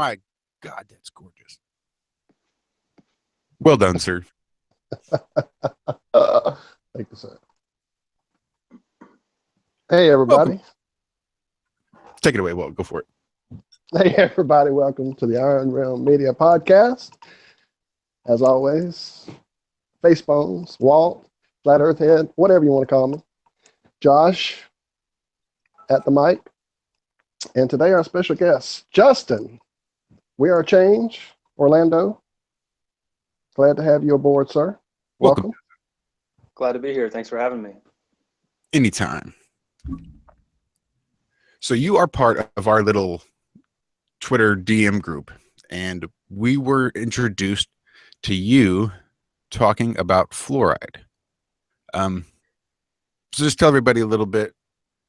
My God, that's gorgeous. Well done, sir. Thank you, sir. Hey, everybody. Welcome. Take it away. Well, go for it. Hey, everybody. Welcome to the Iron Realm Media Podcast. As always, Face Bones, Walt, Flat Earth Head, whatever you want to call me. Josh at the mic. And today, our special guest, Justin. We are Change, Orlando. Glad to have you aboard, sir. Welcome. Glad to be here. Thanks for having me. Anytime. So you are part of our little Twitter DM group, and we were introduced to you talking about fluoride. So just tell everybody a little bit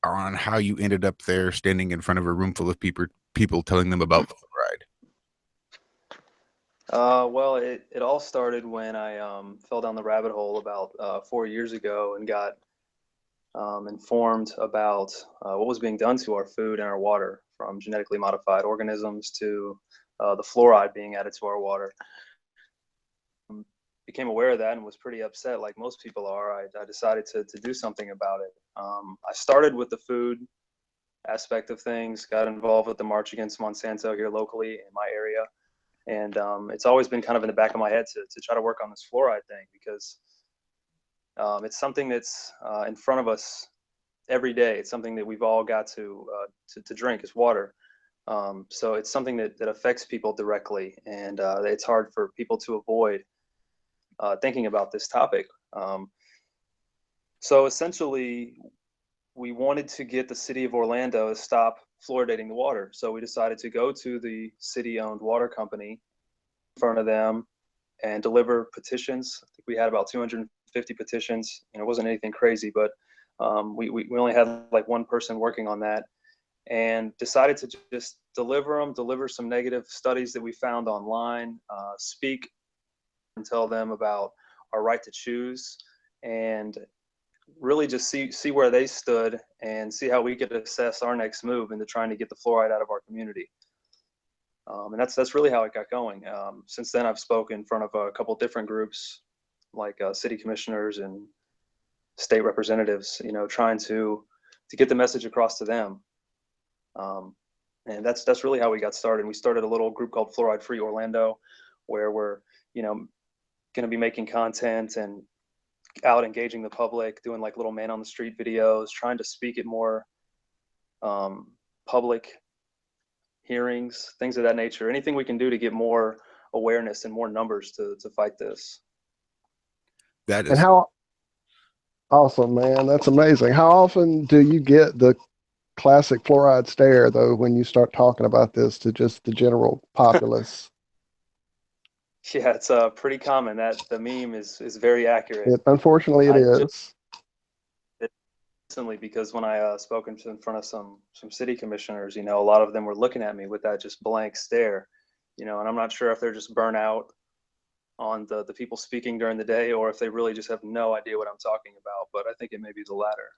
on how you ended up there standing in front of a room full of people telling them about fluoride. Well, it all started when I fell down the rabbit hole about 4 years ago and got informed about what was being done to our food and our water, from genetically modified organisms to the fluoride being added to our water. Became aware of that and was pretty upset, like most people are. I decided to do something about it. I started with the food aspect of things, got involved with the March Against Monsanto here locally in my area. And it's always been kind of in the back of my head to try to work on this fluoride thing, because it's something that's in front of us every day. It's something that we've all got to drink as water. So it's something that affects people directly, and it's hard for people to avoid thinking about this topic. So essentially, we wanted to get the city of Orlando to stop fluoridating the water. So we decided to go to the city-owned water company in front of them and deliver petitions. I think we had about 250 petitions. It wasn't anything crazy, but we only had like one person working on that, and decided to just deliver some negative studies that we found online, speak and tell them about our right to choose, and really just see where they stood and see how we could assess our next move into trying to get the fluoride out of our community. And that's really how it got going. Since then, I've spoken in front of a couple different groups, like city commissioners and state representatives, trying to get the message across to them. And that's really how we got started. We started a little group called Flouride Free Orlando, where we're, going to be making content and out engaging the public, doing like little man on the street videos, trying to speak at more public hearings, things of that nature. Anything we can do to get more awareness and more numbers to fight this. That is. And how awesome, man. That's amazing. How often do you get the classic fluoride stare, though, when you start talking about this to just the general populace? Yeah, it's pretty common. That the meme is very accurate. Unfortunately, it is. Recently, because when I spoken in front of some city commissioners, a lot of them were looking at me with that just blank stare, and I'm not sure if they're just burnt out on the people speaking during the day, or if they really just have no idea what I'm talking about. But I think it may be the latter.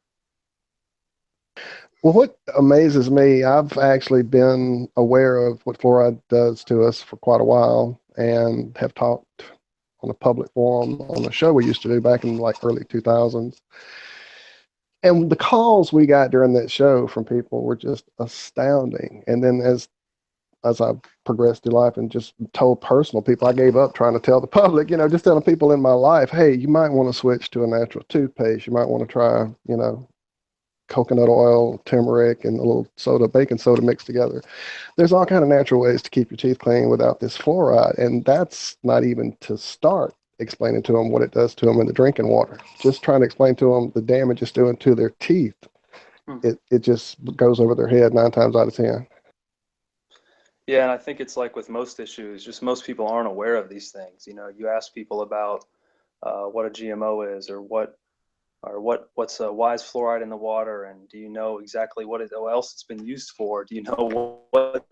Well, what amazes me, I've actually been aware of what fluoride does to us for quite a while, and have talked on a public forum on a show we used to do back in like early 2000s. And the calls we got during that show from people were just astounding. And then as I've progressed through life and just told personal people, I gave up trying to tell the public, just telling people in my life, hey, you might want to switch to a natural toothpaste. You might want to try, coconut oil, turmeric, and a little baking soda mixed together. There's all kind of natural ways to keep your teeth clean without this fluoride. And that's not even to start explaining to them what it does to them in the drinking water. Just trying to explain to them the damage it's doing to their teeth. It just goes over their head 9 times out of 10. Yeah, and I think it's like with most issues, just most people aren't aware of these things. You ask people about what a GMO is, or what's why is fluoride in the water, and do you know exactly what else it's been used for? Do you know what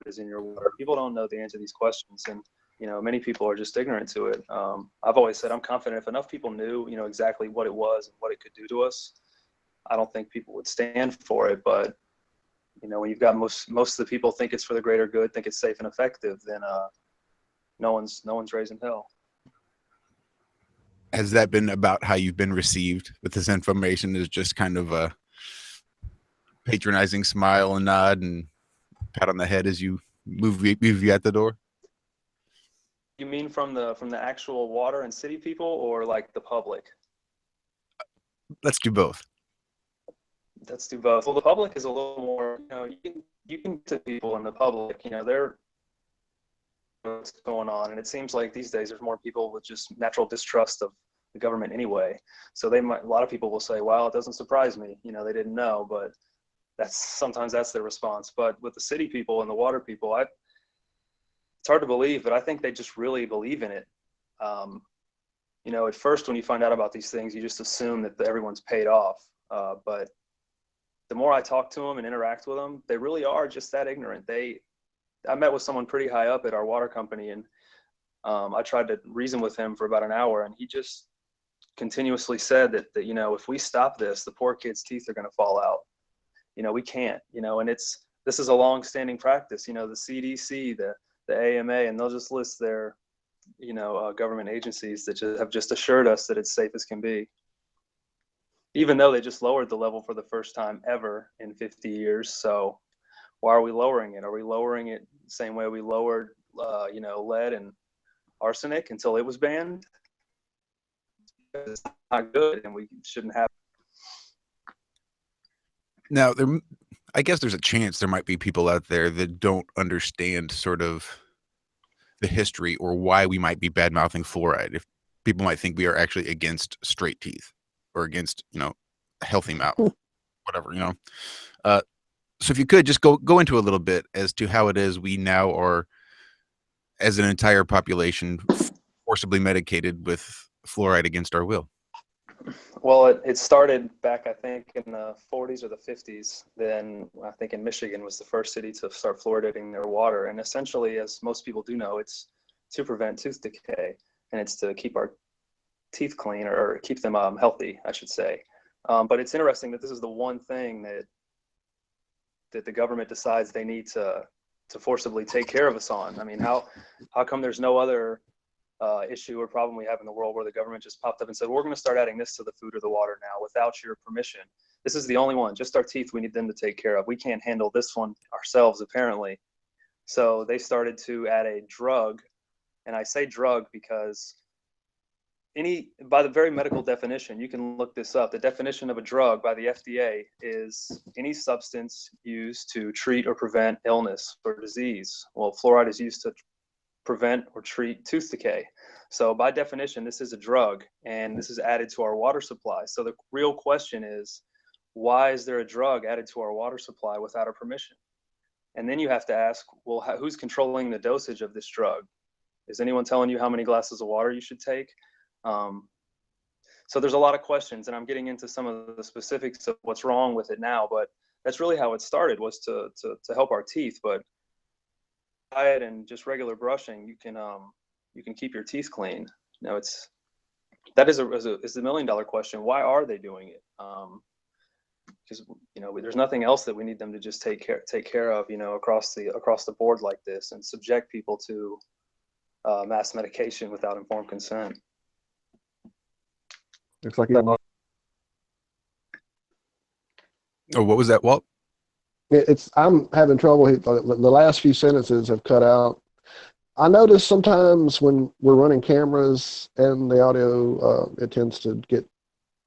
is in your water? People don't know the answer to these questions, and many people are just ignorant to it. I've always said I'm confident if enough people knew exactly what it was and what it could do to us, I don't think people would stand for it. But when you've got most of the people think it's for the greater good, think it's safe and effective, then no one's raising hell. Has that been about how you've been received with this information? Is just kind of a patronizing smile and nod and pat on the head as you move you at the door? You mean from the actual water and city people, or like the public? Let's do both. Let's do both. Well, the public is a little more, you can to people in the public, they're what's going on, and it seems like these days there's more people with just natural distrust of the government anyway. So a lot of people will say, well, it doesn't surprise me, they didn't know, but sometimes that's their response. But with the city people and the water people, it's hard to believe, but I think they just really believe in it. At first when you find out about these things, you just assume that everyone's paid off. But the more I talk to them and interact with them, they really are just that ignorant. I met with someone pretty high up at our water company, and I tried to reason with him for about an hour, and he just continuously said that if we stop this, the poor kids' teeth are going to fall out. We can't, and this is a long-standing practice. The CDC, the AMA, and they'll just list their government agencies that have just assured us that it's safe as can be, even though they just lowered the level for the first time ever in 50 years. So why are we lowering it? Are we lowering it the same way we lowered lead and arsenic until it was banned? It's not good, and we shouldn't have. Now, I guess there's a chance there might be people out there that don't understand sort of the history or why we might be bad-mouthing fluoride. If people might think we are actually against straight teeth or against, a healthy mouth, whatever, So if you could just go into a little bit as to how it is we now are, as an entire population, forcibly medicated with fluoride against our will. Well, it started back, I think, in the 40s or the 50s. Then I think in Michigan was the first city to start fluoridating their water. And essentially, as most people do know, it's to prevent tooth decay, and it's to keep our teeth clean, or keep them healthy, I should say. But it's interesting that this is the one thing that the government decides they need to forcibly take care of us on. I mean, how come there's no other issue or problem we have in the world where the government just popped up and said, we're going to start adding this to the food or the water now without your permission? This is the only one. Just our teeth, we need them to take care of. We can't handle this one ourselves, apparently. So they started to add a drug, and I say drug because by the very medical definition, you can look this up. The definition of a drug by the FDA is any substance used to treat or prevent illness or disease. Well, fluoride is used to prevent or treat tooth decay. So by definition, this is a drug, and this is added to our water supply. So the real question is, why is there a drug added to our water supply without our permission? And then you have to ask, well, who's controlling the dosage of this drug? Is anyone telling you how many glasses of water you should take? So there's a lot of questions, and I'm getting into some of the specifics of what's wrong with it now, but that's really how it started, was to help our teeth. But diet and just regular brushing, you can keep your teeth clean. That is the $1 million question. Why are they doing it? Because there's nothing else that we need them to just take care of, across the board like this, and subject people to mass medication without informed consent. Looks like Oh, what was that, Walt? I'm having trouble. The last few sentences have cut out. I notice sometimes when we're running cameras and the audio, it tends to get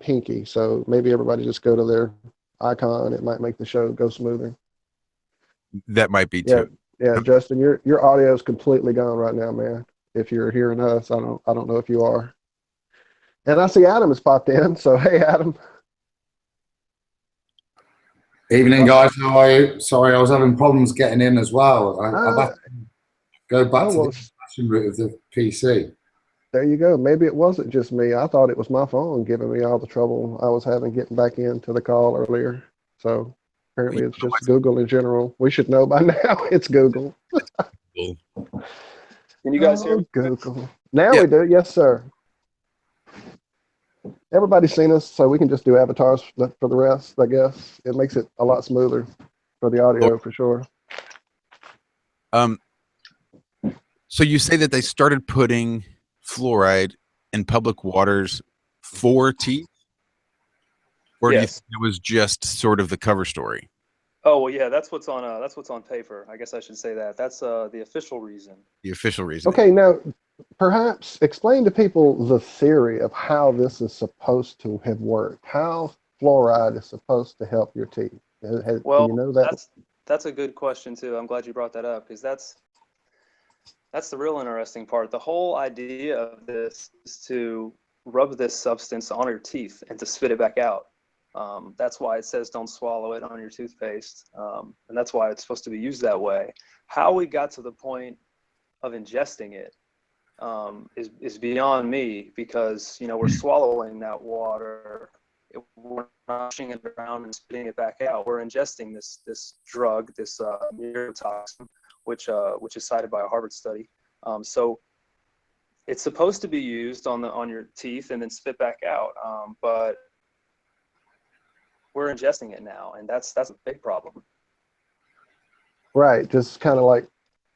hinky. So maybe everybody just go to their icon. It might make the show go smoother. That might be too. Yeah, Justin, your audio is completely gone right now, man. If you're hearing us, I don't know if you are. And I see Adam has popped in. So hey, Adam. Evening, guys. How are you? Sorry, I was having problems getting in as well. I've had to go back to the discussion route of the PC. There you go. Maybe it wasn't just me. I thought it was my phone giving me all the trouble I was having getting back into the call earlier. So apparently it's just Google in general. We should know by now. It's Google. Can you guys hear me? Google. Now we do. Yes, sir. Everybody's seen us, so we can just do avatars for the rest, I guess. It makes it a lot smoother. for the audio for sure. So you say that they started putting fluoride in public waters for teeth? Or do you Yes. think it was just sort of the cover story? Oh well, yeah, that's what's on paper. I guess I should say that. That's the official reason. The official reason. Okay, now perhaps explain to people the theory of how this is supposed to have worked. How fluoride is supposed to help your teeth. Well, do you know that? that's a good question too. I'm glad you brought that up because that's the real interesting part. The whole idea of this is to rub this substance on your teeth and to spit it back out. That's why it says don't swallow it on your toothpaste. And that's why it's supposed to be used that way. How we got to the point of ingesting it is beyond me because, we're swallowing that water. We're not pushing it around and spitting it back out. We're ingesting this drug, this neurotoxin, which is cited by a Harvard study. So it's supposed to be used on your teeth and then spit back out. But we're ingesting it now, and that's a big problem. Right, just kind of like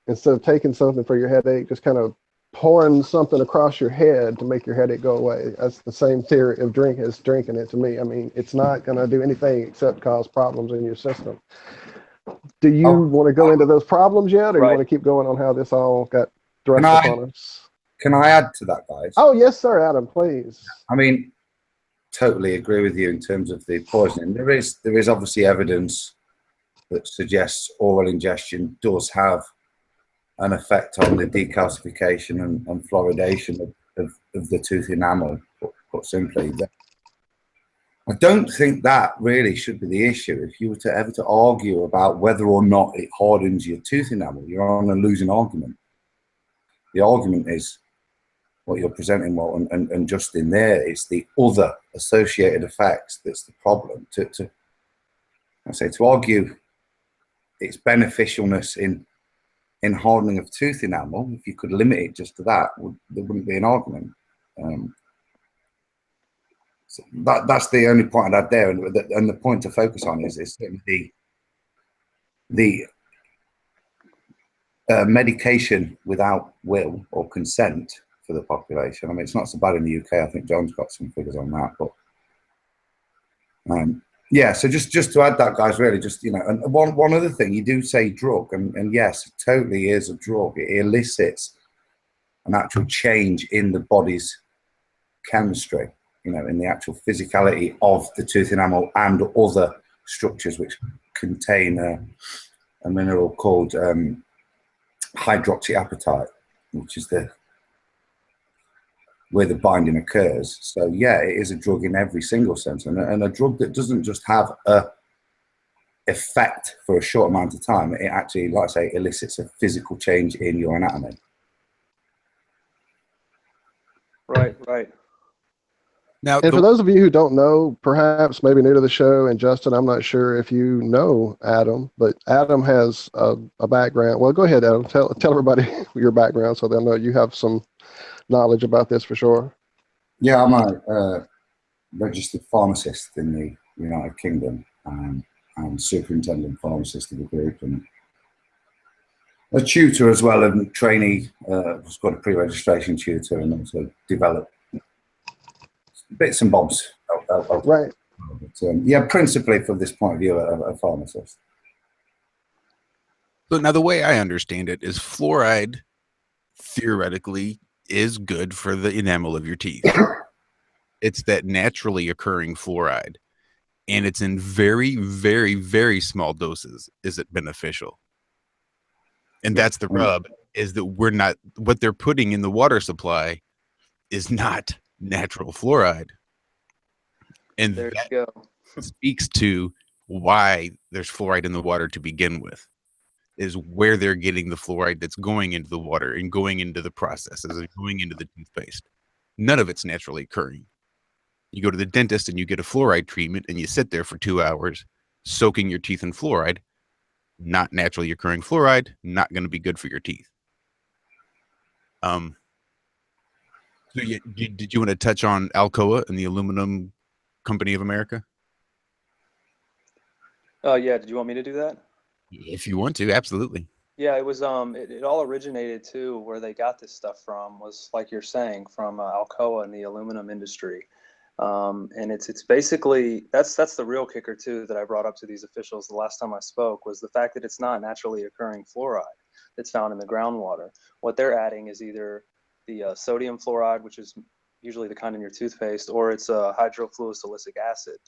instead of taking something for your headache, just kind of pouring something across your head to make your headache go away. That's the same theory of drinking it to me. I mean, it's not going to do anything except cause problems in your system. Do you want to go into those problems yet, or you want to keep going on how this all got thrust upon us? Can I add to that, guys? Oh, yes, sir, Adam, please. I mean, totally agree with you in terms of the poisoning. There is obviously evidence that suggests oral ingestion does have an effect on the decalcification and fluoridation of the tooth enamel, put simply. I don't think that really should be the issue. If you were to ever argue about whether or not it hardens your tooth enamel, you're on a losing argument. The argument is what you're presenting, well, and just in there, it's the other associated effects that's the problem. To argue its beneficialness in hardening of tooth enamel, if you could limit it just to that, there wouldn't be an argument. So that's the only point I'd add there, and the point to focus on is the medication without will or consent for the population. I mean, it's not so bad in the UK. I think John's got some figures on that, but yeah. So just to add that, guys, really, just and one other thing, you do say drug, and yes, it totally is a drug. It elicits an actual change in the body's chemistry, in the actual physicality of the tooth enamel and other structures which contain a mineral called hydroxyapatite, which is where the binding occurs. So yeah, it is a drug in every single sense, and a drug that doesn't just have a effect for a short amount of time. It actually, like I say, elicits a physical change in your anatomy. Right. Now, and for those of you who don't know, perhaps maybe new to the show, and Justin, I'm not sure if you know Adam, but Adam has a background. Well, go ahead, Adam. Tell everybody your background so they'll know you have some knowledge about this for sure. Yeah, I'm a registered pharmacist in the United Kingdom. I'm superintendent pharmacist of the group and a tutor as well, and trainee. Was got a pre-registration tutor and also developed bits and bobs. Right. But, yeah, principally from this point of view, a pharmacist. So now the way I understand it is fluoride theoretically is good for the enamel of your teeth. It's that naturally occurring fluoride, and it's in very, very, very small doses. Is it beneficial? And that's the rub, is that what they're putting in the water supply is not natural fluoride. And there that you go. speaks to why there's fluoride in the water to begin with, is where they're getting the fluoride that's going into the water and going into the processes and going into the toothpaste. None of it's naturally occurring. You go to the dentist and you get a fluoride treatment and you sit there for 2 hours soaking your teeth in fluoride. Not naturally occurring fluoride, not going to be good for your teeth. So did you want to touch on Alcoa and the Aluminum Company of America? Yeah, did you want me to do that? If you want to, absolutely. Yeah, it was it all originated too, where they got this stuff from was, like you're saying, from Alcoa and the aluminum industry. And it's basically, that's the real kicker too that I brought up to these officials the last time I spoke, was the fact that it's not naturally occurring fluoride that's found in the groundwater. What they're adding is either the sodium fluoride, which is usually the kind in your toothpaste, or it's hydrofluosilicic acid.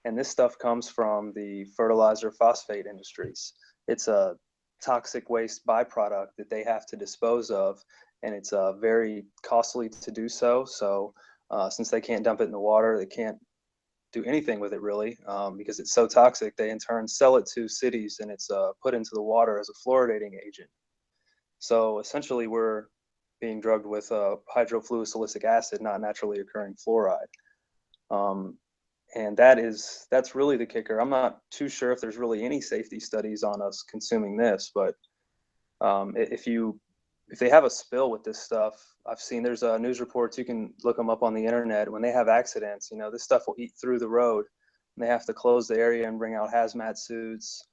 And this stuff comes from the fertilizer phosphate industries. It's a toxic waste byproduct that they have to dispose of, and it's very costly to do so. So since they can't dump it in the water, they can't do anything with it really, because it's so toxic. They in turn sell it to cities, and it's put into the water as a fluoridating agent. So essentially, we're being drugged with hydrofluosilicic acid, not naturally occurring fluoride. And that's really the kicker. I'm not too sure if there's really any safety studies on us consuming this, but if they have a spill with this stuff, I've seen there's news reports, you can look them up on the internet. When they have accidents, this stuff will eat through the road, and they have to close the area and bring out hazmat suits.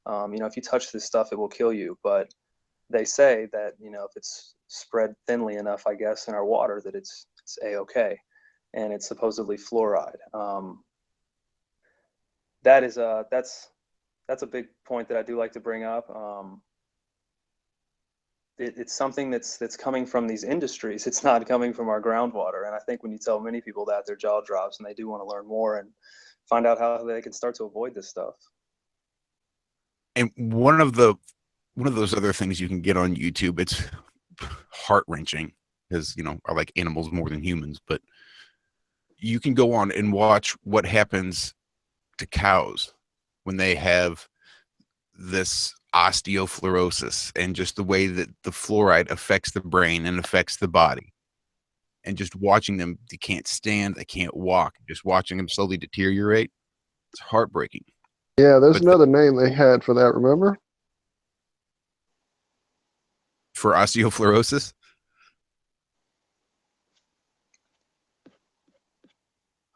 If you touch this stuff, it will kill you. But they say that if it's spread thinly enough, I guess, in our water, that it's a-okay, and it's supposedly fluoride. That's a big point that I do like to bring up. It's something that's coming from these industries. It's not coming from our groundwater. And I think when you tell many people that, their jaw drops, and they do want to learn more and find out how they can start to avoid this stuff. And one of those other things you can get on YouTube, it's heart-wrenching because, I like animals more than humans, but you can go on and watch what happens to cows when they have this osteoporosis, and just the way that the fluoride affects the brain and affects the body. And just watching them, they can't stand, they can't walk, just watching them slowly deteriorate. It's heartbreaking. Yeah, there's another name they had for that, remember? For osteoporosis?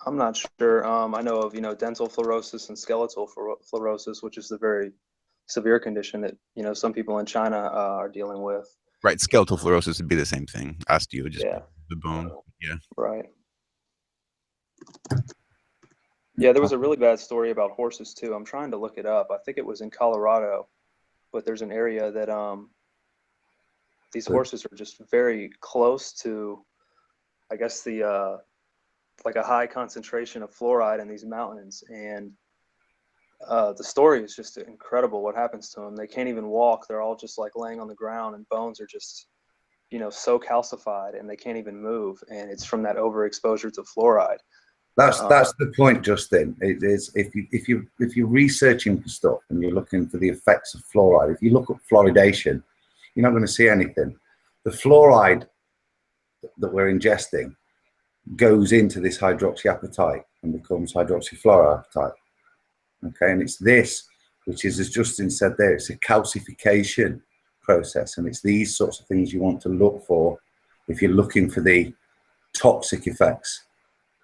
I'm not sure. I know of, dental fluorosis and skeletal fluorosis, which is the very severe condition that, some people in China are dealing with. Right. Skeletal fluorosis would be the same thing. Osteo, just the bone. Yeah. Right. Yeah, there was a really bad story about horses too. I'm trying to look it up. I think it was in Colorado, but there's an area that these horses are just very close to, I guess, the like a high concentration of fluoride in these mountains. And the story is just incredible what happens to them. They can't even walk. They're all just like laying on the ground, and bones are just, so calcified, and they can't even move. And it's from that overexposure to fluoride. That's the point, Justin. It is if you're researching for stuff and you're looking for the effects of fluoride, if you look at fluoridation, you're not going to see anything. The fluoride that we're ingesting goes into this hydroxyapatite and becomes hydroxyfluoroapatite. Okay, and it's this, which is, as Justin said there, it's a calcification process, and it's these sorts of things you want to look for if you're looking for the toxic effects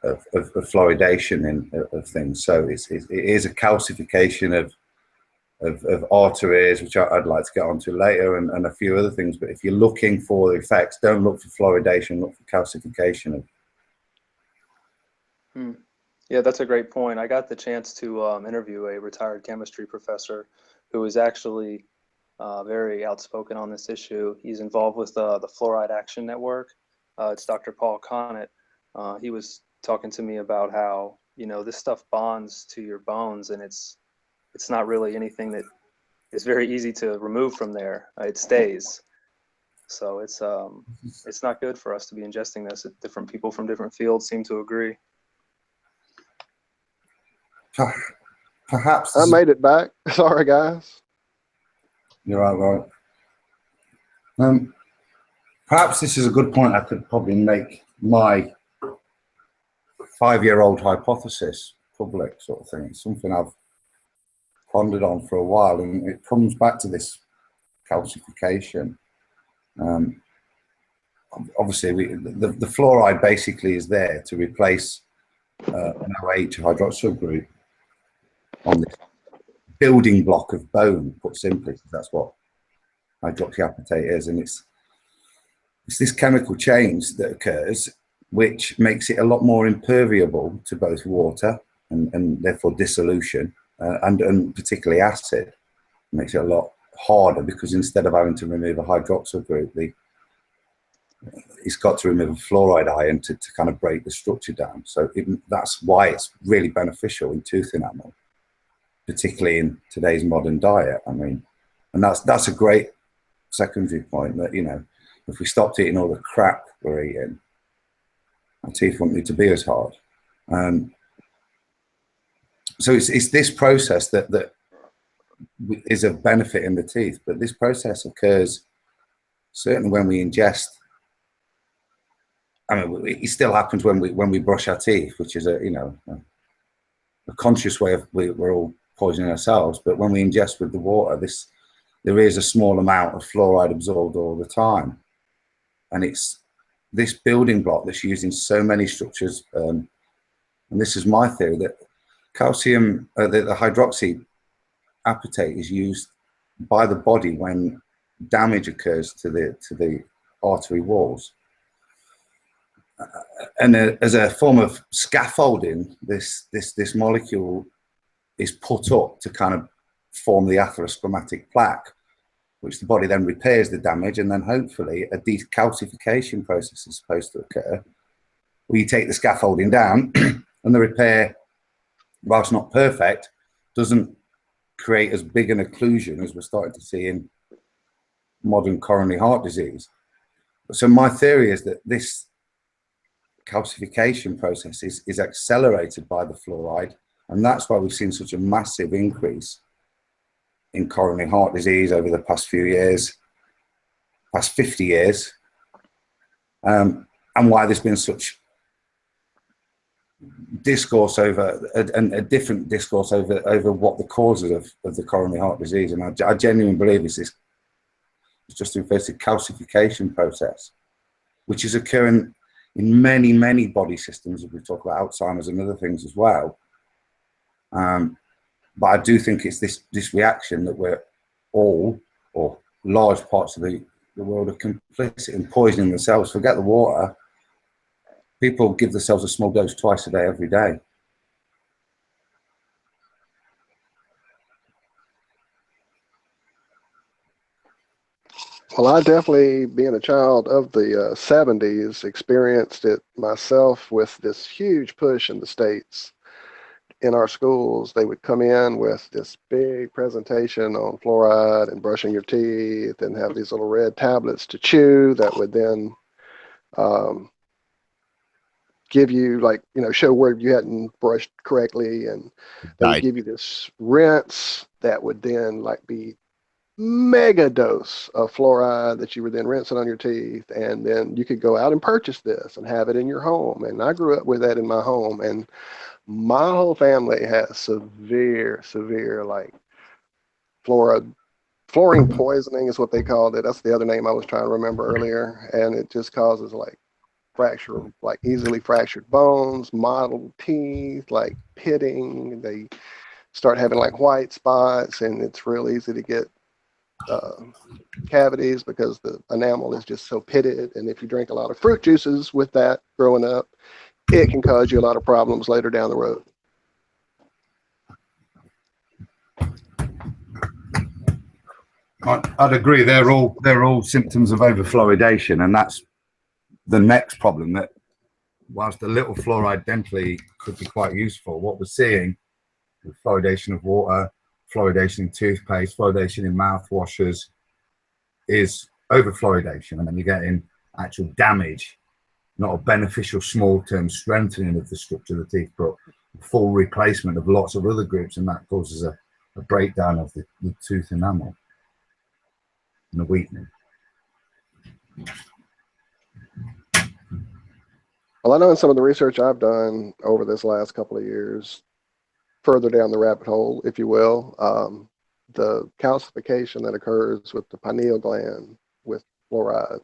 of fluoridation of things. So it is a calcification of arteries, which I'd like to get onto later, and a few other things. But if you're looking for the effects, don't look for fluoridation, look for calcification. Yeah, that's a great point. I got the chance to interview a retired chemistry professor who is actually very outspoken on this issue. He's involved with the Fluoride Action Network. It's Dr. Paul Connett. He was talking to me about how, this stuff bonds to your bones, and it's not really anything that is very easy to remove from there. It stays. So it's not good for us to be ingesting this. Different people from different fields seem to agree. Perhaps I made it back. Sorry, guys. You're right. Perhaps this is a good point. I could probably make my 5-year-old hypothesis public, sort of thing. It's something I've pondered on for a while, and it comes back to this calcification. Obviously, the fluoride basically is there to replace an OH hydroxyl group on this building block of bone, put simply. That's what hydroxyapatite is, and it's this chemical change that occurs which makes it a lot more impermeable to both water and therefore dissolution, and particularly acid. It makes it a lot harder because instead of having to remove a hydroxyl group, it's got to remove a fluoride ion to kind of break the structure down. So that's why it's really beneficial in tooth enamel, particularly in today's modern diet. I mean, and that's a great secondary point, that, you know, if we stopped eating all the crap we're eating, our teeth wouldn't need to be as hard. So it's this process that is of benefit in the teeth, but this process occurs certainly when we ingest. I mean, it still happens when we brush our teeth, which is a conscious way of we're all poisoning ourselves. But when we ingest with the water, there is a small amount of fluoride absorbed all the time, and it's this building block that's used in so many structures. And this is my theory, that calcium, the hydroxy apatite is used by the body when damage occurs to the artery walls. And as a form of scaffolding, this molecule is put up to kind of form the atherosclerotic plaque, which the body then repairs the damage, and then hopefully a decalcification process is supposed to occur, where you take the scaffolding down and the repair, whilst not perfect, doesn't create as big an occlusion as we're starting to see in modern coronary heart disease. So my theory is that this calcification process is accelerated by the fluoride, and that's why we've seen such a massive increase in coronary heart disease over the past few years, past 50 years, and why there's been such discourse over a different discourse over what the causes of the coronary heart disease. And I genuinely believe it's just refers to calcification process, which is occurring in many, many body systems, if we talk about Alzheimer's and other things as well. But I do think it's this reaction that we're all, or large parts of the world, are complicit in poisoning themselves. Forget the water. People give themselves a small dose twice a day, every day. Well, I definitely, being a child of the 70s, experienced it myself with this huge push in the States. In our schools, they would come in with this big presentation on fluoride and brushing your teeth, and have these little red tablets to chew that would then give you, like, show where you hadn't brushed correctly, and they would give you this rinse that would then be mega dose of fluoride that you were then rinsing on your teeth, and then you could go out and purchase this and have it in your home. And I grew up with that in my home, and my whole family has severe fluorine poisoning is what they called it. That's the other name I was trying to remember earlier. And it just causes easily fractured bones, mottled teeth, pitting. They start having white spots, and it's real easy to get cavities because the enamel is just so pitted. And if you drink a lot of fruit juices with that growing up, it can cause you a lot of problems later down the road. I'd agree. They're all symptoms of overfluoridation, and that's the next problem. That whilst a little fluoride dentally could be quite useful, what we're seeing with fluoridation of water, fluoridation in toothpaste, fluoridation in mouthwashes, is overfluoridation, and then you're getting actual damage, not a beneficial small-term strengthening of the structure of the teeth, but full replacement of lots of other groups, and that causes a breakdown of the tooth enamel and a weakening. Well, I know in some of the research I've done over this last couple of years, further down the rabbit hole, if you will, the calcification that occurs with the pineal gland with fluoride.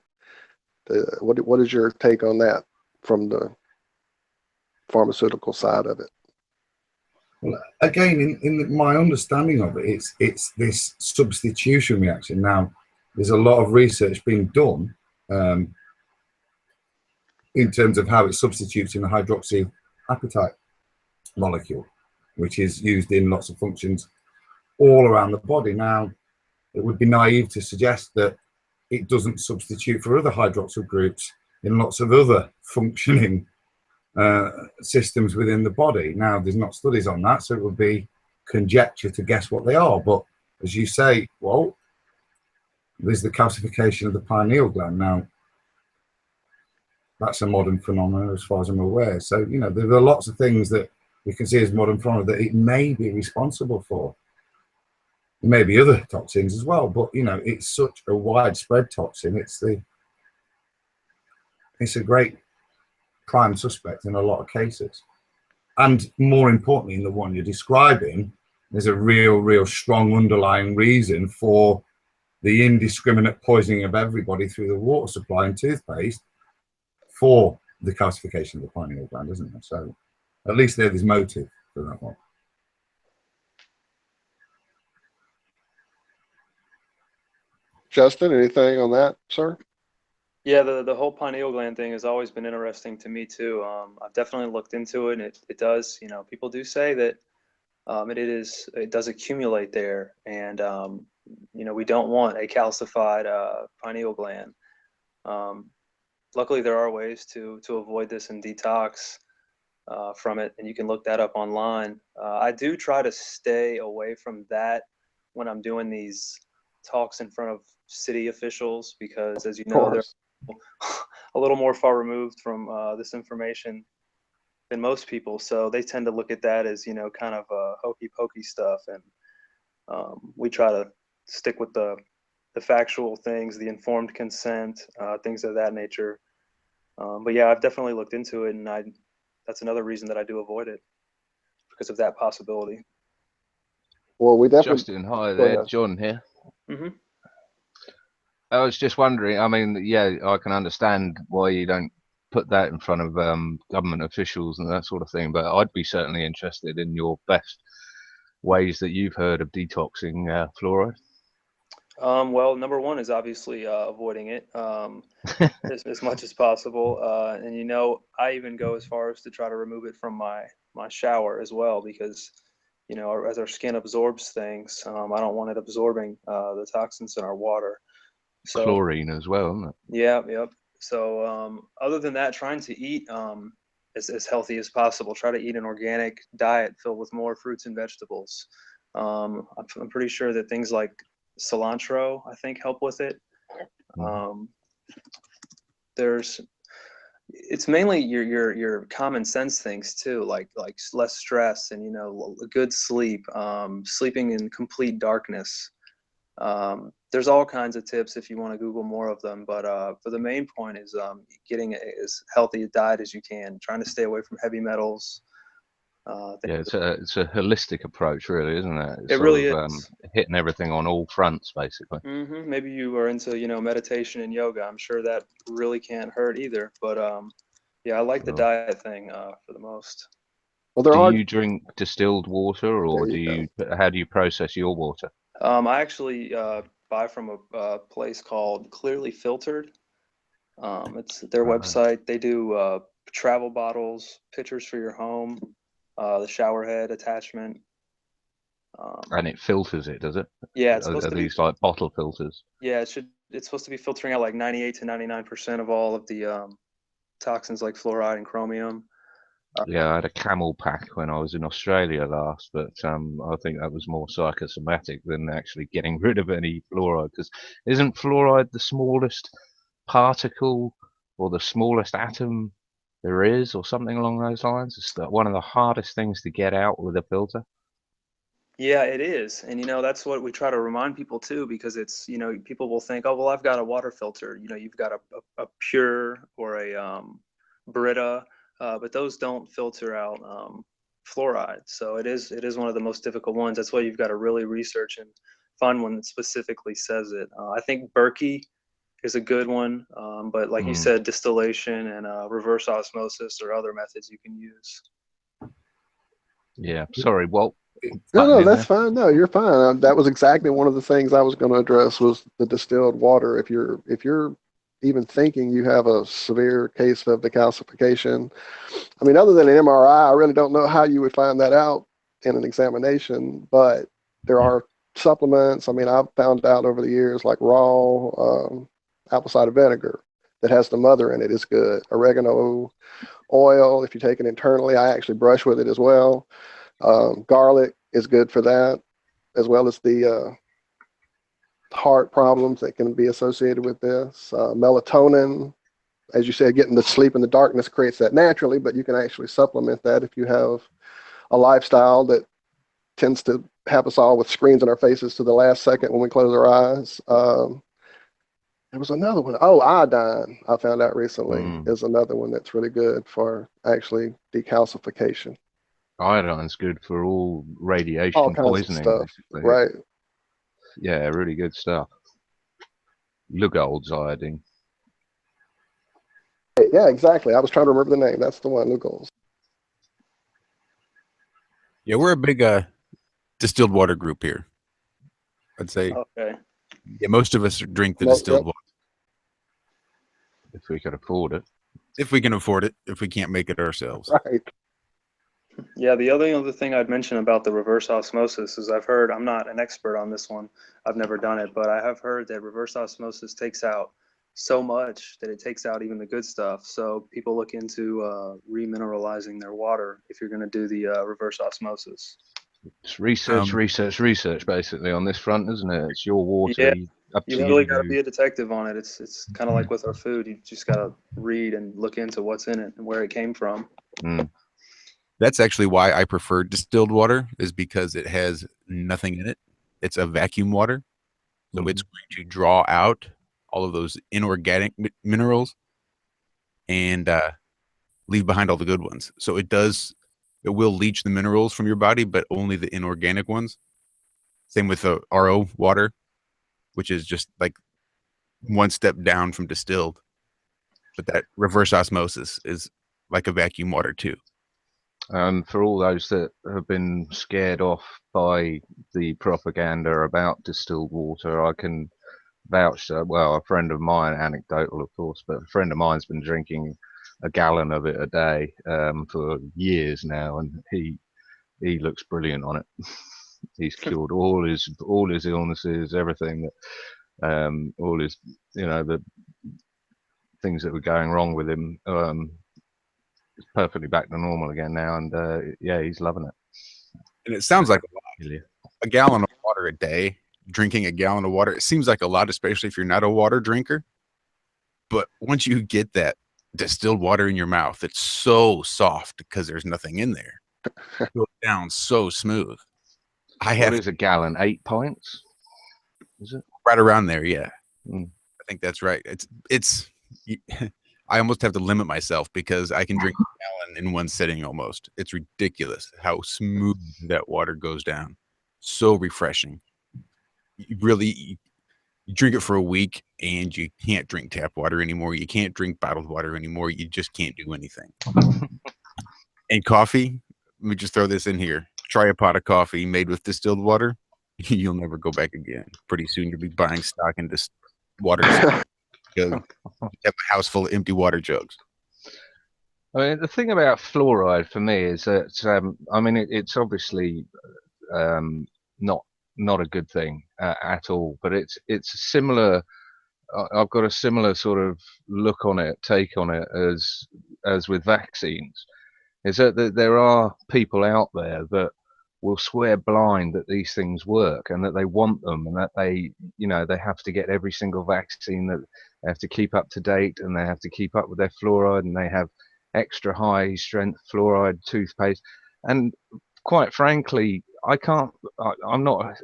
What is your take on that from the pharmaceutical side of it? Well, again, in my understanding of it, it's this substitution reaction. Now, there's a lot of research being done in terms of how it substitutes in the hydroxyapatite molecule, which is used in lots of functions all around the body. Now, it would be naive to suggest that it doesn't substitute for other hydroxyl groups in lots of other functioning systems within the body. Now, there's not studies on that, so it would be conjecture to guess what they are. But as you say, well, there's the calcification of the pineal gland. Now, that's a modern phenomenon as far as I'm aware. So, you know, there are lots of things that we can see as modern phenomena that it may be responsible for. Maybe other toxins as well, but you know, it's such a widespread toxin. It's a great prime suspect in a lot of cases. And more importantly, in the one you're describing, there's a real strong underlying reason for the indiscriminate poisoning of everybody through the water supply and toothpaste for the calcification of the pineal gland, isn't there? So at least there's motive for that one. Justin, anything on that, sir? Yeah, the whole pineal gland thing has always been interesting to me too. I've definitely looked into it, and it does. You know, people do say that it does accumulate there, and you know, we don't want a calcified pineal gland. Luckily, there are ways to avoid this and detox from it, and you can look that up online. I do try to stay away from that when I'm doing these talks in front of city officials, because as you know, they're a little more far removed from this information than most people, so they tend to look at that as, you know, kind of hokey pokey stuff, and we try to stick with the factual things, the informed consent, things of that nature. But yeah, I've definitely looked into it, and that's another reason that I do avoid it, because of that possibility. Well, we definitely. Justin, hi there, John here. Mm-hmm. I was just wondering, I mean, yeah, I can understand why you don't put that in front of government officials and that sort of thing, but I'd be certainly interested in your best ways that you've heard of detoxing fluoride. Well, number one is obviously avoiding it as much as possible. And, you know, I even go as far as to try to remove it from my shower as well, because, you know, as our skin absorbs things, I don't want it absorbing the toxins in our water. So, chlorine as well, isn't it? Yeah, yep. So other than that, trying to eat as healthy as possible. Try to eat an organic diet filled with more fruits and vegetables. I'm pretty sure that things like cilantro, I think, help with it. It's mainly your common sense things too, like less stress and, you know, good sleep, sleeping in complete darkness. There's all kinds of tips if you want to Google more of them, but for the main point is getting as healthy a diet as you can, trying to stay away from heavy metals. Yeah, it's a holistic approach, really, isn't it? It really is. Hitting everything on all fronts, basically. Mm-hmm. Maybe you are into, you know, meditation and yoga. I'm sure that really can't hurt either. But yeah, I like the diet thing for the most. Well, do you drink distilled water, or how do you process your water? I actually buy from a place called Clearly Filtered. It's their website. They do travel bottles, pitchers for your home, the shower head attachment. And it filters it, does it? Yeah, it's supposed to be. These like bottle filters? Yeah, it's supposed to be filtering out like 98 to 99% of all of the toxins like fluoride and chromium. Yeah, I had a camel pack when I was in Australia last, but I think that was more psychosomatic than actually getting rid of any fluoride. Because isn't fluoride the smallest particle or the smallest atom there is, or something along those lines? It's one of the hardest things to get out with a filter. Yeah, it is. And, you know, that's what we try to remind people too, because it's, you know, people will think, oh, well, I've got a water filter. You know, you've got a Pure or a Brita, but those don't filter out fluoride. So it is one of the most difficult ones. That's why you've got to really research and find one that specifically says it. I think Berkey is a good one, but like you said, distillation and reverse osmosis or other methods you can use. Yeah, sorry, Walt. No, that's fine. No, you're fine. That was exactly one of the things I was going to address was the distilled water. If you're even thinking you have a severe case of decalcification, I mean, other than an MRI, I really don't know how you would find that out in an examination. But there are supplements. I mean, I've found out over the years, like raw apple cider vinegar that has the mother in it is good. Oregano oil, if you take it internally, I actually brush with it as well. Garlic is good for that, as well as the heart problems that can be associated with this. Melatonin, as you said, getting the sleep in the darkness creates that naturally, but you can actually supplement that if you have a lifestyle that tends to have us all with screens in our faces to the last second when we close our eyes. There was another one. Oh, iodine, I found out recently, is another one that's really good for actually decalcification. Iodine's good for all radiation All kinds poisoning, of stuff, basically. right? Yeah, really good stuff. Lugol's iodine. Yeah, exactly. I was trying to remember the name. That's the one, Lugol's. Yeah, we're a big distilled water group here. I'd say. Okay. Yeah, most of us drink the distilled water. If we could afford it. If we can afford it, if we can't make it ourselves. Right. Yeah, the other thing I'd mention about the reverse osmosis is I've heard, I'm not an expert on this one, I've never done it, but I have heard that reverse osmosis takes out so much that it takes out even the good stuff. So people look into remineralizing their water if you're going to do the reverse osmosis. It's research basically on this front, isn't it? It's your water. Yeah, Up to you really got to be a detective on it. It's kind of like with our food. You just got to read and look into what's in it and where it came from. That's actually why I prefer distilled water, is because it has nothing in it. It's a vacuum water. So it's going to draw out all of those inorganic minerals and leave behind all the good ones. So it will leach the minerals from your body, but only the inorganic ones. Same with the RO water, which is just like one step down from distilled. But that reverse osmosis is like a vacuum water too. For all those that have been scared off by the propaganda about distilled water, I can vouch that, well, a friend of mine, anecdotal of course, but a friend of mine's been drinking a gallon of it a day for years now, and he looks brilliant on it. He's cured all his illnesses, everything that all his, the things that were going wrong with him. It's perfectly back to normal again now, and yeah, he's loving it. And it sounds like a lot. A gallon of water a day, drinking a gallon of water, it seems like a lot, especially if you're not a water drinker. But once you get that distilled water in your mouth, it's so soft because there's nothing in there. It goes down so smooth. What is a gallon? 8 pints? Is it? Right around there, yeah. I think that's right. It's I almost have to limit myself because I can drink a gallon in one sitting almost. It's ridiculous how smooth that water goes down. So refreshing. You drink it for a week and you can't drink tap water anymore. You can't drink bottled water anymore. You just can't do anything. And coffee, let me just throw this in here. Try a pot of coffee made with distilled water. You'll never go back again. Pretty soon you'll be buying stock in this water because you have a house full of empty water jugs. I mean, the thing about fluoride for me is that I mean, it's obviously not a good thing at all, but it's similar. I've got a similar sort of take on it as with vaccines. Is that there are people out there that will swear blind that these things work and that they want them and that they have to get every single vaccine, that they have to keep up to date and they have to keep up with their fluoride, and they have extra high strength fluoride toothpaste. And quite frankly, I'm not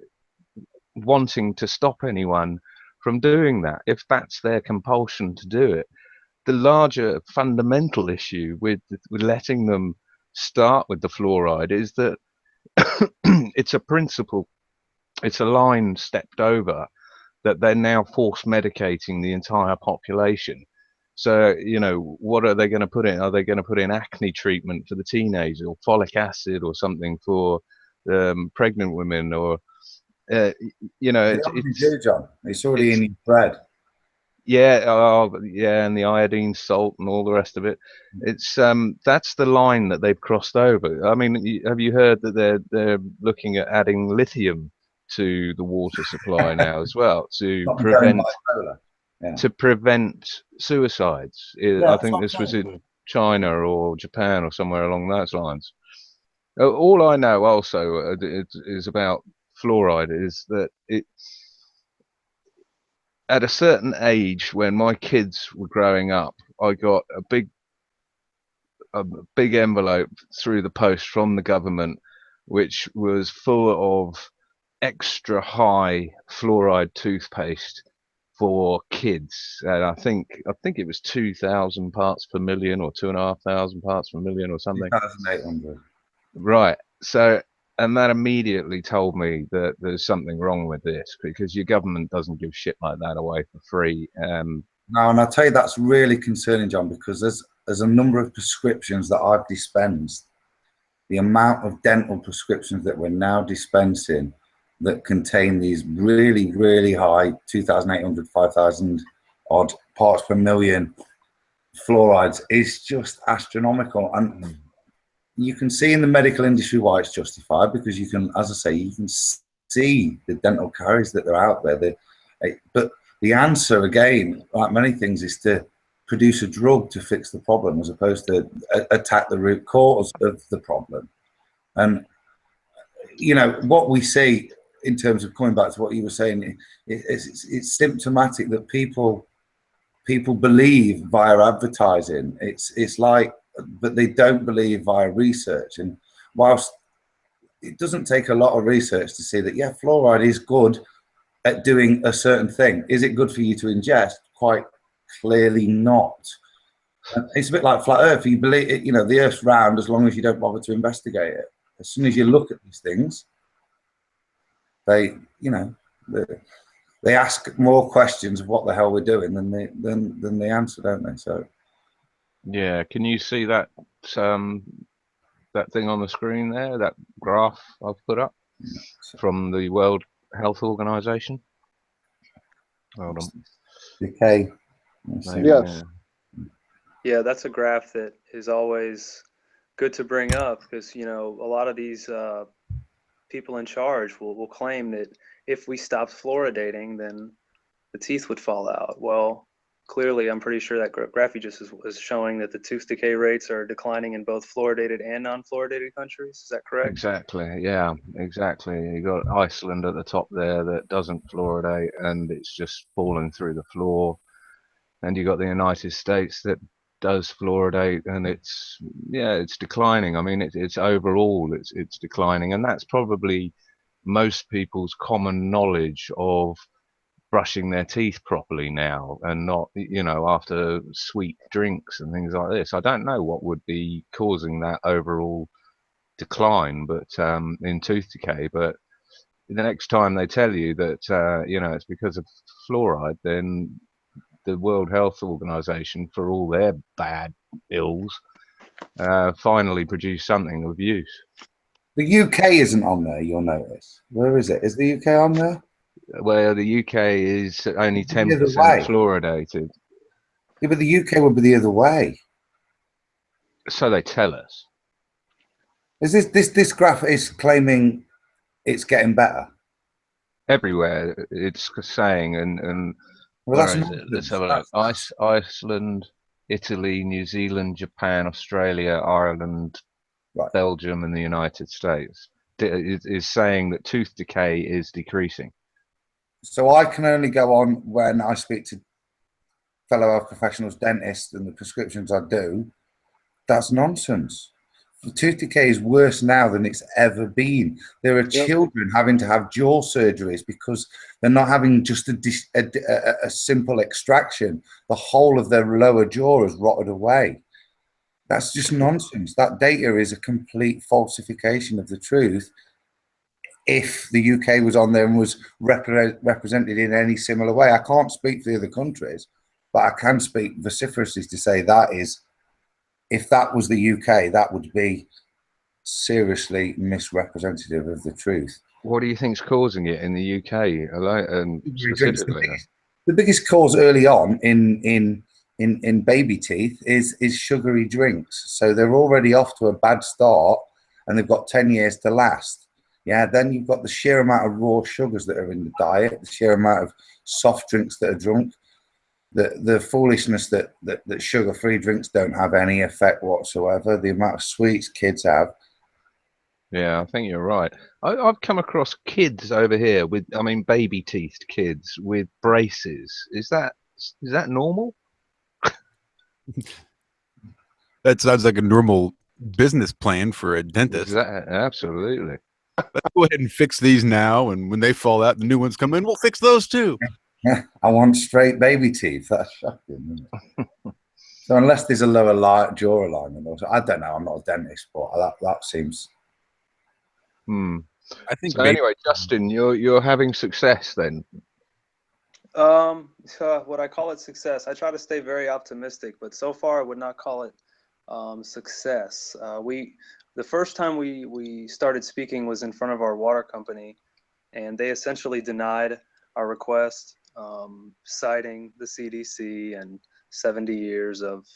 wanting to stop anyone from doing that if that's their compulsion to do it. The larger fundamental issue with letting them start with the fluoride is that it's a principle, it's a line stepped over, that they're now force medicating the entire population. So, you know, what are they going to put in? Are they going to put in acne treatment for the teenagers, or folic acid, or something for pregnant women, or you know, They already do, John. It's already in your bread. yeah, yeah, and the iodine, salt, and all the rest of it. It's that's the line that they've crossed over. I mean, have you heard that they're looking at adding lithium to the water supply now as well to Not going prevent bipolar. Yeah. suicides? Yeah, I that's think what I'm this was saying. in China or Japan or somewhere along those lines. All I know also is about fluoride is that it, at a certain age when my kids were growing up, I got a big envelope through the post from the government, which was full of extra high fluoride toothpaste for kids, and I think it was 2,000 parts per million or 2,500 parts per million or something. 2,800. Right. So, and that immediately told me that there's something wrong with this, because your government doesn't give shit like that away for free. No, and I'll tell you that's really concerning, John, because there's a number of prescriptions that I've dispensed. The amount of dental prescriptions that we're now dispensing that contain these really, really high 2,800, 5,000 odd parts per million fluorides is just astronomical. And you can see in the medical industry why it's justified, because you can, as I say, you can see the dental caries that are out there. But the answer, again, like many things, is to produce a drug to fix the problem as opposed to attack the root cause of the problem. And, you know, what we see in terms of coming back to what you were saying, it's symptomatic that people believe via advertising. It's like, but they don't believe via research. And whilst it doesn't take a lot of research to see that, yeah, fluoride is good at doing a certain thing. Is it good for you to ingest? Quite clearly not. It's a bit like flat Earth. You believe it, you know, the Earth's round as long as you don't bother to investigate it. As soon as you look at these things, they, you know, they ask more questions of what the hell we're doing than they answer, don't they? So Yeah, can you see that that thing on the screen there, that graph I've put up from the World Health Organization? Hold on. decay. Maybe, Yes. Yeah, that's a graph that is always good to bring up, because, you know, a lot of these people in charge will claim that if we stopped fluoridating, then the teeth would fall out. Well, clearly, I'm pretty sure that graph you just was showing that the tooth decay rates are declining in both fluoridated and non-fluoridated countries. Is that correct? Exactly. Yeah, exactly. You got Iceland at the top there that doesn't fluoridate, and it's just falling through the floor. And you got the United States that does fluoridate, and it's declining. I mean, it's overall it's declining, and that's probably most people's common knowledge of brushing their teeth properly now, and not, you know, after sweet drinks and things like this. I don't know what would be causing that overall decline, but in tooth decay. But the next time they tell you that you know, it's because of fluoride, then the World Health Organization, for all their bad ills, finally produced something of use. the UK isn't on there, you'll notice. Where is it? Is the UK on there? Where the UK is only The other 10% way. fluoridated. Yeah, but the UK would be the other way. So they tell us. Is this graph is claiming it's getting better? Everywhere it's saying, and Well, where that's is it? Let's have a look. Iceland, Italy, New Zealand, Japan, Australia, Ireland, right. Belgium, and the United States is saying that tooth decay is decreasing. So I can only go on when I speak to fellow health professionals, dentists, and the prescriptions I do. That's nonsense. The tooth decay is worse now than it's ever been. There are children having to have jaw surgeries because they're not having just a simple extraction. The whole of their lower jaw has rotted away. That's just nonsense. That data is a complete falsification of the truth. If the UK was on there and was represented in any similar way, I can't speak for the other countries, But I can speak vociferously to say that is, if that was the UK, that would be seriously misrepresentative of the truth. What do you think's causing it in the UK specifically? The biggest cause early on in baby teeth is sugary drinks. So they're already off to a bad start, and they've got 10 years to last. Yeah, then you've got the sheer amount of raw sugars that are in the diet, the sheer amount of soft drinks that are drunk, the foolishness that sugar-free drinks don't have any effect whatsoever, the amount of sweets kids have. Yeah, I think you're right. I've come across kids over here with, I mean, baby teeth kids with braces. Is that normal? That sounds like a normal business plan for a dentist. Absolutely. Let's go ahead and fix these now, and when they fall out, the new ones come in. We'll fix those too. I want straight baby teeth. That's shocking, isn't it? So unless there's a lower jaw alignment, I don't know. I'm not a dentist, but that seems. I think. So anyway, Justin, you're having success then. Would I call it success? I try to stay very optimistic, but so far I would not call it success. The first time we started speaking was in front of our water company, and they essentially denied our request, citing the CDC and 70 years of,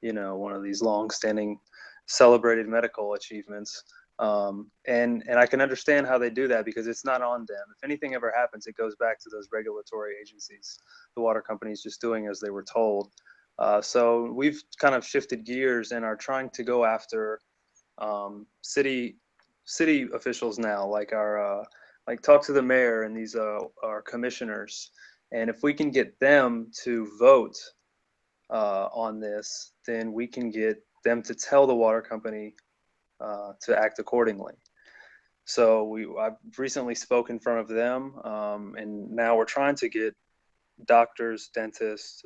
one of these long-standing celebrated medical achievements. And I can understand how they do that, because it's not on them. If anything ever happens, it goes back to those regulatory agencies. The water companies just doing as they were told. So we've kind of shifted gears and are trying to go after city officials now, like talk to the mayor and these our commissioners. And if we can get them to vote on this, then we can get them to tell the water company to act accordingly. So I've recently spoken in front of them, and now we're trying to get doctors, dentists,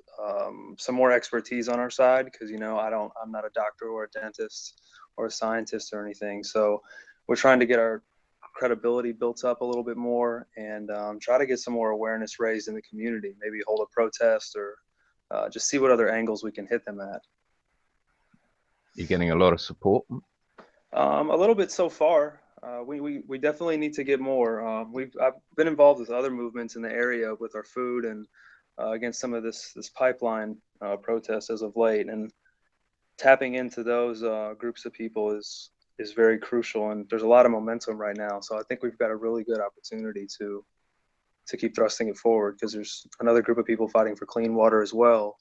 some more expertise on our side, because I'm not a doctor or a dentist or a scientist or anything. So we're trying to get our credibility built up a little bit more, and try to get some more awareness raised in the community. Maybe hold a protest, or just see what other angles we can hit them at. You're getting a lot of support? A little bit so far. We definitely need to get more. I've been involved with other movements in the area with our food and against some of this pipeline protest as of late, and tapping into those groups of people is very crucial. And there's a lot of momentum right now, so I think we've got a really good opportunity to keep thrusting it forward, because there's another group of people fighting for clean water as well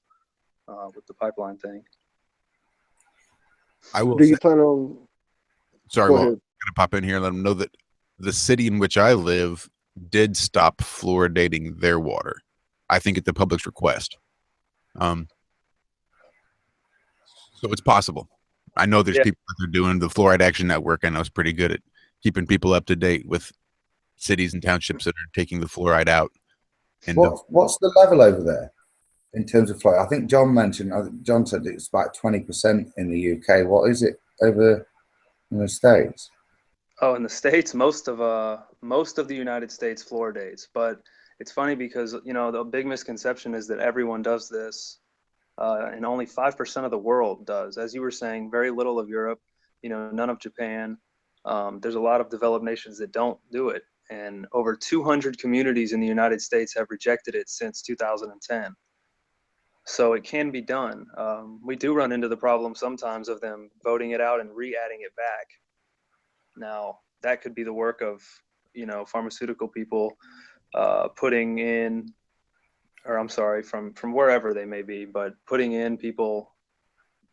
with the pipeline thing. I will. Do you plan on? Sorry, I'm going to pop in here and let them know that the city in which I live did stop fluoridating their water. I think at the public's request. So it's possible. I know there's people that are doing the Fluoride Action Network. I know it's pretty good at keeping people up to date with cities and townships that are taking the fluoride out. And what's the level over there in terms of fluoride? I think John said it's about 20% in the UK. What is it over in the States? Oh, in the States, most of the United States fluoridates. But it's funny because, the big misconception is that everyone does this, and only 5% of the world does. As you were saying, very little of Europe, none of Japan. There's a lot of developed nations that don't do it. And over 200 communities in the United States have rejected it since 2010. So it can be done. We do run into the problem sometimes of them voting it out and re-adding it back. Now, that could be the work of, pharmaceutical people putting in, or I'm sorry, from wherever they may be, but putting in people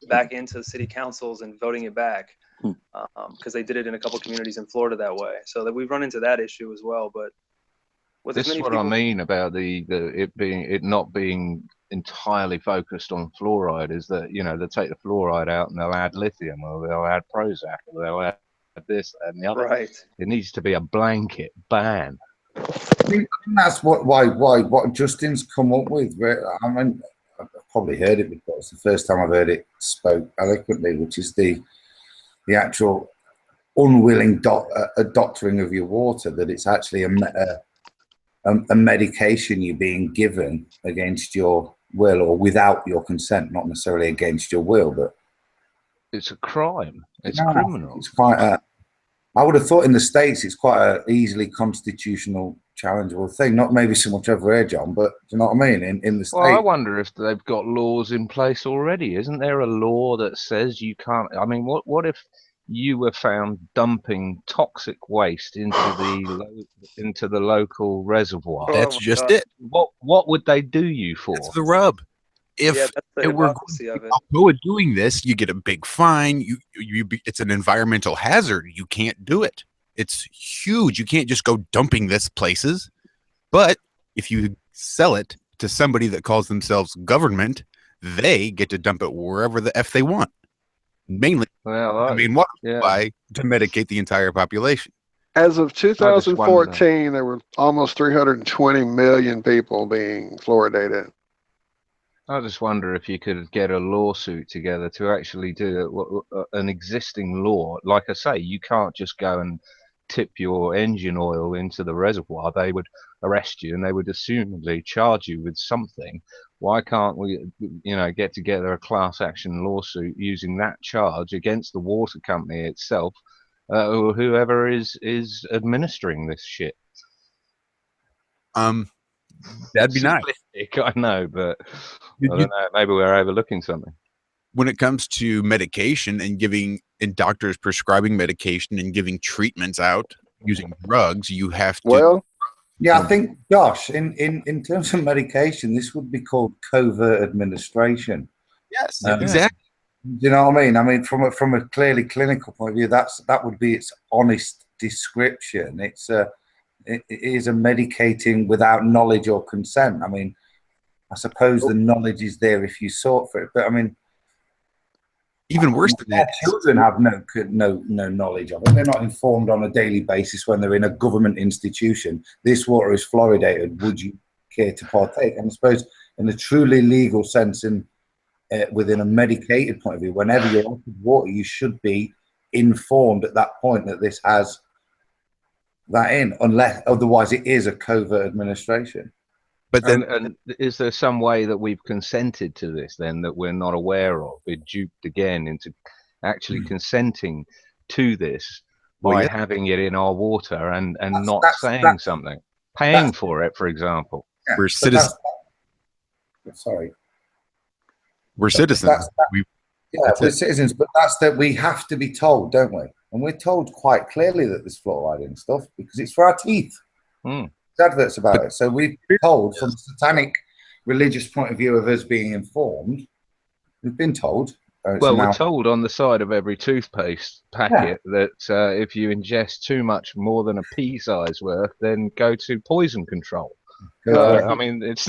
back into city councils and voting it back, because they did it in a couple communities in Florida that way. So that we've run into that issue as well. But with this is what I mean about it not being entirely focused on fluoride, is that they'll take the fluoride out and they'll add lithium, or they'll add Prozac, or they'll add this and the other. Right. It needs to be a blanket ban. I think that's what Justin's come up with. I mean, I've probably heard it before. It's the first time I've heard it spoke eloquently, which is the actual unwilling doctoring of your water, that it's actually a medication you're being given against your will or without your consent, not necessarily against your will, but It's a crime. It's no, criminal. it's quite a, I would have thought in the States it's quite a easily constitutional challengeable thing. Not maybe so much over here, John, but do you know what I mean? In the Well, I States. wonder if they've got laws in place already. Isn't there a law that says you can't? I mean, what if you were found dumping toxic waste into the local reservoir? Oh That's my just God. it. What would they do you That's for? the rub. If Yeah, that's the it were hypocrisy of it. Alcoa doing this, you get a big fine. It's an environmental hazard. You can't do it. It's huge. You can't just go dumping this places. But if you sell it to somebody that calls themselves government, they get to dump it wherever the F they want. Mainly, Well, I mean, what yeah. why to medicate the entire population? As of I just wonder. 2014, there were almost 320 million people being fluoridated. I just wonder if you could get a lawsuit together to actually do an existing law. Like I say, you can't just go and tip your engine oil into the reservoir. They would arrest you and they would assumedly charge you with something. Why can't we, get together a class action lawsuit using that charge against the water company itself, or whoever is administering this shit? That'd be nice. Simplistic, I know, but I You- don't know. Maybe we're overlooking something. When it comes to medication and doctors prescribing medication and giving treatments out using drugs, you have to. Well, Yeah, I think, Josh, in terms of medication, this would be called covert administration. Yes, Yeah. exactly. Do you know what I mean? I mean, from a clearly clinical point of view, that would be its honest description. It is a medicating without knowledge or consent. I mean, I suppose the knowledge is there if you sought for it, but I mean, Even worse than that, children have no knowledge of it. They're not informed on a daily basis when they're in a government institution. This water is fluoridated. Would you care to partake? And I suppose, in a truly legal sense, within a medicated point of view, whenever you're offered water, you should be informed at that point that this has that in, unless otherwise it is a covert administration. but then And is there some way that we've consented to this then that we're not aware of? We're duped again into actually consenting to this by having it in our water and not saying something, paying for it, for example. Yeah, we're citizens. Sorry. We're citizens. We're citizens, but that's that we have to be told, don't we? And we're told quite clearly that there's fluoride in stuff because it's for our teeth. Adverts about it. So we've been told from a satanic religious point of view of us being informed, we've been told. We're told on the side of every toothpaste packet that if you ingest too much, more than a pea size worth, then go to poison control. I mean, it's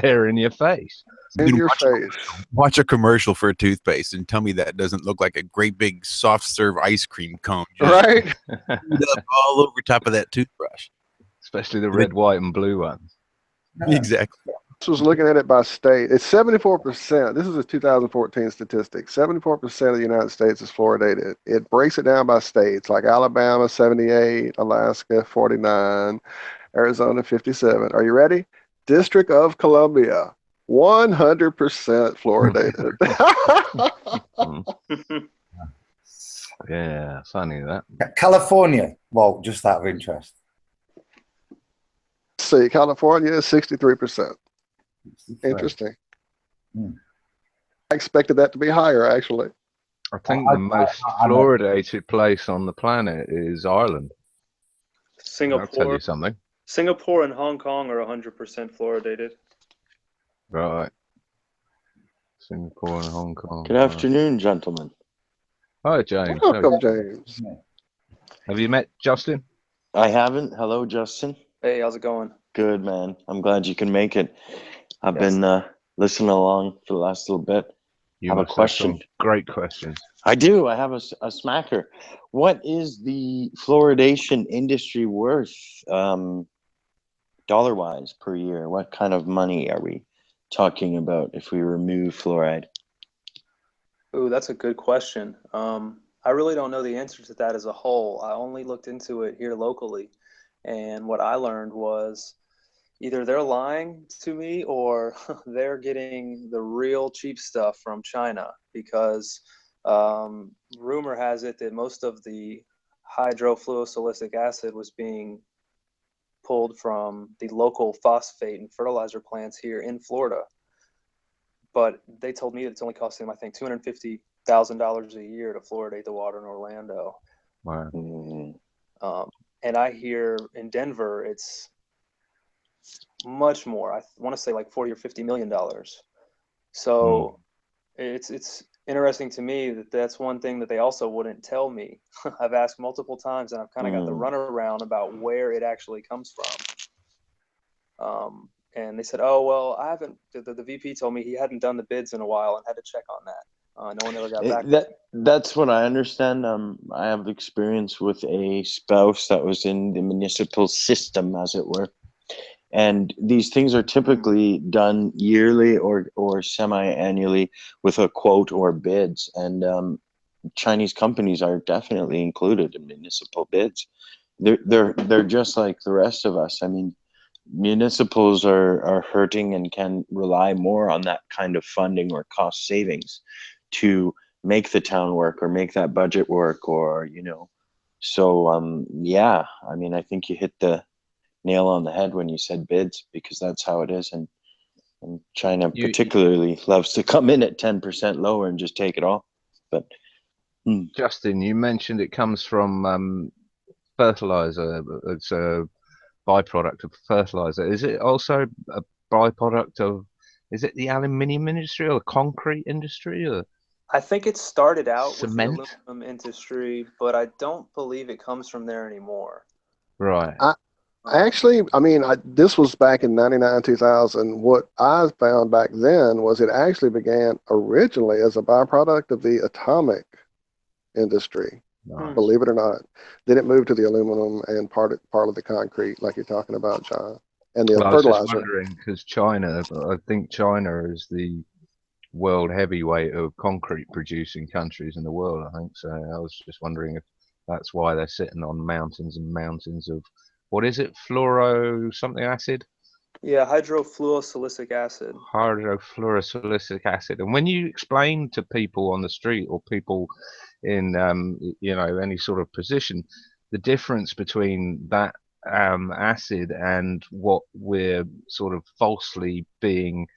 there in your face. in your face. Watch a commercial for a toothpaste and tell me that doesn't look like a great big soft serve ice cream cone just Right? up all over top of that toothbrush. Especially the red, white, and blue ones. Exactly. This was looking at it by state. It's 74%. This is a 2014 statistic. 74% of the United States is fluoridated. It breaks it down by states like Alabama, 78, Alaska, 49, Arizona, 57. Are you ready? District of Columbia, 100% fluoridated. Yeah, funny that. California. Well, just out of interest. See, California is 63%. Interesting. I expected that to be higher, actually. I think the most fluoridated place on the planet is Ireland. I'll tell you something. Singapore and Hong Kong are 100% fluoridated. Right. Singapore and Hong Kong. Good afternoon, gentlemen. Hi, James. Welcome, James. Have you met Justin? I haven't. Hello, Justin. Hey, how's it going? Good, man. I'm glad you can make it. I've been listening along for the last little bit. You have a question. Have great questions. I do. I have a smacker. What is the fluoridation industry worth, dollar-wise, per year? What kind of money are we talking about if we remove fluoride? Ooh, that's a good question. I really don't know the answer to that as a whole. I only looked into it here locally. And what I learned was either they're lying to me or they're getting the real cheap stuff from China, because rumor has it that most of the hydrofluosilicic acid was being pulled from the local phosphate and fertilizer plants here in Florida. But they told me that it's only costing them, I think, $250,000 a year to fluoridate the water in Orlando. Wow. And I hear in Denver, it's much more. I want to say like 40 or $50 million. So it's interesting to me that that's one thing that they also wouldn't tell me. I've asked multiple times, and I've kind of got the runaround about where it actually comes from. And they said, "Oh well, I haven't." The VP told me he hadn't done the bids in a while and had to check on that. No one ever got back. That's what I understand. I have experience with a spouse that was in the municipal system, as it were. And these things are typically done yearly or semi-annually with a quote or bids. And Chinese companies are definitely included in municipal bids. They're just like the rest of us. I mean, municipals are hurting and can rely more on that kind of funding or cost savings to make the town work or make that budget work, or So yeah, I mean, I think you hit the nail on the head when you said bids, because that's how it is. And China particularly loves to come in at 10% lower and just take it all. But Justin, you mentioned it comes from fertilizer. It's a byproduct of fertilizer. Is it also a byproduct of, is it the aluminium industry or the concrete industry? Or I think it started out cement? with the aluminum industry, but I don't believe it comes from there anymore. Right. Actually, I mean, this was back in 99, 2000. What I found back then was it actually began originally as a byproduct of the atomic industry, believe it or not. Then it moved to the aluminum and part of the concrete, like you're talking about, John, and the fertilizer. I was just wondering, because I think China is the world heavyweight of concrete producing countries in the world, I think. So I was just wondering if that's why they're sitting on mountains and mountains of, what is it, fluoro something acid? Yeah, hydrofluosilicic acid. Hydrofluorosilicic acid. And when you explain to people on the street or people in any sort of position the difference between that acid and what we're sort of falsely being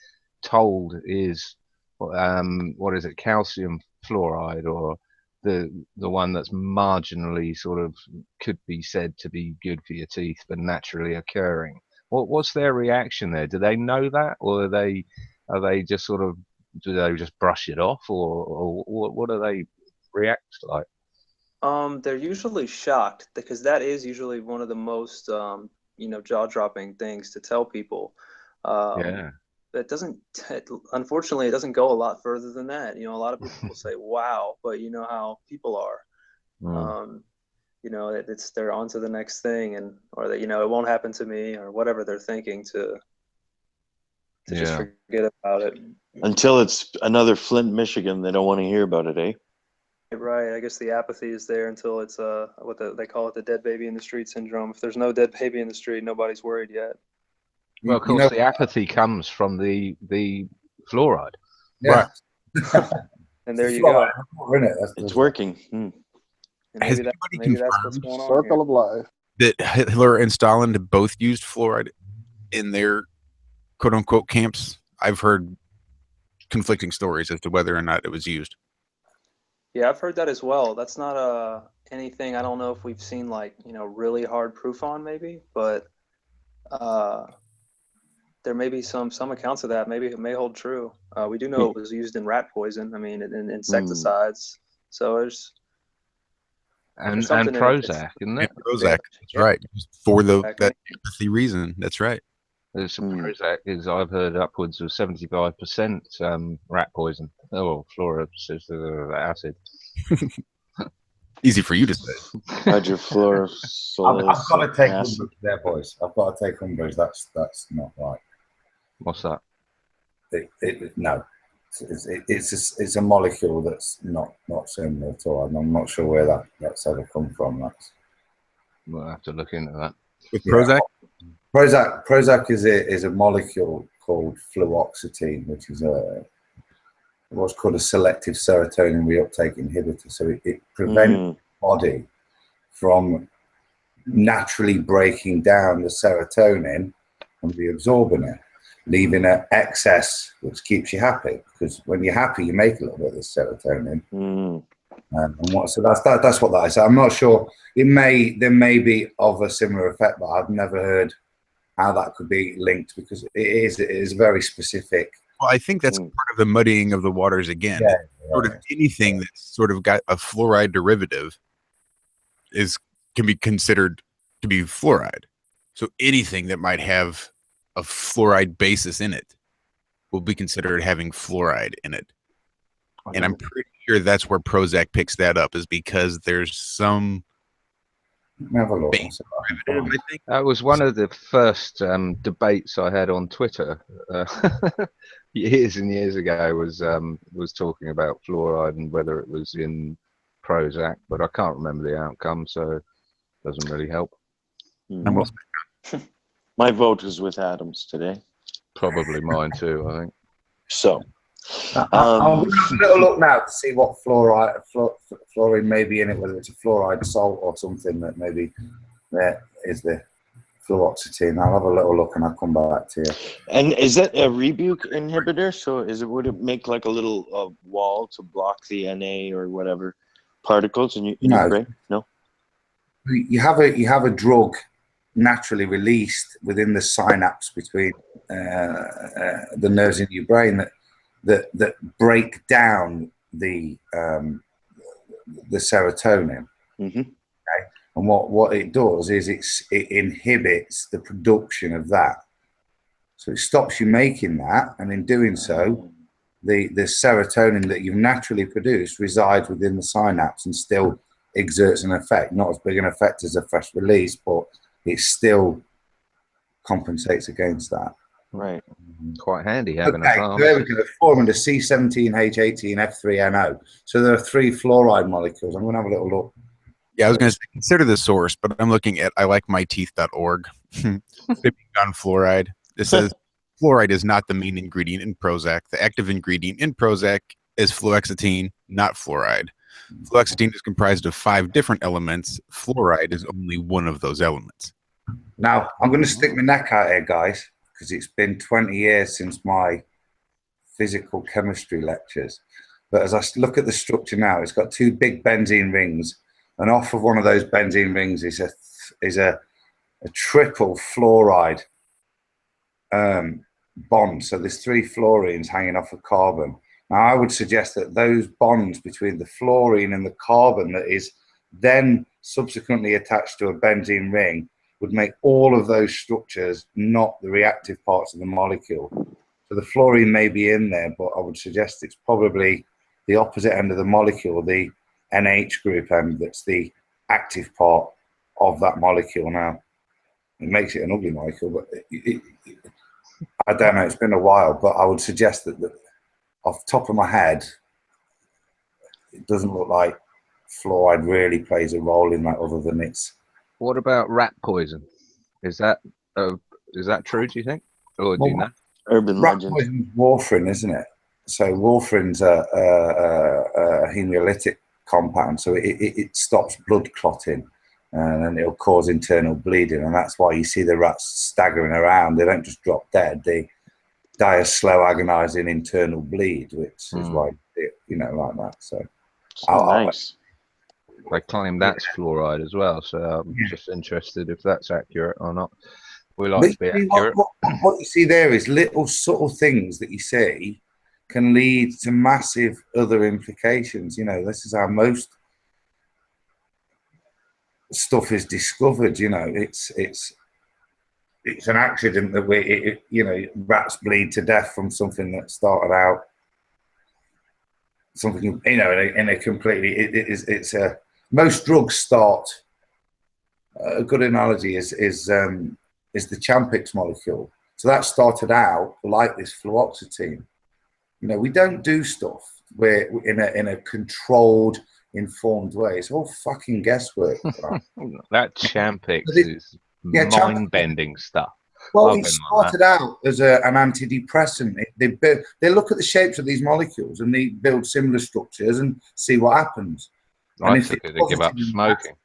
told is what is it, calcium fluoride, or the one that's marginally sort of could be said to be good for your teeth but naturally occurring. What's their reaction there? Do they know that, or are they just sort of, do they just brush it off, or what do they react like? They're usually shocked, because that is usually one of the most jaw-dropping things to tell people. Yeah. Unfortunately, it doesn't go a lot further than that. A lot of people say, "Wow," but you know how people are. They're on to the next thing, or that, it won't happen to me, or whatever they're thinking, to just forget about it. Until it's another Flint, Michigan, they don't want to hear about it, eh? Right. I guess the apathy is there until it's they call it the dead baby in the street syndrome. If there's no dead baby in the street, nobody's worried yet. Well, of course, the apathy comes from the fluoride. Yeah. Right. And there you go. It's working. Maybe that's what's going on. Circle of life. That Hitler and Stalin both used fluoride in their quote unquote camps? I've heard conflicting stories as to whether or not it was used. Yeah, I've heard that as well. That's not anything, I don't know if we've seen really hard proof on, maybe, but there may be some accounts of that. Maybe it may hold true. We do know it was used in rat poison. I mean, in insecticides. So there's and Prozac, isn't it? And Prozac, that's right. For that empathy reason, that's right. There's some Prozac is, I've heard, upwards of 75% rat poison. Oh, fluoride acid. Easy for you to say. Hydrofluorosilicic I've got to take umbrage there, boys. I've got to take umbrage. That's not right. What's that? No, it's a molecule that's not similar at all. I'm not sure where that's ever come from. We'll have to look into that. With Prozac? Prozac is a molecule called fluoxetine, which is what's called a selective serotonin reuptake inhibitor. So it prevents the body from naturally breaking down the serotonin and reabsorbing it, leaving an excess, which keeps you happy. Because when you're happy, you make a little bit of this serotonin. So that's what that is. I'm not sure. There may be of a similar effect, but I've never heard how that could be linked, because it is very specific. Well, I think that's part of the muddying of the waters again. Yeah, sort of anything that's sort of got a fluoride derivative can be considered to be fluoride. So anything that might have a fluoride basis in it will be considered having fluoride in it. And I'm pretty sure that's where Prozac picks that up, is because there's some base derivative, I think. That was one of the first debates I had on Twitter years and years ago. Was talking about fluoride and whether it was in Prozac, but I can't remember the outcome, so it doesn't really help. My vote is with Adams today. Probably mine too, I think. So I'll have a little look now to see what fluorine may be in it, whether it's a fluoride salt or something that maybe there is the fluoxetine. I'll have a little look and I'll come back to you. And is that a rebuke inhibitor? So would it make like a little wall to block the Na or whatever particles in your brain? No. You have a drug naturally released within the synapse between the nerves in your brain that break down the serotonin. Okay? And what it does is it inhibits the production of that. So it stops you making that, and in doing so, the serotonin that you naturally produce resides within the synapse and still exerts an effect. Not as big an effect as a fresh release, but it still compensates against that. Right. Quite handy having Okay, a farm. there we go. Forming the C17H18F3NO. So there are 3 fluoride molecules. I'm going to have a little look. Yeah, I was going to say, consider the source, but I'm looking at ilikemyteeth.org. On fluoride. It says fluoride is not the main ingredient in Prozac. The active ingredient in Prozac is fluoxetine, not fluoride. Fluoxetine is comprised of 5 different elements. Fluoride is only one of those elements. Now, I'm going to stick my neck out here, guys, because it's been 20 years since my physical chemistry lectures. But as I look at the structure now, it's got 2 big benzene rings, and off of one of those benzene rings is a triple fluoride bond. So there's 3 fluorines hanging off a carbon. Now, I would suggest that those bonds between the fluorine and the carbon that is then subsequently attached to a benzene ring would make all of those structures not the reactive parts of the molecule. So the fluorine may be in there, but I would suggest it's probably the opposite end of the molecule, the NH group end, that's the active part of that molecule now. It makes it an ugly molecule, but I don't know, it's been a while, but I would suggest that off the top of my head, it doesn't look like fluoride really plays a role in that, other than it's. What about rat poison? Is that true, do you think? Or do you know? Urban Rat legend. poison's warfarin, isn't it? So warfarin's a hemolytic compound, so it stops blood clotting, and then it'll cause internal bleeding, and that's why you see the rats staggering around. They don't just drop dead; they die a slow, agonizing internal bleed, which is why like that. So Nice. They claim that's fluoride as well, so I'm just interested if that's accurate or not. We like to be accurate. What you see there is little subtle things that you see can lead to massive other implications. This is how most stuff is discovered. It's an accident that rats bleed to death from something that started out something in a completely. It's a most drugs start. A good analogy is the Champix molecule. So that started out like this fluoxetine. We don't do stuff where in a controlled, informed way. It's all fucking guesswork. That Champix is mind-bending stuff. Well, I've it been like started out as an antidepressant. They look at the shapes of these molecules and they build similar structures and see what happens. that. And I if took it's it to give up positive impact, smoking.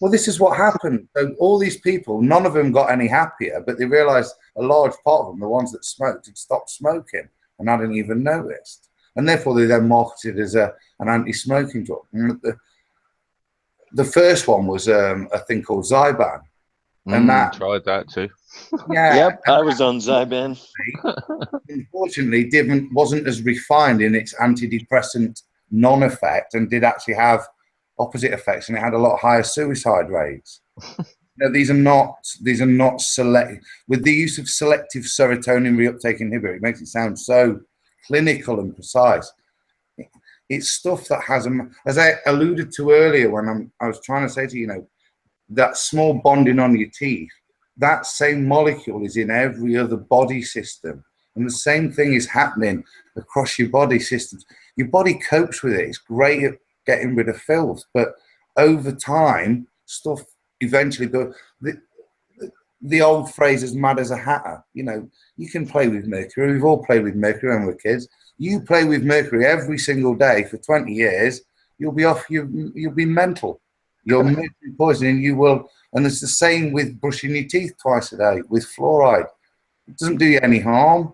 well, this is what happened. So all these people, none of them got any happier, but they realised a large part of them, the ones that smoked, had stopped smoking and hadn't even noticed. And therefore, they then marketed as an anti-smoking drug. And the first one was a thing called Zyban. And that, Tried that too. yeah, Yep, I was on Zyban. unfortunately, wasn't as refined in its antidepressant non-effect and did actually have opposite effects, and it had a lot higher suicide rates. No, these are not select with the use of selective serotonin reuptake inhibitor. It makes it sound so clinical and precise. It's stuff that has, as I alluded to earlier when I was trying to say to you, that small bonding on your teeth, that same molecule is in every other body system. And the same thing is happening across your body systems. Your body copes with it. It's great at getting rid of filth. But over time, stuff eventually, the old phrase, as mad as a hatter, you can play with mercury. We've all played with mercury when we're kids. You play with mercury every single day for 20 years, you'll be off, you'll be mental. You're mercury poisoning, you will. And it's the same with brushing your teeth twice a day with fluoride. It doesn't do you any harm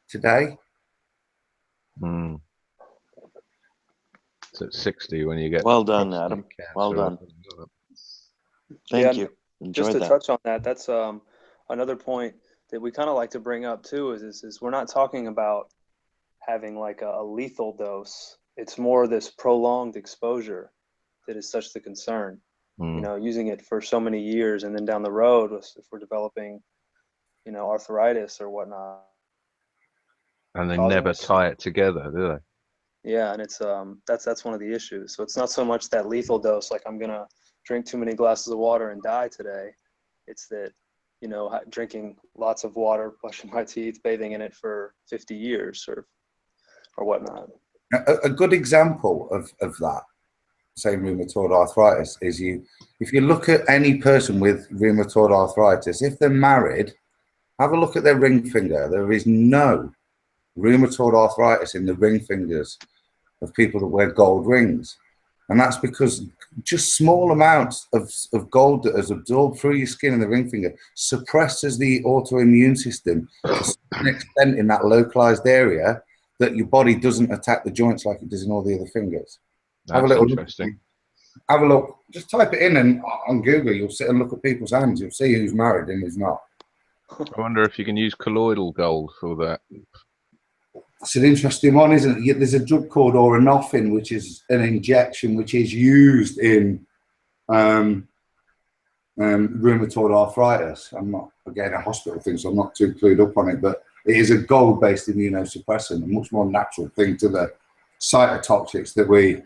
today. It's at 60 when you get. Well done, Adam. Well done. Thank you. Enjoyed just to that. touch on that, that's another point that we kind of like to bring up too. Is we're not talking about having like a lethal dose. It's more this prolonged exposure that is such the concern. Using it for so many years, and then down the road, if we're developing, arthritis or whatnot. And they never tie it together, do they? Yeah, and it's that's one of the issues. So it's not so much that lethal dose, like I'm gonna drink too many glasses of water and die today. It's that, drinking lots of water, brushing my teeth, bathing in it for 50 years or whatnot. A good example of that, say rheumatoid arthritis, is if you look at any person with rheumatoid arthritis, if they're married, have a look at their ring finger. There is no rheumatoid arthritis in the ring fingers of people that wear gold rings. And that's because just small amounts of gold that is absorbed through your skin and the ring finger suppresses the autoimmune system to an extent in that localized area that your body doesn't attack the joints like it does in all the other fingers. That's interesting. Have a look. Just type it in and on Google, you'll sit and look at people's hands. You'll see who's married and who's not. I wonder if you can use colloidal gold for that. It's an interesting one, isn't it? There's a drug called Auranofin, which is an injection which is used in rheumatoid arthritis. I'm not, again, a hospital thing, so I'm not too clued up on it, but it is a gold-based immunosuppressant, a much more natural thing to the cytotoxics that we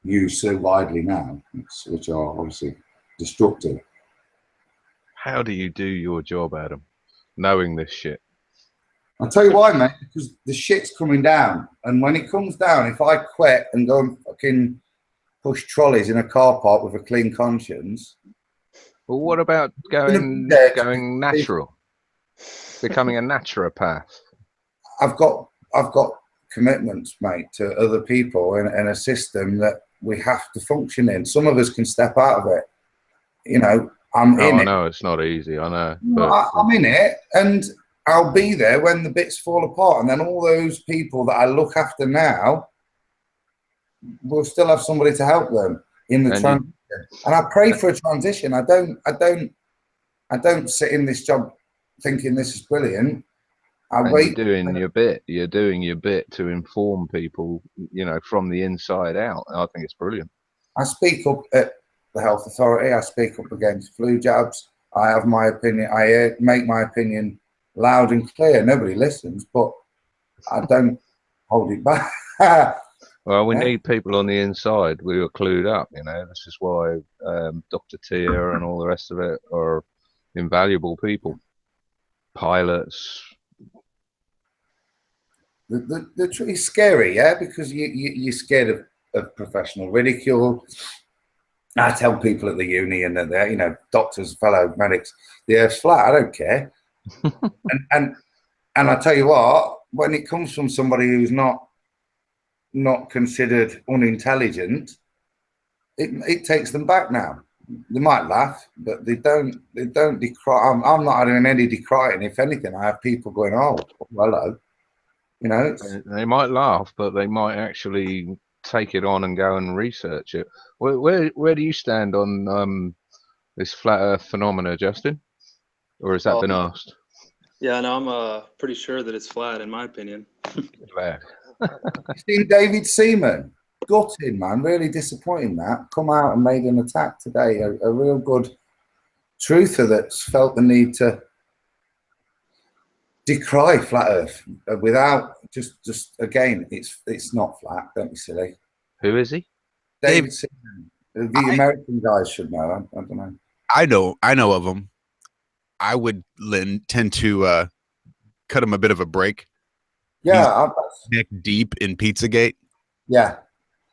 use so widely now, which are obviously destructive. How do you do your job, Adam, knowing this shit? I'll tell you why, mate, because the shit's coming down. And when it comes down, if I quit and go and fucking push trolleys in a car park with a clean conscience. Well, what about going natural? Becoming a naturopath? I've got commitments, mate, to other people in a system that we have to function in. Some of us can step out of it. I know it's not easy. I know. But I'm in it, and I'll be there when the bits fall apart, and then all those people that I look after now will still have somebody to help them in the transition. And I pray for a transition. I don't sit in this job thinking this is brilliant. You're doing your bit. You're doing your bit to inform people, from the inside out. I think it's brilliant. I speak up at the health authority. I speak up against flu jabs. I have my opinion. I make my opinion loud and clear. Nobody listens, but I don't hold it back. Well, we need people on the inside. We were clued up, This is why Dr. Tia and all the rest of it are invaluable people. Pilots. The truth is scary, yeah, because you're scared of professional ridicule. I tell people at the uni and they're, you know, doctors, fellow medics, the Earth's flat. I don't care. and I tell you what, when it comes from somebody who's not considered unintelligent, it takes them back now. They might laugh, but they don't decry. I'm not having any decrying. If anything, I have people going, "Oh, hello," you know. They might laugh, but they might actually take it on and go and research it. Where do you stand on this flat Earth phenomena, Justin? Or has that been asked? Yeah, no, I'm pretty sure that it's flat, in my opinion. Glad. You seen David Seaman? Gutting, man. Really disappointing that. Come out and made an attack today. A real good truther that's felt the need to decry flat Earth without just again, it's not flat. Don't be silly. Who is he? David Seaman. The American guys should know. I don't know. I know of him. I would tend to cut him a bit of a break. Yeah, neck deep in Pizzagate. Yeah,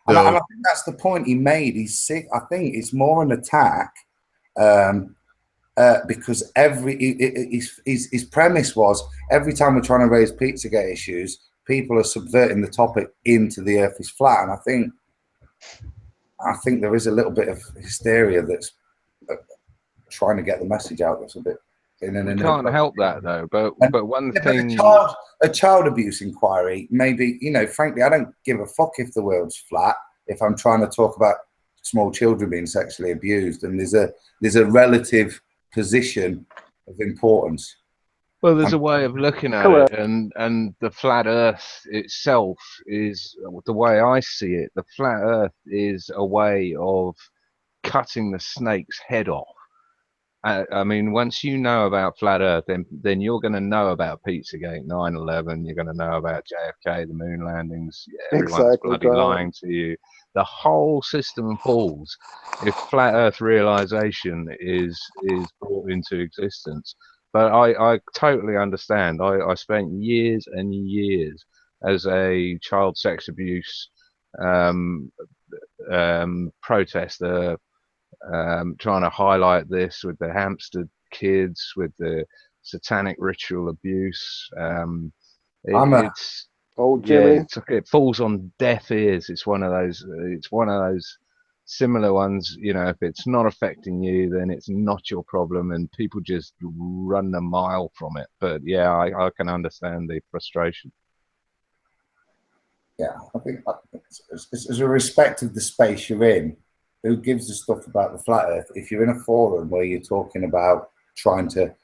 So, and I think that's the point he made. He's sick. I think it's more an attack because his premise was every time we're trying to raise Pizzagate issues, people are subverting the topic into the Earth is flat, and I think there is a little bit of hysteria that's trying to get the message out. That's a bit. You can't help that though. But one thing, a child abuse inquiry, maybe, you know, frankly, I don't give a fuck if the world's flat. If I'm trying to talk about small children being sexually abused, and there's a relative position of importance. well, there's a way of looking at it, and the flat Earth itself is the way I see it. The flat Earth is a way of cutting the snake's head off. I mean, once you know about flat Earth, then you're going to know about Pizzagate, 9/11. You're going to know about JFK, the moon landings. Everyone's bloody lying to you. The whole system falls if flat Earth realization is brought into existence. But I totally understand. I spent years and years as a child sex abuse protester. Trying to highlight this with the hamster kids, with the satanic ritual abuse. It falls on deaf ears. It's one of those. It's one of those similar ones. You know, if it's not affecting you, then it's not your problem, and people just run a mile from it. But yeah, I can understand the frustration. Yeah, I think it's a respect of the space you're in. Who gives a stuff about the flat Earth? If you're in a forum where you're talking about trying to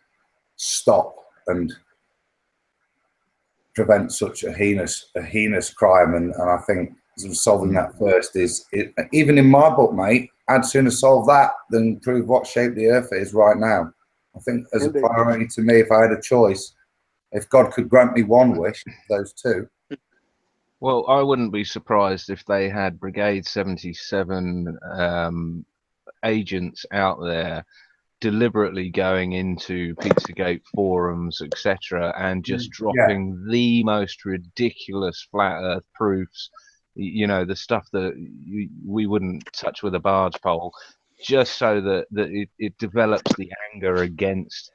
stop and prevent such a heinous crime, and I think solving that first even in my book, mate, I'd sooner solve that than prove what shape the Earth is right now. I think as a priority to me, if I had a choice, if God could grant me one wish, those two. Well, I wouldn't be surprised if they had Brigade 77 agents out there deliberately going into Pizzagate forums, etc., and just dropping the most ridiculous flat Earth proofs. You know, the stuff that we wouldn't touch with a barge pole, just so that it develops the anger against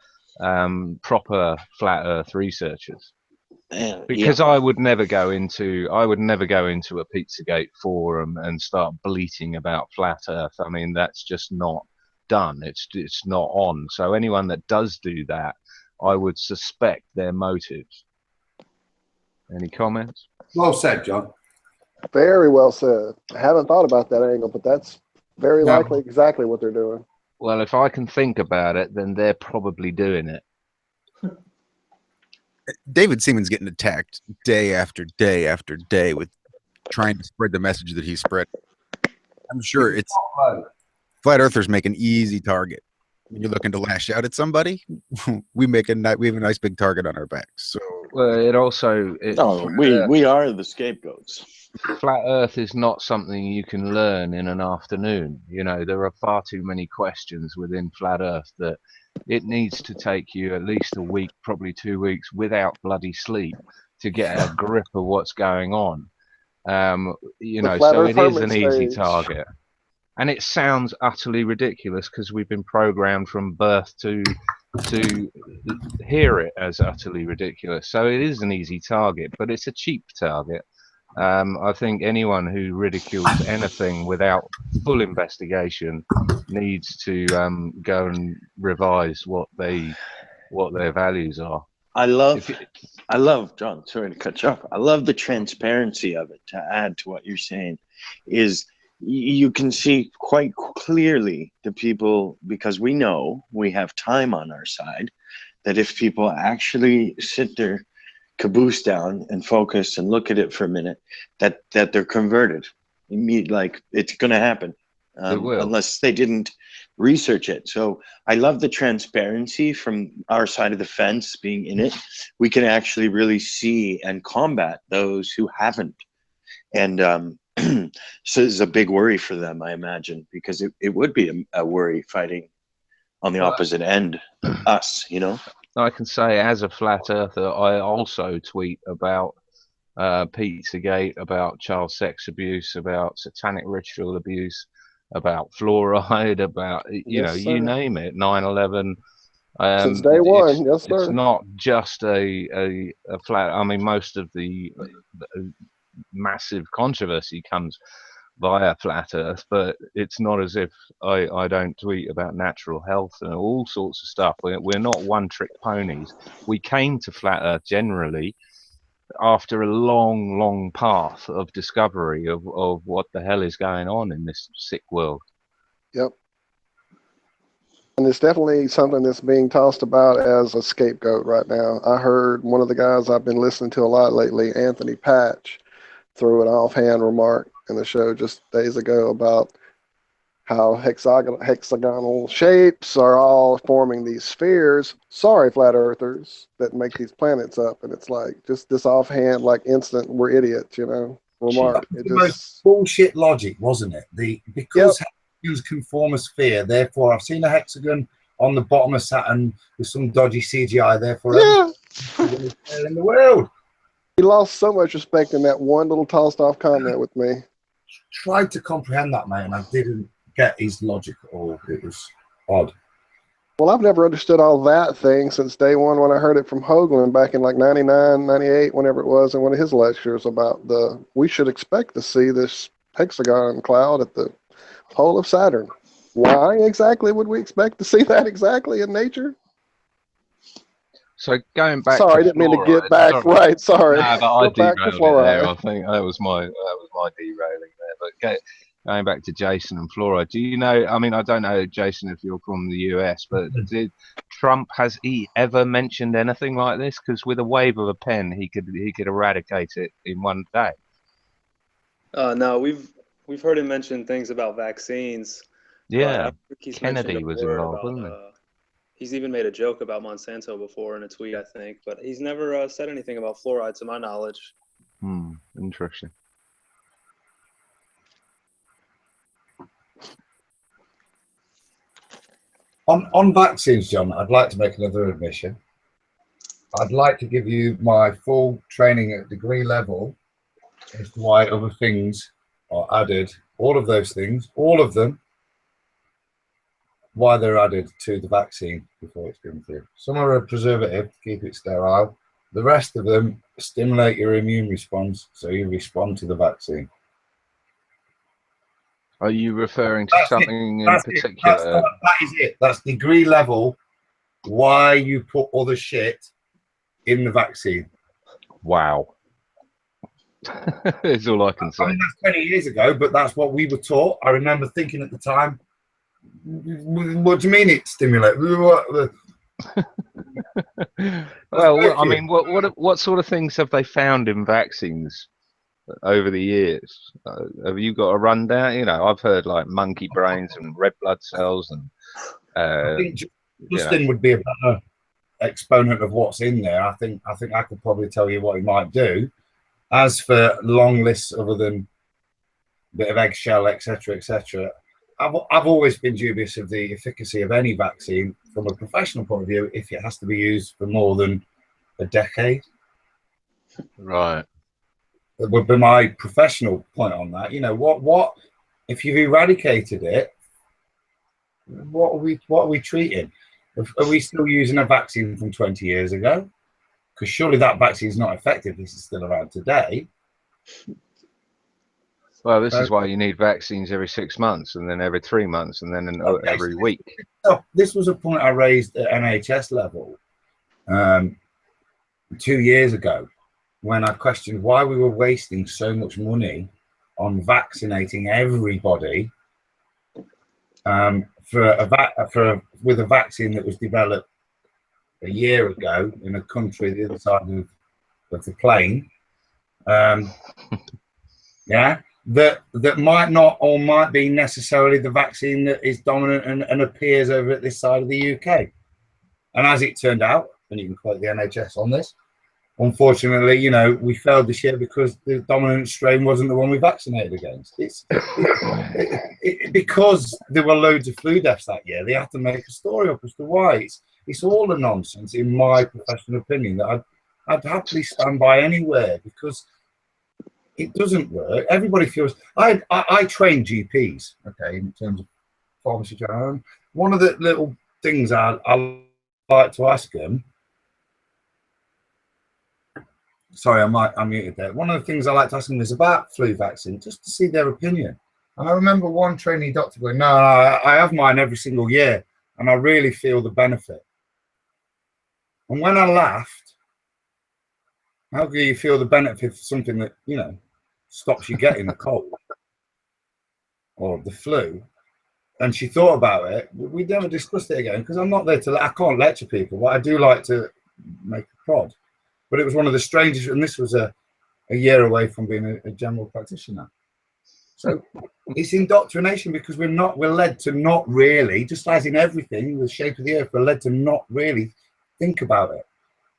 proper flat Earth researchers. Because I would never go into a Pizzagate forum and start bleating about flat Earth. I mean, that's just not done. It's not on. So anyone that does do that, I would suspect their motives. Any comments? Well said, John. Very well said. I haven't thought about that angle, but that's very likely exactly what they're doing. Well, if I can think about it, then they're probably doing it. David Seaman's getting attacked day after day after day with trying to spread the message that he's spread. I'm sure it's flat earthers make an easy target. When you're looking to lash out at somebody, we have a nice big target on our backs. So well, we are the scapegoats. Flat Earth is not something you can learn in an afternoon. You know, there are far too many questions within Flat Earth that it needs to take you at least a week, probably 2 weeks, without bloody sleep to get a grip of what's going on. You know, so it is an easy target. and it sounds utterly ridiculous because we've been programmed from birth to hear it as utterly ridiculous. So it is an easy target, but it's a cheap target. I think anyone who ridicules anything without full investigation needs to go and revise what their values are. I love, John, sorry to cut you off. I love the transparency of it. To add to what you're saying is you can see quite clearly the people, because we know we have time on our side, that if people actually sit their caboose down and focus and look at it for a minute, that they're converted. Like, it's going to happen. Unless they didn't research it. So I love the transparency from our side of the fence being in it. We can actually really see and combat those who haven't. And so this is a big worry for them, I imagine, because it would be a worry fighting on the opposite end, us, you know? I can say, as a flat earther, I also tweet about Pizzagate, about child sex abuse, about satanic ritual abuse, about fluoride, about, you know, you name it, 9/11. Since day one, yes, sir. It's not just a flat. I mean, most of the massive controversy comes via flat Earth, but it's not as if I don't tweet about natural health and all sorts of stuff. We're not one-trick ponies. We came to flat Earth generally after a long path of discovery of what the hell is going on in this sick world. Yep. And it's definitely something that's being tossed about as a scapegoat right now. I heard one of the guys I've been listening to a lot lately, Anthony Patch, threw an offhand remark in the show just days ago about how hexagonal shapes are all forming these spheres. Sorry, flat earthers that make these planets up. And it's like just this offhand, like instant, we're idiots, you know, remark. It was most bullshit logic, wasn't it? Because hexagons can form a sphere, therefore I've seen a hexagon on the bottom of Saturn with some dodgy CGI, therefore in the world. He lost so much respect in that one little tossed off comment with me. Tried to comprehend that, mate, and I didn't get his logic at all. It was odd. Well, I've never understood all that thing since day one when I heard it from Hoagland back in like 99, 98, whenever it was, in one of his lectures about we should expect to see this hexagon cloud at the pole of Saturn. Why exactly would we expect to see that exactly in nature? So going back. Sorry, didn't mean to get back. Sorry. Right, sorry. No, but I derailed it there. I think that was my derailing there. But going back to Jason and Flouride, do you know? I mean, I don't know, Jason, if you're from the US, but has he ever mentioned anything like this? Because with a wave of a pen, he could eradicate it in one day. No, we've heard him mention things about vaccines. Yeah, Kennedy was involved, wasn't he? He's even made a joke about Monsanto before in a tweet, I think, but he's never said anything about fluoride, to my knowledge. Interesting. On vaccines, John, I'd like to make another admission. I'd like to give you my full training at degree level as to why other things are added, all of those things, all of them, why they're added to the vaccine before it's given through. Some are a preservative to keep it sterile. The rest of them stimulate your immune response, so you respond to the vaccine. Are you referring to something in particular? That is it. That's degree level. Why you put other shit in the vaccine? Wow. That's all I can say. I mean, that's 20 years ago, but that's what we were taught. I remember thinking at the time, what do you mean it stimulates? Well, I mean, what sort of things have they found in vaccines over the years? Have you got a rundown? You know, I've heard like monkey brains and red blood cells, and I think Justin would be a better exponent of what's in there. I think I could probably tell you what he might do. As for long lists other than a bit of eggshell, etc., etc., I've always been dubious of the efficacy of any vaccine from a professional point of view if it has to be used for more than a decade. Right. That would be my professional point on that. You know, what if you've eradicated it, what are we treating? Are we still using a vaccine from 20 years ago? Because surely that vaccine is not effective. This is still around today. Well, this is why you need vaccines every 6 months, and then every 3 months, and then every week. This was a point I raised at NHS level 2 years ago, when I questioned why we were wasting so much money on vaccinating everybody with a vaccine that was developed a year ago in a country the other side of the plane. Yeah, that might not or might be necessarily the vaccine that is dominant and appears over at this side of the UK. And as it turned out, and you can quote the NHS on this, unfortunately, you know, we failed this year because the dominant strain wasn't the one we vaccinated against. Because there were loads of flu deaths that year, they had to make a story up as to why. It's all a nonsense, in my professional opinion, that I'd happily stand by anywhere, because it doesn't work. Everybody feels. I train GPs, okay, in terms of pharmacy training. One of the little things I like to ask them. Sorry, I'm muted there. One of the things I like to ask them is about flu vaccine, just to see their opinion. And I remember one trainee doctor going, "No, I have mine every single year, and I really feel the benefit." And when I laughed, how do you feel the benefit of something that, you know, stops you getting a cold or the flu? And she thought about it. We never discussed it again, because I'm not there to. I can't lecture people, but I do like to make a prod. But it was one of the strangest, and this was a year away from being a general practitioner. So it's indoctrination, because we're led to not really, just as in everything, the shape of the earth, we're led to not really think about it.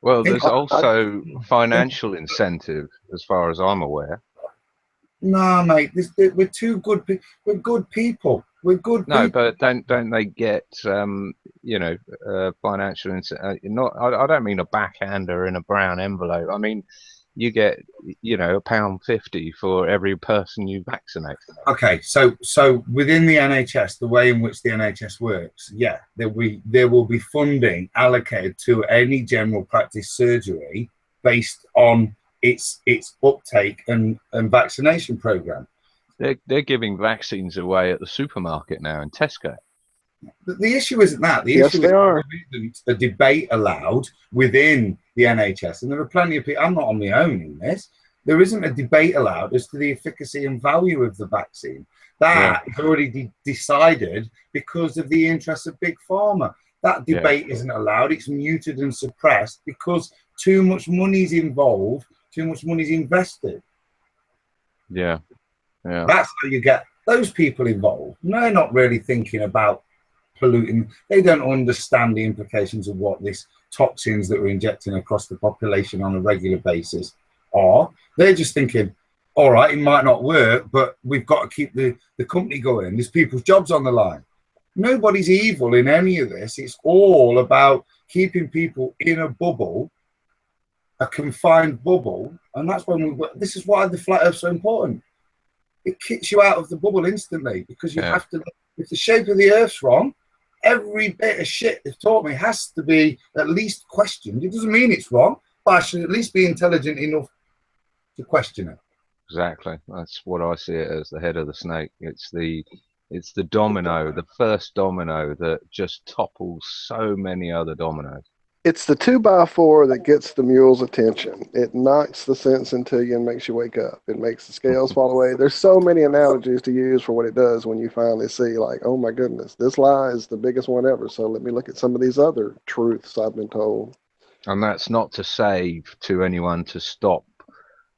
Well, there's also financial incentive, as far as I'm aware. No, mate, we're too good. We're good people. We're good. No, people. but don't they get you know, financial incentive? Not, I don't mean a backhander in a brown envelope. I mean, you get, you know, £1.50 for every person you vaccinate. Okay, so within the NHS, the way in which the NHS works, yeah, there will be funding allocated to any general practice surgery based on its uptake and vaccination program. They're giving vaccines away at the supermarket now in Tesco. But the issue isn't that. The Yes, issue they is are. there isn't a debate allowed within the NHS, and there are plenty of people. I'm not on my own in this. There isn't a debate allowed as to the efficacy and value of the vaccine. That is already decided because of the interests of big pharma. That debate isn't allowed. It's muted and suppressed because too much money is involved, too much money is invested. Yeah. That's how you get those people involved. They're not really thinking about polluting. They don't understand the implications of what these toxins that we're injecting across the population on a regular basis are. They're just thinking, all right, it might not work, but we've got to keep the company going. There's people's jobs on the line. Nobody's evil in any of this. It's all about keeping people in a bubble, a confined bubble. And that's when this is why the flat earth's so important. It kicks you out of the bubble instantly, because you have to. If the shape of the earth's wrong, every bit of shit they've taught me has to be at least questioned. It doesn't mean it's wrong, but I should at least be intelligent enough to question it. Exactly. That's what I see it as, the head of the snake. It's the domino, the first domino that just topples so many other dominoes. It's the 2x4 that gets the mule's attention. It knocks the sense into you and makes you wake up. It makes the scales fall away. There's so many analogies to use for what it does when you finally see, like, oh my goodness, this lie is the biggest one ever. So let me look at some of these other truths I've been told. And that's not to say to anyone to stop,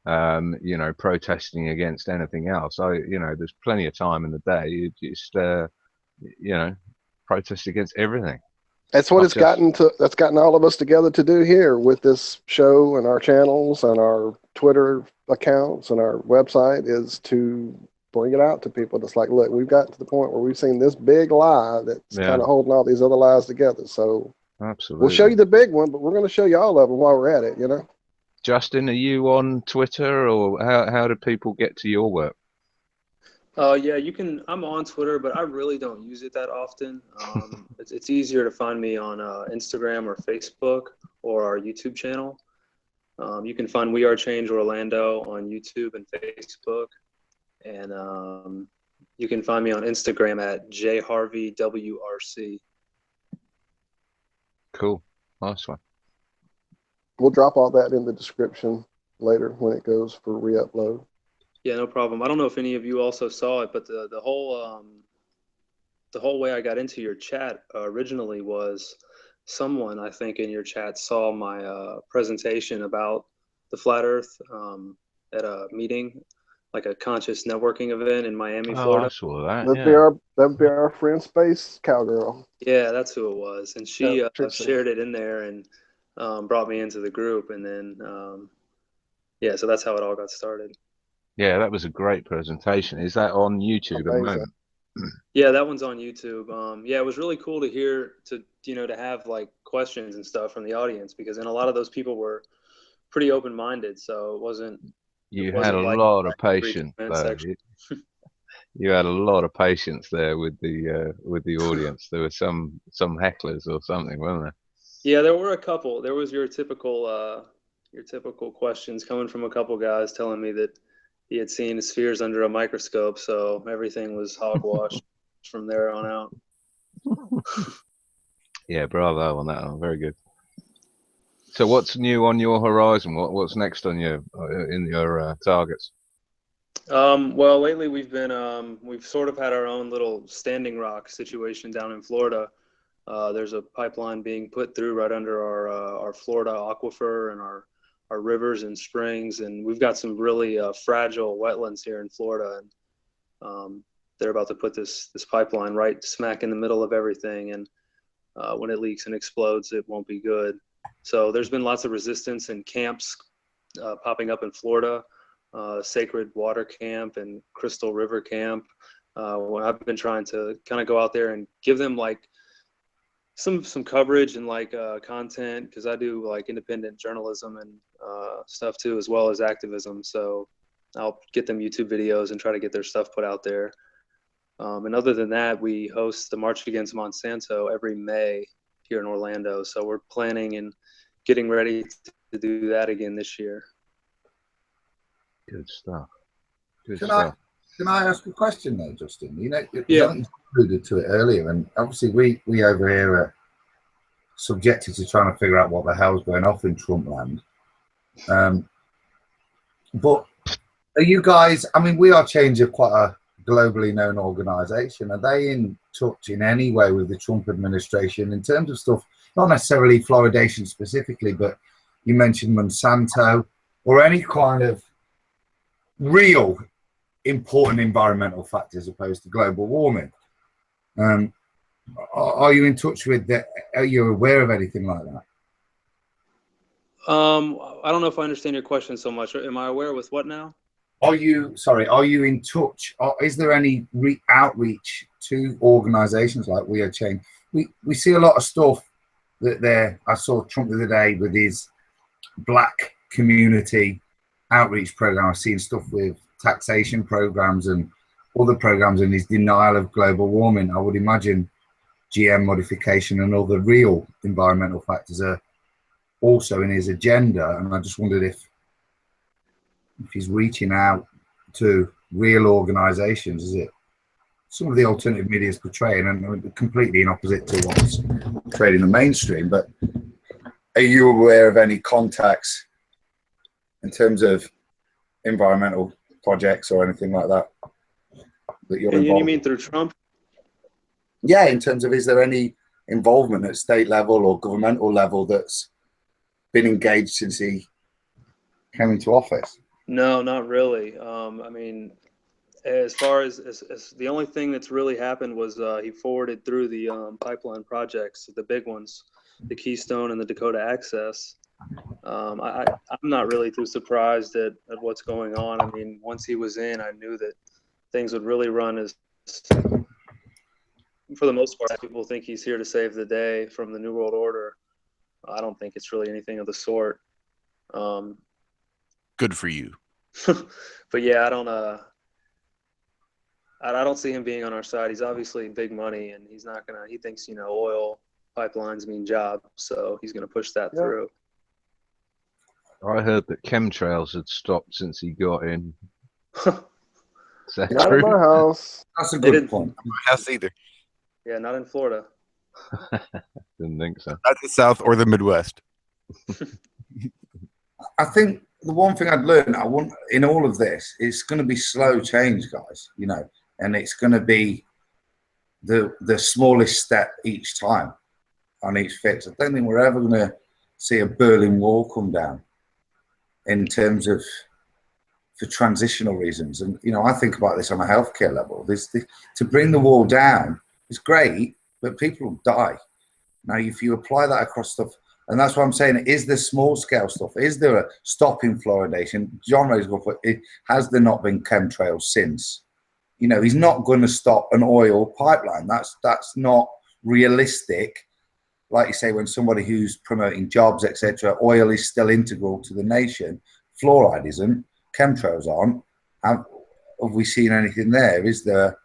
you know, protesting against anything else. You know, there's plenty of time in the day. You just, you know, protest against everything. That's what that's gotten all of us together to do here with this show and our channels and our Twitter accounts and our website, is to bring it out to people. It's like, look, we've got to the point where we've seen this big lie that's kind of holding all these other lies together. So absolutely, we'll show you the big one, but we're going to show you all of them while we're at it, you know. Justin, are you on Twitter, or how do people get to your work? Yeah, you can. I'm on Twitter, but I really don't use it that often. It's easier to find me on Instagram or Facebook or our YouTube channel. You can find We Are Change Orlando on YouTube and Facebook, and you can find me on Instagram at jharveywrc. Cool. Nice one. We'll drop all that in the description later when it goes for re-upload. Yeah, no problem. I don't know if any of you also saw it, but the whole way I got into your chat originally was someone, I think, in your chat saw my presentation about the flat Earth at a meeting, like a conscious networking event in Miami, Oh, I Florida. saw that. That'd be our friend Space Cowgirl. Yeah, that's who it was, and she Trixie. shared it in there and brought me into the group, and then yeah, so that's how it all got started. Yeah, that was a great presentation. Is that on YouTube at the Amazing. moment? Yeah, that one's on YouTube. Yeah, it was really cool to hear to have like questions and stuff from the audience, because then a lot of those people were pretty open-minded, so it wasn't had a like lot of every patience, comment though. section. You had a lot of patience there with the audience. There were some hecklers or something, weren't there? Yeah, there were a couple. There was your typical questions coming from a couple guys telling me that he had seen spheres under a microscope, so everything was hogwash from there on out. Yeah, bravo on that one. Very good. So, what's new on your horizon? What's next on your in your targets? Well, lately we've sort of had our own little Standing Rock situation down in Florida. There's a pipeline being put through right under our Florida aquifer and our rivers and springs, and we've got some really fragile wetlands here in Florida, and they're about to put this pipeline right smack in the middle of everything, and when it leaks and explodes, it won't be good. So there's been lots of resistance and camps popping up in Florida, Sacred Water Camp and Crystal River Camp. When I've been trying to kind of go out there and give them like some coverage and like content, because I do like independent journalism and stuff too, as well as activism. So I'll get them YouTube videos and try to get their stuff put out there. And other than that, we host the March Against Monsanto every May here in Orlando. So we're planning and getting ready to do that again this year. Good stuff. Good Can stuff. Can I ask a question though, Justin? You know, Yeah. you alluded to it earlier, and obviously we over here are subjected to trying to figure out what the hell's going off in Trump land. But are you guys? I mean, We Are Change are quite a globally known organisation. Are they in touch in any way with the Trump administration in terms of stuff, not necessarily fluoridation specifically, but you mentioned Monsanto or any kind of real important environmental factors as opposed to global warming? Are you in touch with that? Are you aware of anything like that? I don't know if I understand your question so much. Am I aware with what now? Are you in touch? Is there any outreach to organisations like We Are Change? We see a lot of stuff that I saw Trump the other day with his black community outreach program. I've seen stuff with taxation programs and other programs and his denial of global warming. I would imagine GM modification and other real environmental factors are also in his agenda. And I just wondered if he's reaching out to real organizations. Is it some of the alternative media is portraying, and completely in opposite to what's portrayed in the mainstream, but are you aware of any contacts in terms of environmental projects or anything like that you're And involved you mean in? through Trump? Yeah, in terms of, is there any involvement at state level or governmental level that's been engaged since he came into office? No, not really. I mean, as far as the only thing that's really happened was he forwarded through the pipeline projects, the big ones, the Keystone and the Dakota Access. I'm not really too surprised at what's going on. I mean, once he was in, I knew that things would really run as, for the most part, people think he's here to save the day from the New World Order. I don't think it's really anything of the sort. Good for you. But yeah, I don't I don't see him being on our side. He's obviously big money, and he's not gonna. He thinks oil pipelines mean jobs, so he's gonna push that Yeah. through. I heard that chemtrails had stopped since he got in. Is that Not true? in my house. That's a They good didn't- point. House either. Yeah, not in Florida. Didn't think so. Not the South or the Midwest. I think the one thing I'd learned, I want in all of this, it's going to be slow change, guys. And it's going to be the smallest step each time on each fix. I don't think we're ever going to see a Berlin Wall come down in terms of for transitional reasons. And I think about this on a healthcare level. To bring the wall down is great, but people will die. Now, if you apply that across stuff, and that's what I'm saying, is there small scale stuff? Is there a stopping fluoridation? John raised up, has there not been chemtrails since? He's not going to stop an oil pipeline. That's not realistic. Like you say, when somebody who's promoting jobs, etc., oil is still integral to the nation. Fluoride isn't. Chemtrails aren't. Have we seen anything there? Is there?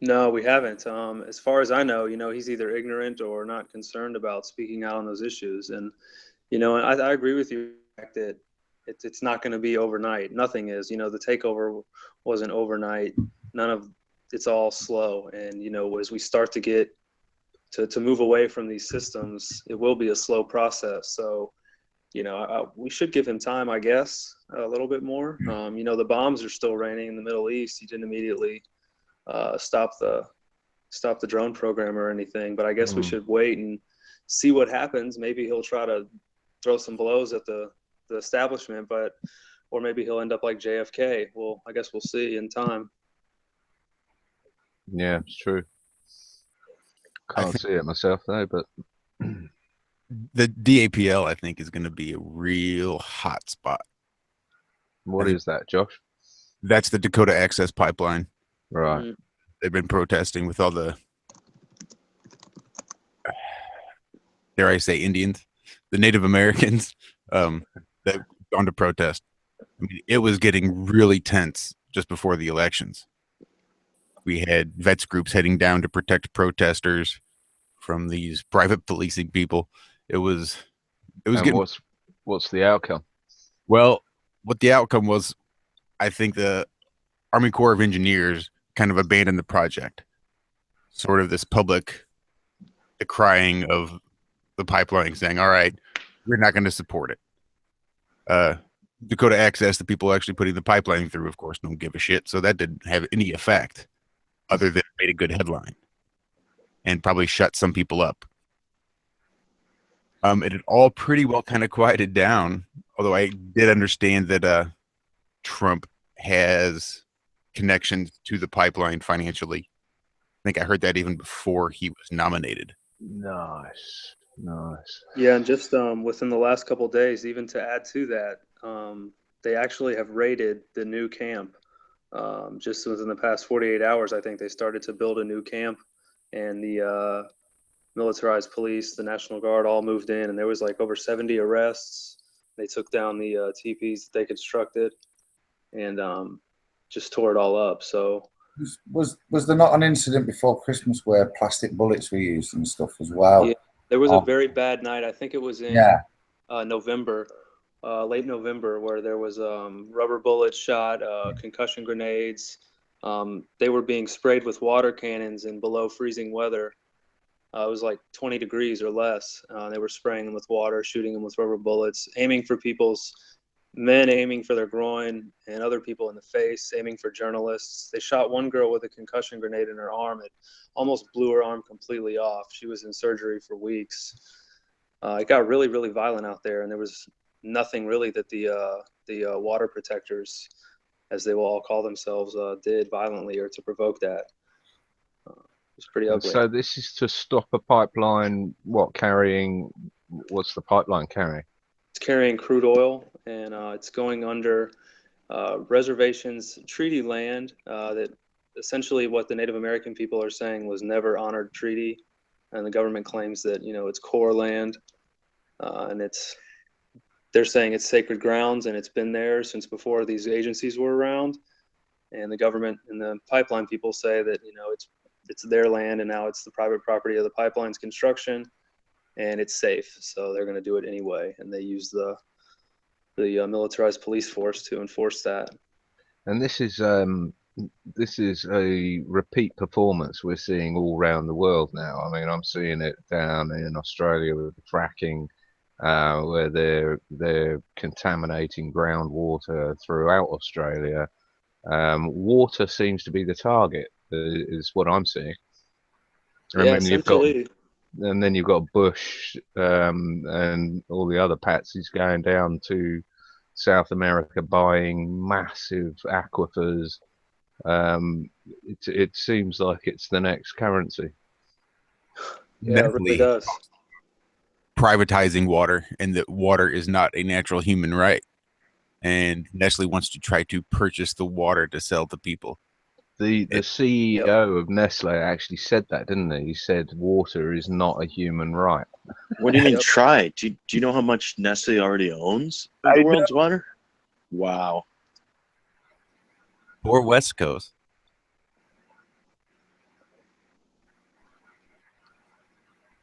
No, we haven't. As far as I know, he's either ignorant or not concerned about speaking out on those issues. And and I agree with you that it's not going to be overnight. Nothing is. The takeover wasn't overnight. It's all slow. And as we start to get to move away from these systems, it will be a slow process. So we should give him time, I guess, a little bit more. The bombs are still raining in the Middle East. He didn't immediately stop the drone program or anything, but I guess we should wait and see what happens. Maybe he'll try to throw some blows at the establishment, or maybe he'll end up like JFK. Well, I guess we'll see in time. Yeah, it's true. Can't see it myself though, but The DAPL, I think, is going to be a real hot spot. what is that, Josh? That's the Dakota Access Pipeline. Right. Mhm. They've been protesting with all the, dare I say, Indians, the Native Americans, that gone to protest. I mean, it was getting really tense just before the elections. We had vets groups heading down to protect protesters from these private policing people. It was And getting, what's the outcome? well, what the outcome was, I think the Army Corps of Engineers kind of abandoned the project. Sort of this public decrying of the pipeline, saying, all right, we're not going to support it. Dakota Access, the people actually putting the pipeline through, of course, don't give a shit. So that didn't have any effect other than it made a good headline and probably shut some people up. It had all pretty well kind of quieted down, although I did understand that Trump has connections to the pipeline financially. I think I heard that even before he was nominated. Nice. Yeah, and just within the last couple of days, even to add to that, they actually have raided the new camp. Just within the past 48 hours, I think they started to build a new camp, and the militarized police, the National Guard, all moved in, and there was like over 70 arrests. They took down the teepees that they constructed, and just tore it all up. So Was there not an incident before Christmas where plastic bullets were used and stuff as well? yeah, there was a very bad night. I think it was in November, late November, where there was rubber bullets shot, concussion grenades. They were being sprayed with water cannons in below freezing weather. It was like 20 degrees or less. They were spraying them with water, shooting them with rubber bullets, aiming for men aiming for their groin, and other people in the face, aiming for journalists. They shot one girl with a concussion grenade in her arm. It almost blew her arm completely off. She was in surgery for weeks. It got really, really violent out there, and there was nothing really that the water protectors, as they will all call themselves, did violently or to provoke that. It's pretty ugly. So this is to stop a pipeline, what's the pipeline carrying? It's carrying crude oil, and it's going under reservations, treaty land that essentially what the Native American people are saying was never honored treaty. And the government claims that, it's core land, and it's they're saying it's sacred grounds, and it's been there since before these agencies were around. And the government and the pipeline people say that, you know, it's their land, and now it's the private property of the pipeline's construction, and it's safe. So they're going to do it anyway, and they use the militarized police force to enforce that. And this is a repeat performance we're seeing all around the world now. I mean, I'm seeing it down in Australia with the fracking, where they're contaminating groundwater throughout Australia. Water seems to be the target, is what I'm seeing. Yeah, essentially. And then you've got Bush and all the other patsies going down to South America buying massive aquifers. It seems like it's the next currency. Yeah, it really does. Privatizing water, and that water is not a natural human right. And Nestle wants to try to purchase the water to sell to people. The CEO of Nestle actually said that, didn't he? He said water is not a human right. What do you mean try? Do you know how much Nestle already owns of the world's water? Wow. Or West Coast.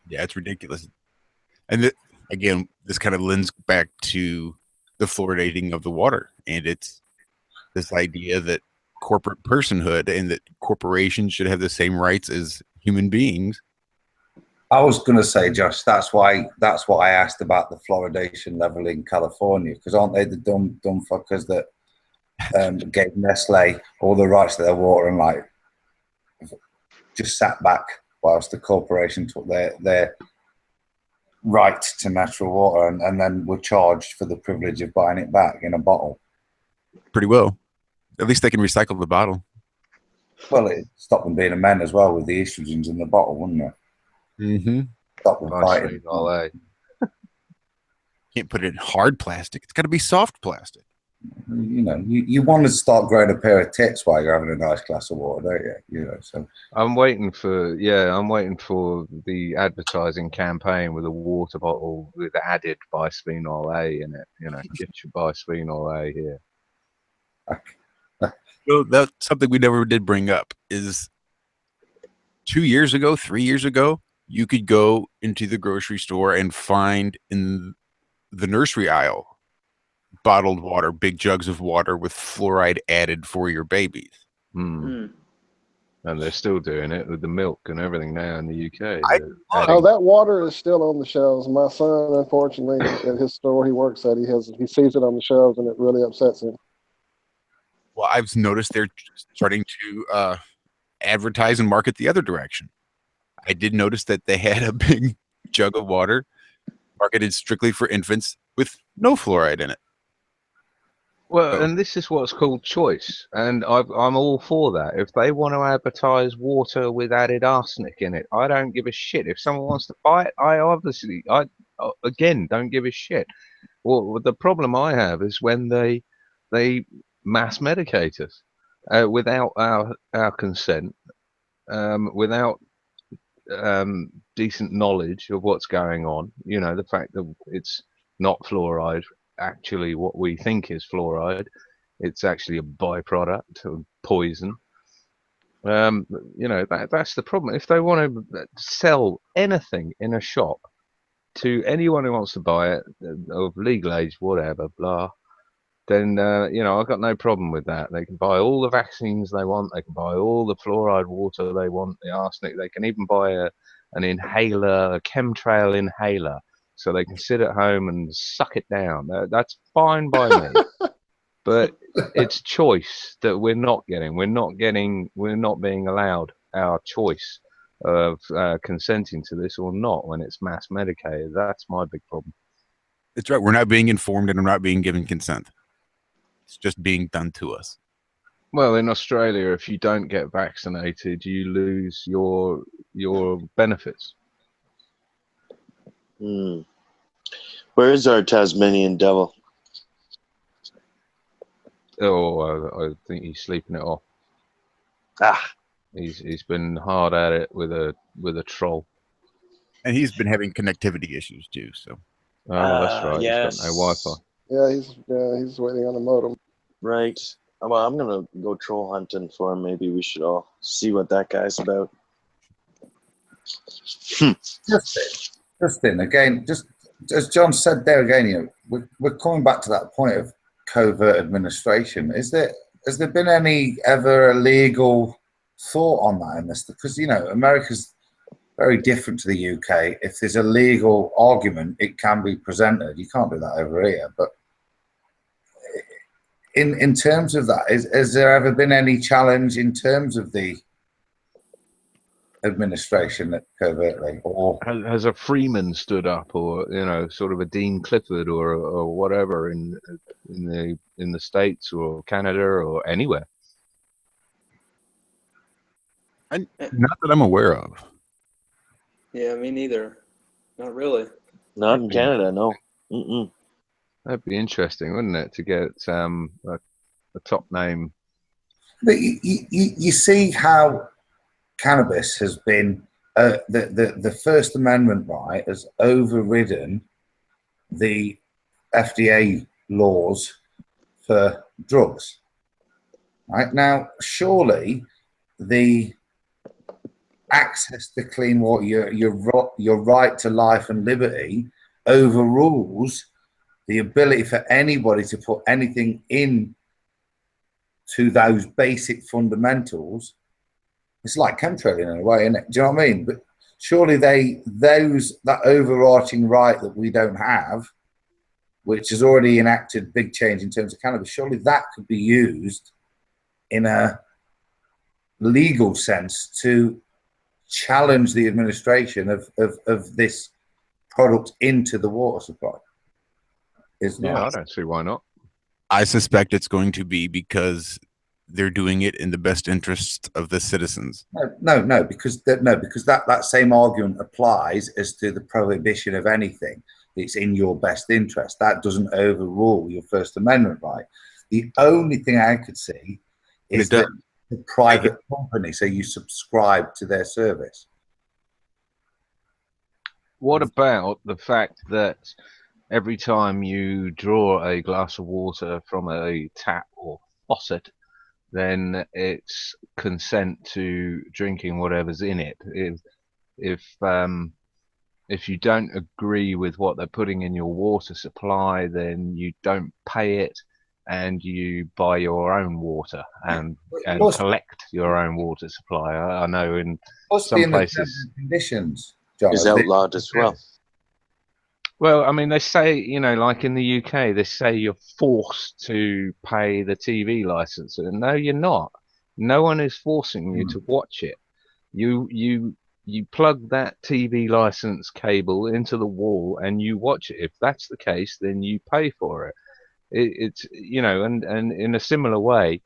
Yeah, it's ridiculous. And again, this kind of lends back to the fluoridating of the water. And it's this idea that corporate personhood and that corporations should have the same rights as human beings. I was going to say, Josh, that's what I asked about the fluoridation level in California, because aren't they the dumb fuckers that gave Nestle all the rights to their water and like just sat back whilst the corporation took their right to natural water and then were charged for the privilege of buying it back in a bottle? Pretty well. At least they can recycle the bottle. Well, it stopped them being a men as well with the estrogens in the bottle, wouldn't it? Mm-hmm. Stop them fighting. Can't put it in hard plastic. It's got to be soft plastic. You know, you want to start growing a pair of tits while you're having a nice glass of water, don't you? You know, so I'm waiting for the advertising campaign with a water bottle with added bisphenol A in it. You know, get your bisphenol A here. So that's something we never did bring up. Is 2 years ago, 3 years ago, you could go into the grocery store and find in the nursery aisle bottled water, big jugs of water with fluoride added for your babies. And they're still doing it with the milk and everything now in the UK. That water is still on the shelves. My son, unfortunately, at his store he works at, he sees it on the shelves and it really upsets him. Well, I've noticed they're starting to advertise and market the other direction. I did notice that they had a big jug of water marketed strictly for infants with no fluoride in it. Well, and this is what's called choice, and I'm all for that. If they want to advertise water with added arsenic in it, I don't give a shit. If someone wants to buy it, I again don't give a shit. Well, the problem I have is when they mass medicate us without our consent, without decent knowledge of what's going on. You know, the fact that it's not fluoride, actually what we think is fluoride, it's actually a byproduct of poison. You know, that's the problem. If they want to sell anything in a shop to anyone who wants to buy it, of legal age, whatever, blah, then you know, I've got no problem with that. They can buy all the vaccines they want. They can buy all the fluoride water they want, the arsenic. They can even buy an inhaler, a chemtrail inhaler, so they can sit at home and suck it down. That's fine by me. But it's choice that we're not getting. We're not being allowed our choice of consenting to this or not when it's mass medicated. That's my big problem. That's right. We're not being informed and we're not being given consent. It's just being done to us. Well, in Australia, if you don't get vaccinated, you lose your benefits. Where is our Tasmanian devil? Oh, I think he's sleeping it off. He's been hard at it with a troll. And he's been having connectivity issues too. So Oh, that's right. He's got no Yes. Wi-Fi. Yeah, he's waiting on the modem. Right. Well, I'm gonna go troll hunting for him. Maybe we should all see what that guy's about. Justin, again, just as John said there again, you know, we're coming back to that point of covert administration. Has there been any ever a legal thought on that in this? Because, you know, America's very different to the UK. If there's a legal argument, it can be presented. You can't do that over here. But in terms of that, has there ever been any challenge in terms of the administration that covertly, or Has a Freeman stood up, or you know, sort of a Dean Clifford, or whatever in the States or Canada or anywhere? Not that I'm aware of. Yeah, me neither. Not really. Not in Canada, no. Mm-mm. That'd be interesting, wouldn't it, to get a top name? but you see how cannabis has been the First Amendment right has overridden the FDA laws for drugs. Right now, surely the access to clean water, your right to life and liberty, overrules the ability for anybody to put anything in to those basic fundamentals. It's like chemtrailing in a way, isn't it? Do you know what I mean? But surely that overarching right that we don't have, which has already enacted big change in terms of cannabis, surely that could be used in a legal sense to challenge the administration of this product into the water supply. Yeah, I don't see why not. I suspect it's going to be because they're doing it in the best interests of the citizens. No, because that same argument applies as to the prohibition of anything. It's in your best interest. That doesn't overrule your First Amendment right. The only thing I could see is that the private company, so you subscribe to their service. What about the fact that every time you draw a glass of water from a tap or faucet, then it's consent to drinking whatever's in it. If you don't agree with what they're putting in your water supply, then you don't pay it, and you buy your own water and collect your own water supply. I know in some places conditions, John, is outlawed as well. Well, I mean, they say, you know, like in the UK, they say you're forced to pay the TV license. And no, you're not. No one is forcing you to watch it. You plug that TV license cable into the wall and you watch it. If that's the case, then you pay for it. It's, you know, and in a similar way,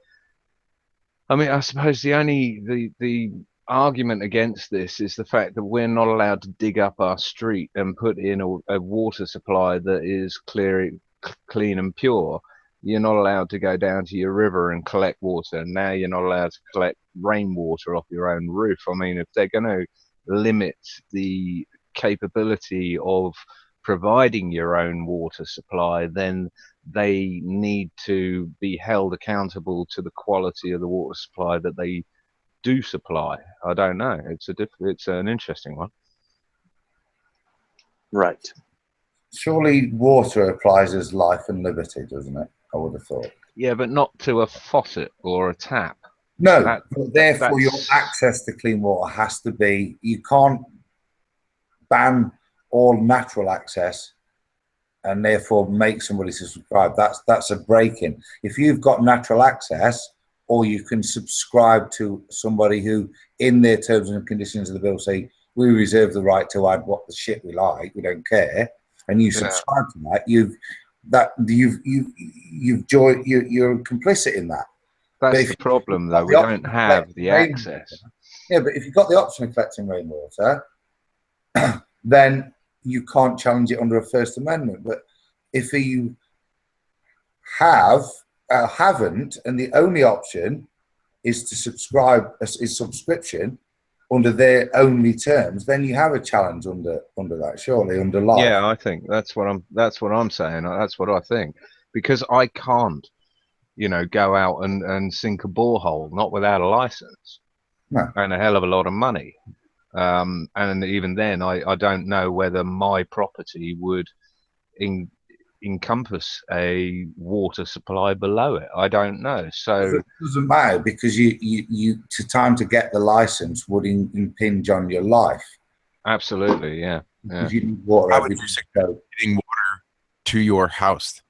I mean, I suppose the argument against this is the fact that we're not allowed to dig up our street and put in a water supply that is clean and pure. You're not allowed to go down to your river and collect water. And now you're not allowed to collect rainwater off your own roof. I mean, if they're going to limit the capability of providing your own water supply, then they need to be held accountable to the quality of the water supply that they do supply. I don't know. It's an interesting one. Right. Surely water applies as life and liberty, doesn't it? I would have thought. Yeah, but not to a faucet or a tap. No, but therefore your access to clean water has to be. You can't ban all natural access and therefore make somebody subscribe. That's a break-in. If you've got natural access, or you can subscribe to somebody who, in their terms and conditions of the bill, say we reserve the right to add what the shit we like, we don't care, and you subscribe to that, you're complicit in that. That's the problem, though. We don't have the access. Yeah, but if you've got the option of collecting rainwater, then you can't challenge it under a First Amendment. But if you haven't, and the only option is to subscribe, is subscription, under their only terms, then you have a challenge under that, surely, under life. Yeah, I think that's what I'm saying. That's what I think, because I can't, go out and sink a borehole, not without a license No. and a hell of a lot of money. And even then, I don't know whether my property would encompass a water supply below it. I don't know. So it doesn't matter, because you to time to get the license would impinge on your life. absolutely, yeah. Because you need water How every would you day. suggest getting water to your house?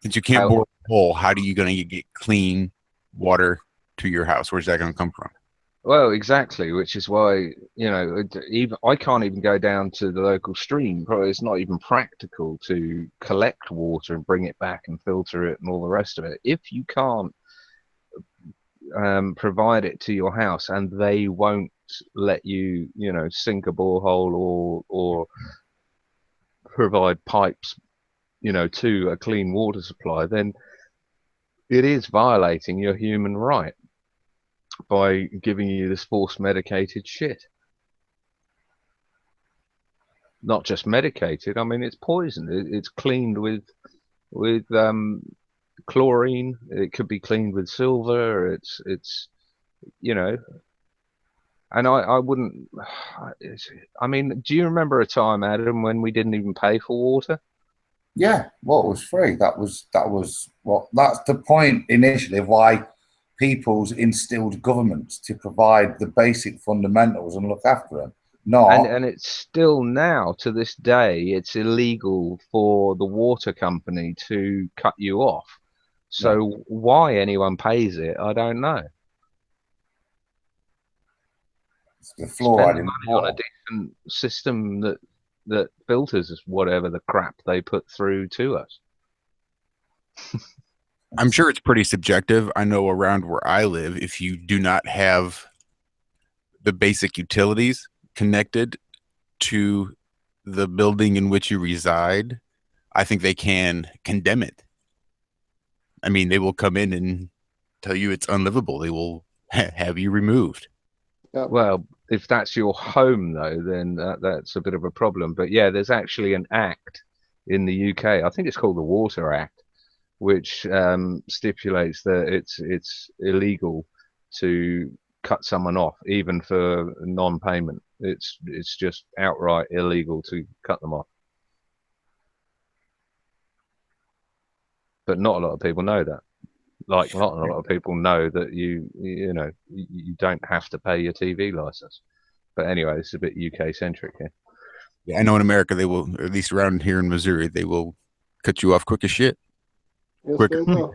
Since you can't bore a hole, how are you going to get clean water to your house? Where's that going to come from? Well, exactly, which is why, even I can't even go down to the local stream. Probably it's not even practical to collect water and bring it back and filter it and all the rest of it. If you can't provide it to your house, and they won't let you, sink a borehole or provide pipes, to a clean water supply, then it is violating your human right by giving you this forced medicated shit. Not just medicated. I mean, it's poisoned. It's cleaned with chlorine. It could be cleaned with silver. It's and I wouldn't. I mean, do you remember a time, Adam, when we didn't even pay for water? Yeah, well, it was free. That's the point initially of why people's instilled governments to provide the basic fundamentals and look after them. No, And it's still now, to this day, it's illegal for the water company to cut you off. So why anyone pays it, I don't know. it's the fluoride in Spending the money on a water. decent system that filters whatever the crap they put through to us. I'm sure it's pretty subjective. I know around where I live, if you do not have the basic utilities connected to the building in which you reside, I think they can condemn it. I mean, they will come in and tell you it's unlivable. They will have you removed. Yep. Well, if that's your home, though, then that's a bit of a problem. But yeah, there's actually an act in the UK. I think it's called the Water Act, which stipulates that it's illegal to cut someone off, even for non-payment. It's just outright illegal to cut them off. But not a lot of people know that. Like, not a lot of people know that you don't have to pay your TV license. But anyway, this is a bit UK centric here. Yeah, I know in America they will, at least around here in Missouri, they will cut you off quick as shit. Yes, Quick. they will.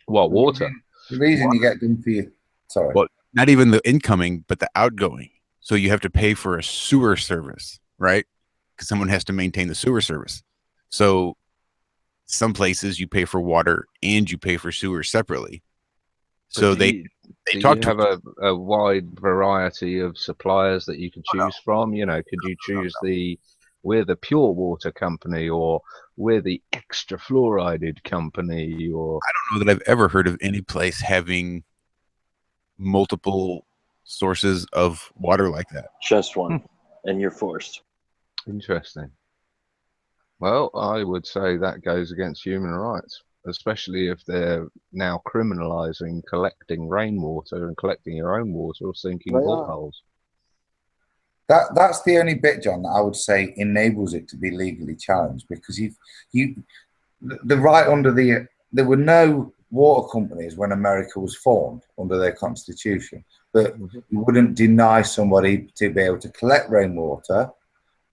What, water? The reason you get done for you. Sorry. Well, not even the incoming, but the outgoing. So you have to pay for a sewer service, right? Because someone has to maintain the sewer service. So some places you pay for water and you pay for sewer separately. So they talk to have a wide variety of suppliers that you can choose from. Could you choose we're the pure water company, or we're the extra fluorided company, or I don't know that I've ever heard of any place having multiple sources of water like that. Just one, and you're forced. Interesting. Well, I would say that goes against human rights, especially if they're now criminalizing collecting rainwater and collecting your own water or sinking They are. boreholes. That's the only bit, John, that I would say enables it to be legally challenged, because the right under there were no water companies when America was formed under their constitution, but you wouldn't deny somebody to be able to collect rainwater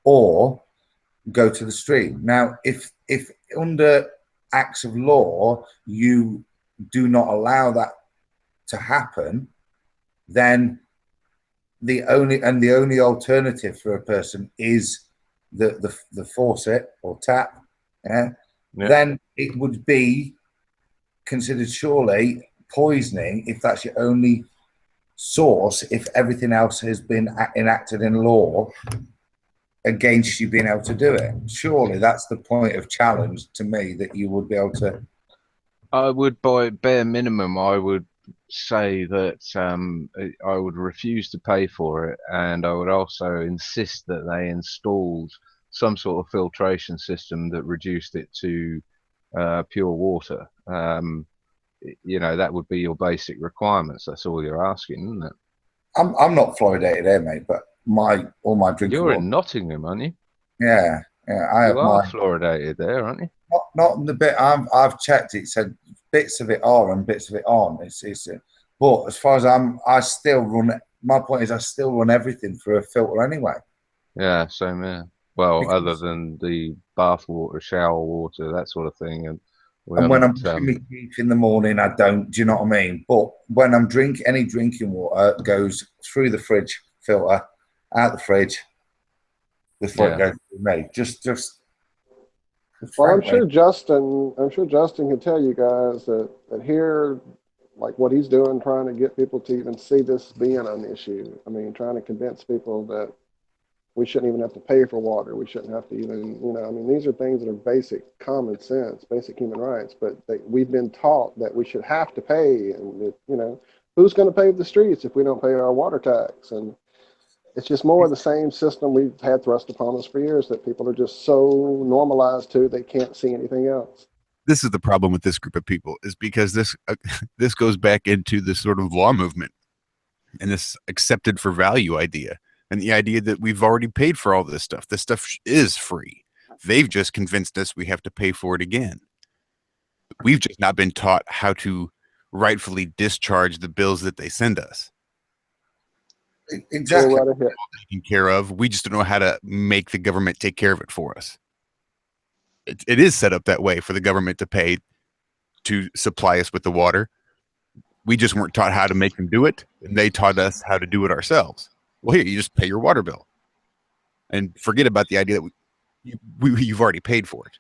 or go to the stream. Now, if under acts of law you do not allow that to happen, then the only alternative for a person is the faucet or tap, then it would be considered surely poisoning if that's your only source, if everything else has been enacted in law against you being able to do it. Surely that's the point of challenge to me, that you would be able to. I would, by bare minimum, I would say that I would refuse to pay for it, and I would also insist that they installed some sort of filtration system that reduced it to pure water. You know, that would be your basic requirements. That's all you're asking, isn't it? I'm not fluoridated here, mate, but all my drinking You're water. in Nottingham, aren't you? Yeah, yeah. I You have are my fluoridated there, aren't you? not the bit I've checked. It said bits of it are and bits of it aren't. It's but as far as I still run. My point is, I still run everything through a filter anyway. Yeah, same here. Well, Because, other than the bath water, shower water, that sort of thing, and we and when I'm haven't. brushing my teeth in the morning, I don't. Do you know what I mean? But when I'm any drinking water goes through the fridge filter, out the fridge before it Yeah. goes through me. Just Well, frankly, I'm sure Justin can tell you guys that here, like what he's doing, trying to get people to even see this being an issue. I mean, trying to convince people that we shouldn't even have to pay for water. We shouldn't have to even, I mean, these are things that are basic common sense, basic human rights, but we've been taught that we should have to pay. And, who's going to pave the streets if we don't pay our water tax? And it's just more of the same system we've had thrust upon us for years that people are just so normalized to, they can't see anything else. This is the problem with this group of people, is because this goes back into this sort of law movement and this accepted for value idea, and the idea that we've already paid for all this stuff. This stuff is free. They've just convinced us we have to pay for it again. We've just not been taught how to rightfully discharge the bills that they send us. exactly. Go right ahead. Taken care of. We just don't know how to make the government take care of it for us. It is set up that way for the government to pay to supply us with the water. We just weren't taught how to make them do it, and they taught us how to do it ourselves. Well, here, you just pay your water bill and forget about the idea that you've already paid for it.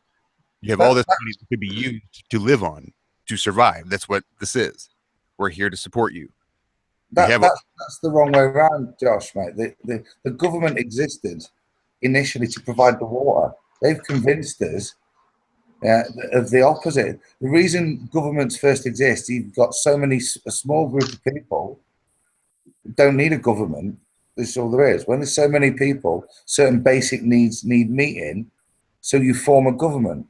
You have all this money that could be used to live on, to survive. That's what this is. We're here to support you. That's the wrong way around, Josh, mate. The government existed initially to provide the water. They've convinced us of the opposite. The reason governments first exist, you've got a small group of people who don't need a government. This is all there is. When there's so many people, certain basic needs need meeting, so you form a government.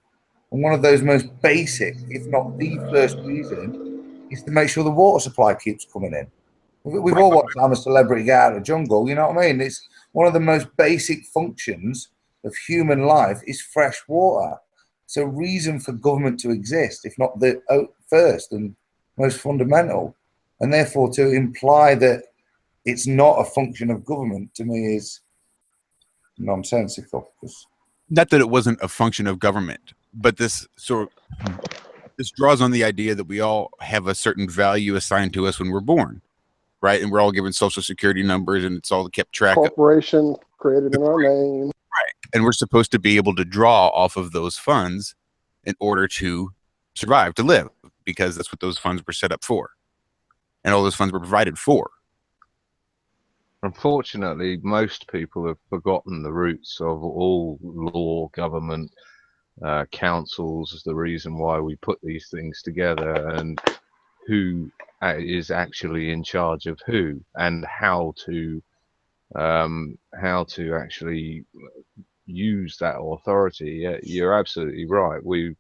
And one of those most basic, if not the first reason, is to make sure the water supply keeps coming in. We've all watched I'm a Celebrity get out of the jungle, you know what I mean? It's one of the most basic functions of human life is fresh water. It's a reason for government to exist, if not the first and most fundamental. And therefore to imply that it's not a function of government, to me, is nonsensical. Not that it wasn't a function of government, but this draws on the idea that we all have a certain value assigned to us when we're born, right? And we're all given social security numbers, and it's all kept track of. Corporation created in our name. Right. And we're supposed to be able to draw off of those funds in order to survive, to live, because that's what those funds were set up for. And all those funds were provided for. Unfortunately, most people have forgotten the roots of all law, government, councils, the reason why we put these things together, and who is actually in charge of who, and how to actually use that authority. Yeah, you're absolutely right. We've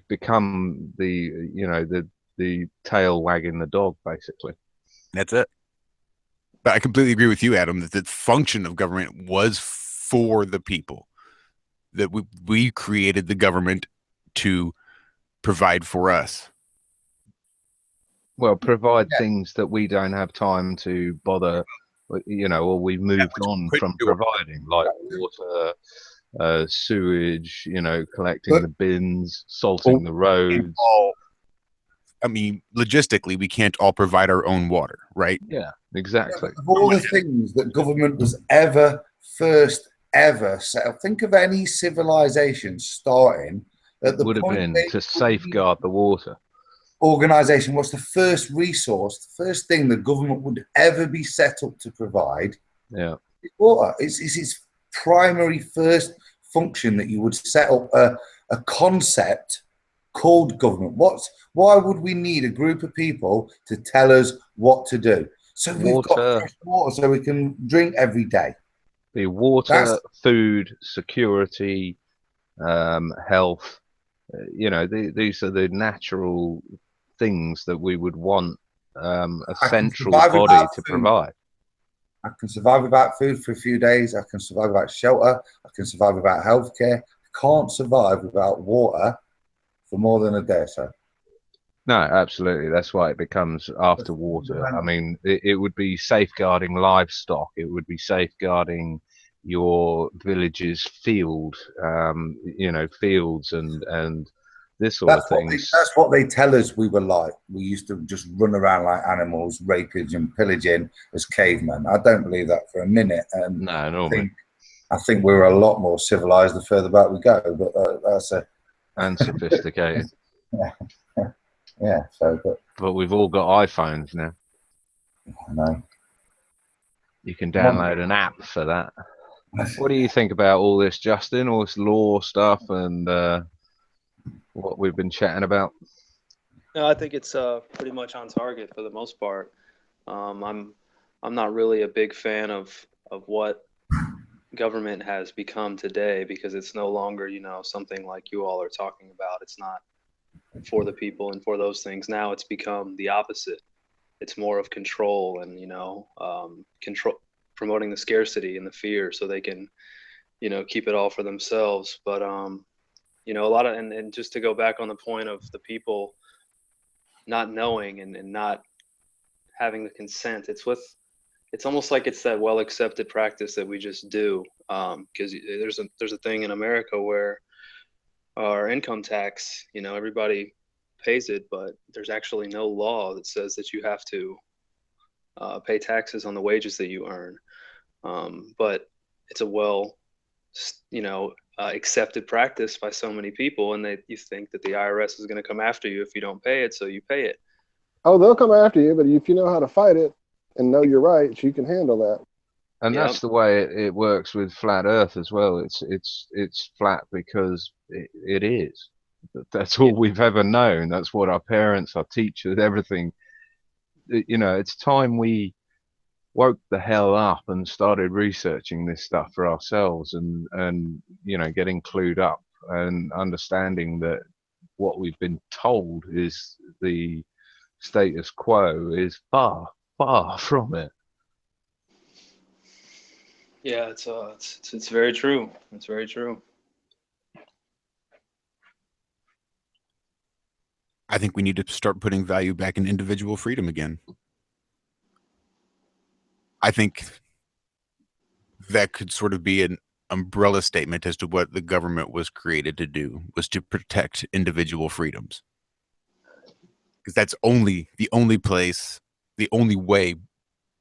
become the tail wagging the dog, basically. That's it. But I completely agree with you, Adam, that the function of government was for the people. That we created the government to provide for us. Well, provide things that we don't have time to bother, or we've moved on from providing, like water, sewage, collecting the bins, salting the roads. I mean, logistically, we can't all provide our own water, right? Yeah, exactly. Of all the things that government was first ever set up, think of any civilization starting at the would have point been to safeguard the water. Organization was the first resource, the first thing the government would ever be set up to provide. Yeah, water. It's its primary first function that you would set up a concept called government? Why would we need a group of people to tell us what to do? So we've got Water, fresh water so we can drink every day. the water, food, security, health. You know, these are the natural things that we would want a central body to provide. I can survive without food for a few days. I can survive without shelter. I can survive without healthcare. I can't survive without water for more than a day or so. No, absolutely. That's why it becomes after water. I mean, it would be safeguarding livestock. It would be safeguarding your village's field, you know, fields and this sort of things. That's what they tell us we were like. We used to just run around like animals, raping and pillaging as cavemen. I don't believe that for a minute. And no, normally. I think we're a lot more civilized the further back we go. But that's a and sophisticated. Yeah. So, but we've all got iPhones now. I know. You can download an app for that. What do you think about all this, Justin? All this law stuff and what we've been chatting about? No, I think it's pretty much on target for the most part. I'm not really a big fan of what government has become today, because it's no longer, you know, something like you all are talking about. It's not for the people and for those things. Now it's become the opposite. It's more of control and, you know, control, promoting the scarcity and the fear so they can, you know, keep it all for themselves. But you know, a lot of, and just to go back on the point of the people not knowing and not having the consent, it's almost like it's that well accepted practice that we just do, because there's a thing in America where our income tax, you know, everybody pays it, but there's actually no law that says that you have to pay taxes on the wages that you earn. But it's a well, you know, accepted practice by so many people, and you think that the IRS is going to come after you if you don't pay it, so you pay it. Oh, they'll come after you, but if you know how to fight it and know your rights, you can handle that. And that's the way it works with flat Earth as well. It's flat because it is. That's all we've ever known. That's what our parents, our teachers, everything. You know, it's time we woke the hell up and started researching this stuff for ourselves and you know, getting clued up and understanding that what we've been told is the status quo is far, far from it. Yeah, it's very true. It's very true. I think we need to start putting value back in individual freedom again. I think that could sort of be an umbrella statement as to what the government was created to do, was to protect individual freedoms. Because that's the only place, the only way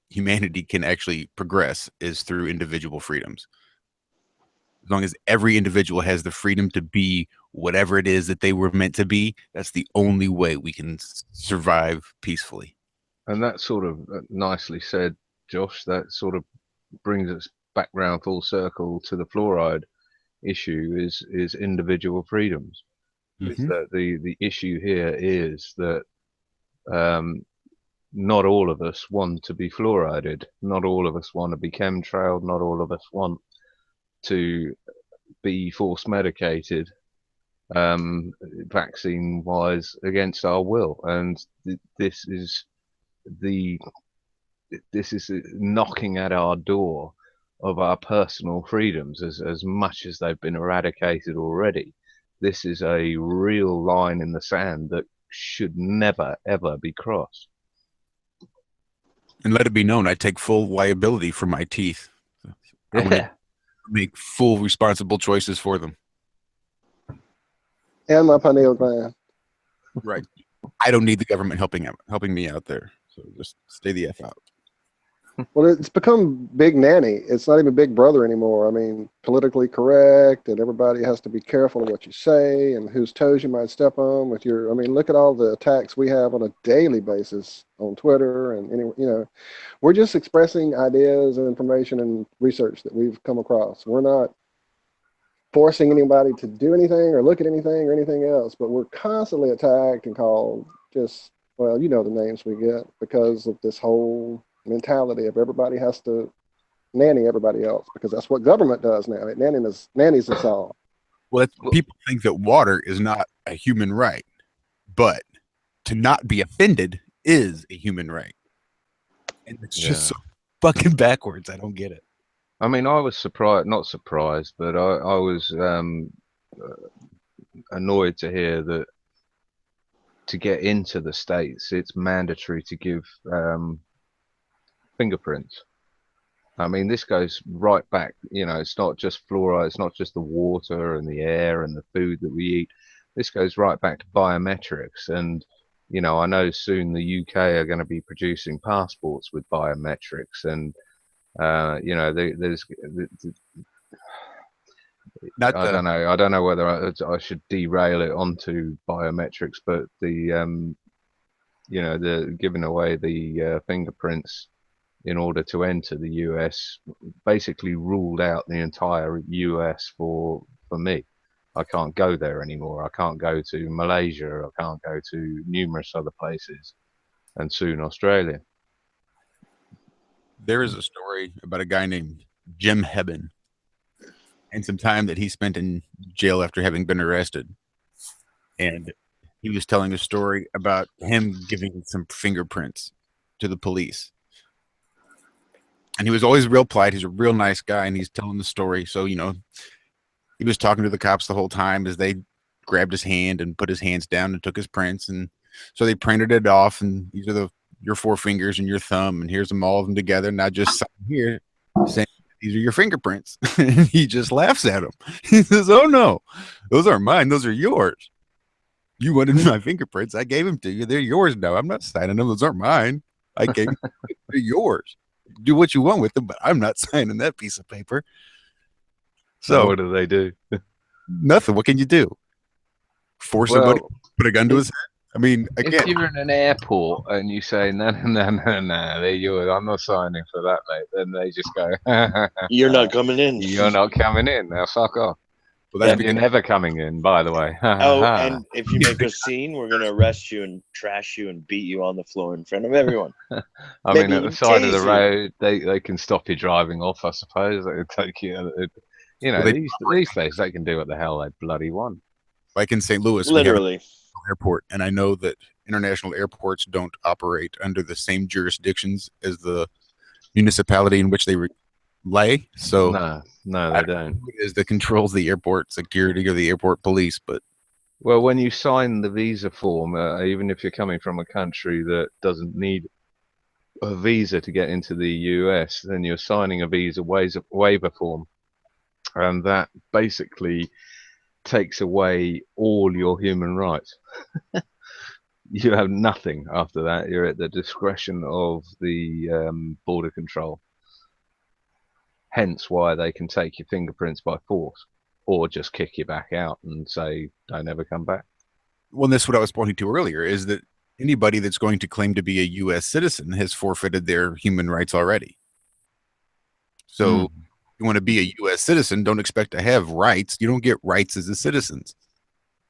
humanity can actually progress is through individual freedoms. As long as every individual has the freedom to be whatever it is that they were meant to be, that's the only way we can survive peacefully. And that sort of nicely said, Josh. That sort of brings us back round full circle to the fluoride issue is individual freedoms. Is that the issue here is that not all of us want to be fluorided. Not all of us want to be chemtrailed. Not all of us want to be force medicated vaccine wise against our will. And this is knocking at our door of our personal freedoms as much as they've been eradicated already. This is a real line in the sand that should never ever be crossed. And let it be known, I take full liability for my teeth. I want to make full responsible choices for them. And my pineal gland. Right. I don't need the government helping me out there. So just stay the F out. Well, it's become big nanny. It's not even big brother anymore. I mean, politically correct, and everybody has to be careful of what you say and whose toes you might step on with your. I mean, look at all the attacks we have on a daily basis on Twitter and we're just expressing ideas and information and research that we've come across. We're not forcing anybody to do anything or look at anything or anything else, but we're constantly attacked and called just, well, you know the names we get because of this whole mentality of everybody has to nanny everybody else, because that's what government does now. It nannies us all. Well, people think that water is not a human right, but to not be offended is a human right. And it's just so fucking backwards. I don't get it. I mean, I was surprised, not surprised, but I was annoyed to hear that to get into the States, it's mandatory to give fingerprints. I mean, this goes right back, you know, it's not just fluoride, it's not just the water and the air and the food that we eat. This goes right back to biometrics. And, you know, I know soon the UK are going to be producing passports with biometrics. And, you know, I don't know whether I should derail it onto biometrics, but the, you know, the giving away the fingerprints in order to enter the US basically ruled out the entire US for me. I can't go there anymore. I can't go to Malaysia. I can't go to numerous other places, and soon Australia. There is a story about a guy named Jim Hebben and some time that he spent in jail after having been arrested. And he was telling a story about him giving some fingerprints to the police. And he was always real polite. He's a real nice guy, and he's telling the story. So, you know, he was talking to the cops the whole time as they grabbed his hand and put his hands down and took his prints. And so they printed it off, and these are your four fingers and your thumb, and here's them all of them together. Now just sign here saying these are your fingerprints. And he just laughs at him. He says, "Oh no, those aren't mine. Those are yours. You wanted my fingerprints. I gave them to you. They're yours now. I'm not signing them. Those aren't mine. I gave them. They're yours. Do what you want with them, but I'm not signing that piece of paper." So what do they do? Nothing. What can you do? Force somebody to put a gun to his head? I mean, again, if you're in an airport and you say, no, they're yours, I'm not signing for that, mate, then they just go, you're not coming in. You're not coming in. Now fuck off. Well, that's you're never coming in, by the way. And if you make a scene, we're going to arrest you and trash you and beat you on the floor in front of everyone. I mean, at the side of the road, they can stop you driving off, I suppose. They can take you. You know, these days they can do what the hell they bloody want. Like in St. Louis, literally, we have an airport, and I know that international airports don't operate under the same jurisdictions as the municipality in which they lay. So no, they don't. Who it is that controls the airport security or the airport police? But well, when you sign the visa form, even if you're coming from a country that doesn't need a visa to get into the US, then you're signing a visa waiver form. And that basically takes away all your human rights. You have nothing after that. You're at the discretion of the border control. Hence why they can take your fingerprints by force or just kick you back out and say, don't ever come back. Well, that's what I was pointing to earlier, is that anybody that's going to claim to be a U.S. citizen has forfeited their human rights already. So you want to be a U.S. citizen, don't expect to have rights. You don't get rights as a citizen.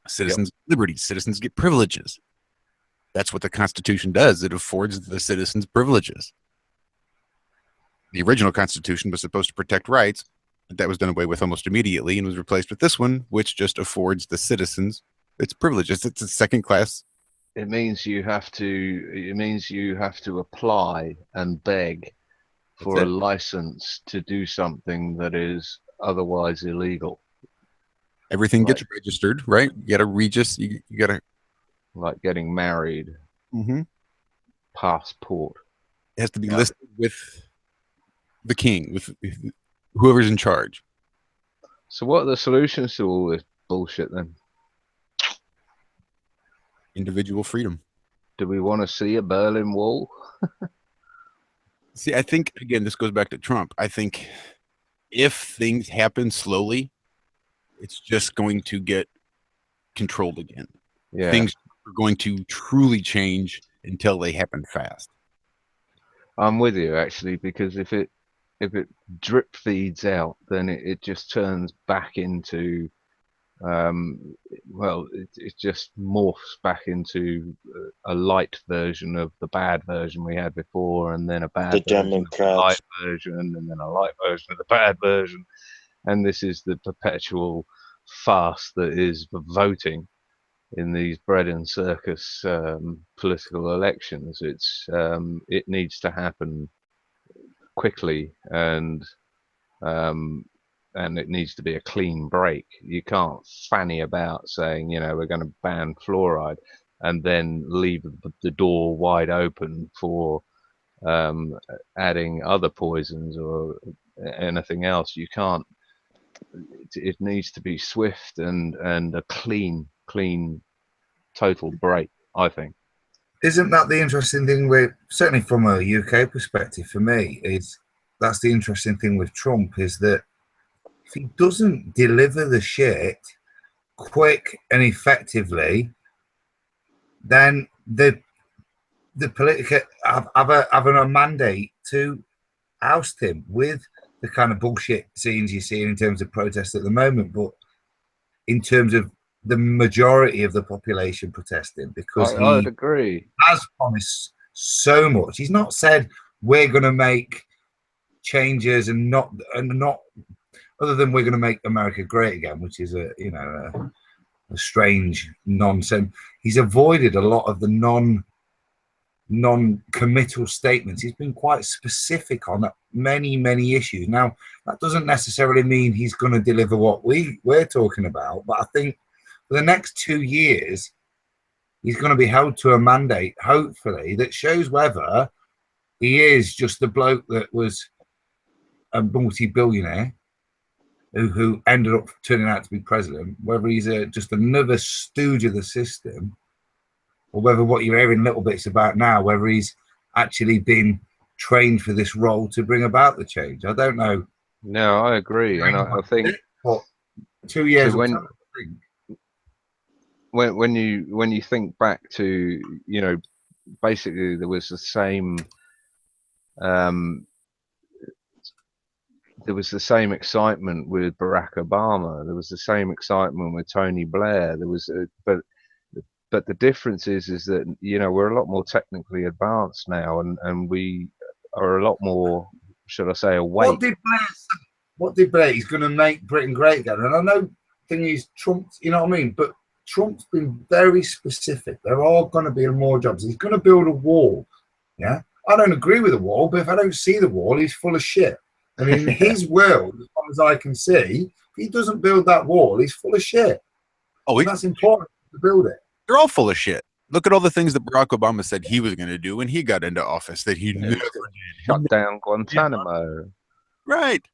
Citizens get liberties. Citizens get privileges. That's what the Constitution does. It affords the citizens privileges. The original Constitution was supposed to protect rights, but that was done away with almost immediately and was replaced with this one, which just affords the citizens its privileges. It's a second class. It means you have to apply and beg for a license to do something that is otherwise illegal. Everything gets registered, right? You got to you got to, like getting married. Passport. It has to be listed with the king, with whoever's in charge. So what are the solutions to all this bullshit then? Individual freedom. Do we want to see a Berlin Wall? See, I think, again, this goes back to Trump. I think if things happen slowly, it's just going to get controlled again. Yeah. Things are going to truly change until they happen fast. I'm with you, actually, because if drip feeds out, then it just turns back into well, it just morphs back into a light version of the bad version we had before, and then a bad The version of the light Democrats. version, and then a light version of the bad version. And this is the perpetual farce that is voting in these bread and circus political elections. It needs to happen quickly, and it needs to be a clean break. You can't fanny about saying, we're going to ban fluoride and then leave the door wide open for adding other poisons or anything else. You can't. It needs to be swift and a clean total break, I think. Isn't that the interesting thing with, certainly from a UK perspective for me, is that's the interesting thing with Trump, is that if he doesn't deliver the shit quick and effectively, then the political have a mandate to oust him with the kind of bullshit scenes you're seeing in terms of protests at the moment, but in terms of the majority of the population protesting, because I would agree. Has promised so much. He's not said we're going to make changes and not other than we're going to make America great again, which is a strange nonsense. He's avoided a lot of the non-committal statements. He's been quite specific on many issues. Now, that doesn't necessarily mean he's going to deliver what we're talking about, but I think for the next 2 years, he's going to be held to a mandate, hopefully, that shows whether he is just the bloke that was a multi-billionaire who ended up turning out to be president, whether he's just another stooge of the system, or whether what you're hearing little bits about now, whether he's actually been trained for this role to bring about the change. I don't know. No, I agree. And I think 2 years so when you think back to, basically there was the same excitement with Barack Obama. There was the same excitement with Tony Blair. There was but the difference is that we're a lot more technically advanced now, and we are a lot more, should I say, awake. What did Blair? He's going to make Britain great again. And I know thing is Trump, you know what I mean? But Trump's been very specific. There are going to be more jobs. He's going to build a wall. Yeah, I don't agree with the wall, but if I don't see the wall, he's full of shit. And in his world, as far as I can see, if he doesn't build that wall, he's full of shit. Oh, that's important to build it. They're all full of shit. Look at all the things that Barack Obama said he was going to do when he got into office that he never did. Shut down Guantanamo. Right.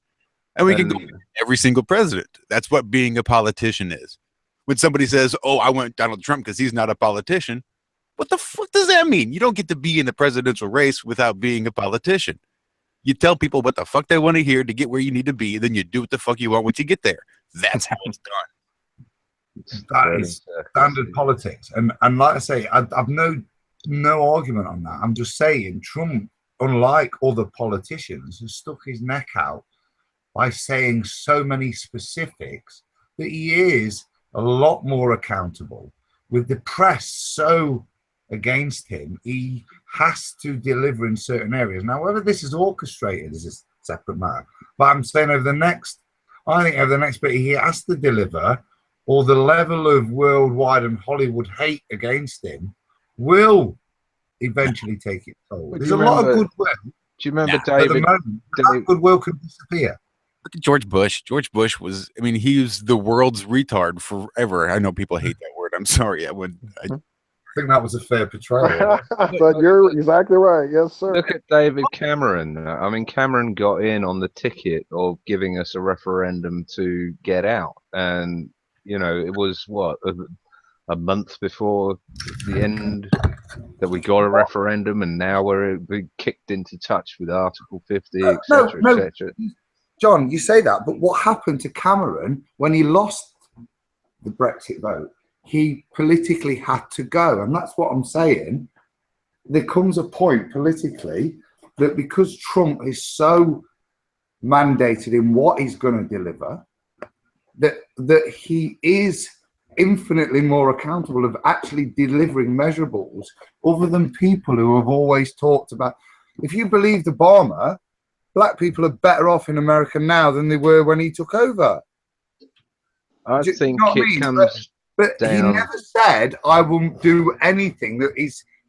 And we can go every single president. That's what being a politician is. When somebody says, oh, I want Donald Trump because he's not a politician, what the fuck does that mean? You don't get to be in the presidential race without being a politician. You tell people what the fuck they want to hear to get where you need to be, then you do what the fuck you want once you get there. That's how it's done. That is standard politics, and like I say, I've no argument on that. I'm just saying Trump, unlike other politicians, has stuck his neck out by saying so many specifics that he is a lot more accountable. With the press so against him, he has to deliver in certain areas. Now, whether this is orchestrated is a separate matter, but I'm saying over the next bit, he has to deliver, or the level of worldwide and Hollywood hate against him will eventually take its toll. There's a lot of goodwill. Do you remember David? At the moment, that goodwill can disappear. Look at George Bush. George Bush was, he was the world's retard forever. I know people hate that word. I'm sorry. I think that was a fair portrayal. But you're exactly right. Yes, sir. Look at David Cameron. Cameron got in on the ticket of giving us a referendum to get out. And it was a month before the end that we got a referendum, and now we're kicked into touch with Article 50, etc., etc. John, you say that, but what happened to Cameron when he lost the Brexit vote? He politically had to go, and that's what I'm saying. There comes a point politically that because Trump is so mandated in what he's going to deliver, that he is infinitely more accountable of actually delivering measurables other than people who have always talked about. If you believe the Obama, black people are better off in America now than they were when he took over. I Do think you know what I it mean? comes But he down. never said, I won't do anything that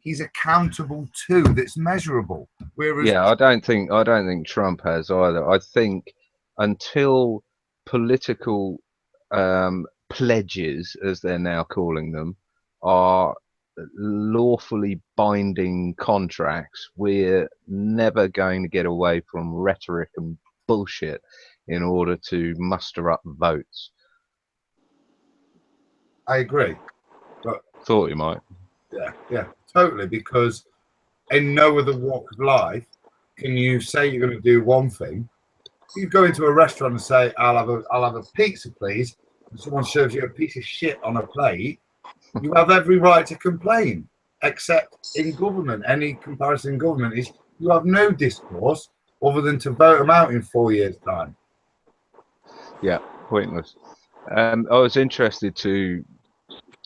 he's accountable to, that's measurable. Whereas, Yeah, I don't think Trump has either. I think until political pledges, as they're now calling them, are lawfully binding contracts, we're never going to get away from rhetoric and bullshit in order to muster up votes. I agree. But Thought you might. yeah, totally. Because in no other walk of life can you say you're going to do one thing. You go into a restaurant and say, I'll have a pizza, please, and someone serves you a piece of shit on a plate, you have every right to complain. Except in government, any comparison in government is you have no discourse other than to vote them out in 4 years' time. Yeah, pointless. I was interested to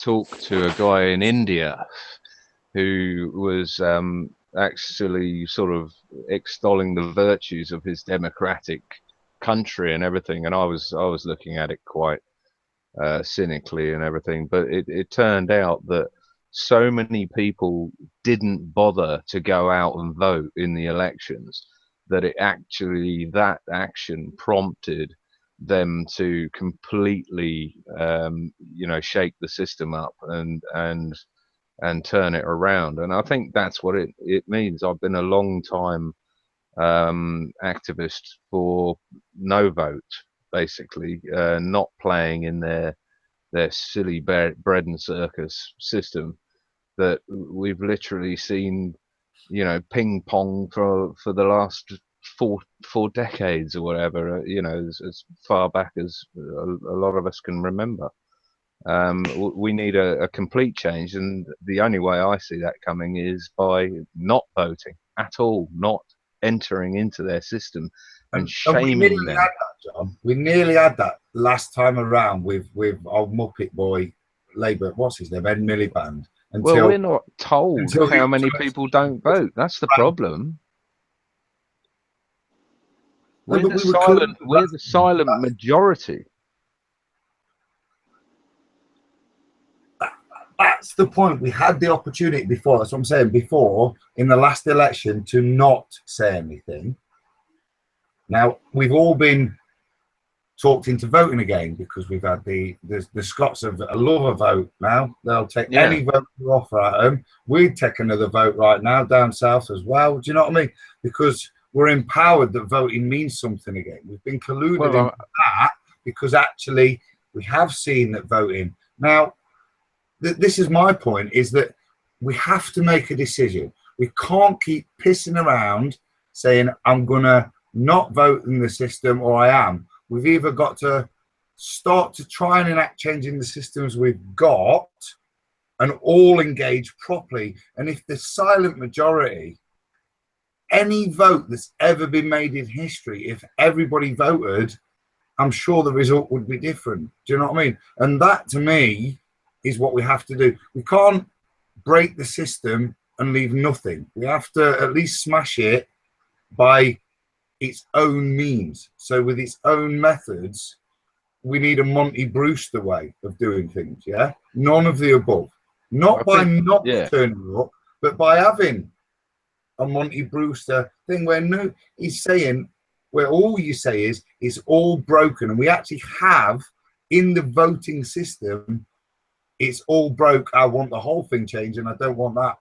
talk to a guy in India who was actually sort of extolling the virtues of his democratic country and everything, and I was looking at it quite cynically and everything, but it turned out that so many people didn't bother to go out and vote in the elections that that action prompted them to completely shake the system up and turn it around. And I think that's what it means. I've been a long time activist for no vote, basically, not playing in their silly bread and circus system that we've literally seen, ping pong for the last four decades or whatever, as far back as a lot of us can remember. We need a complete change, and the only way I see that coming is by not voting at all, not entering into their system and shaming them. John, we nearly had that last time around with old Muppet boy Labour, what's his name, Ed Miliband. Well, we're not told how many people don't vote. That's the problem. We're the silent majority. That's the point. We had the opportunity before. That's what I'm saying. Before, in the last election, to not say anything. Now we've all been talked into voting again because we've had the Scots have a love a vote now. They'll take any vote you offer at them. We'd take another vote right now down south as well. Do you know what I mean? Because we're empowered that voting means something again. We've been colluded into that because actually we have seen that voting now. This is my point, is that we have to make a decision. We can't keep pissing around saying, I'm going to not vote in the system or I am. We've either got to start to try and enact change in the systems we've got and all engage properly. And if the silent majority, any vote that's ever been made in history, if everybody voted, I'm sure the result would be different. Do you know what I mean? And that, to me, is what we have to do. We can't break the system and leave nothing. We have to at least smash it by its own means. So with its own methods, we need a Monty Brewster way of doing things, yeah? None of the above. Not turning up, but by having a Monty Brewster thing where he's saying, where all you say is, it's all broken. And we actually have, in the voting system, it's all broke. I want the whole thing changed, and I don't want that.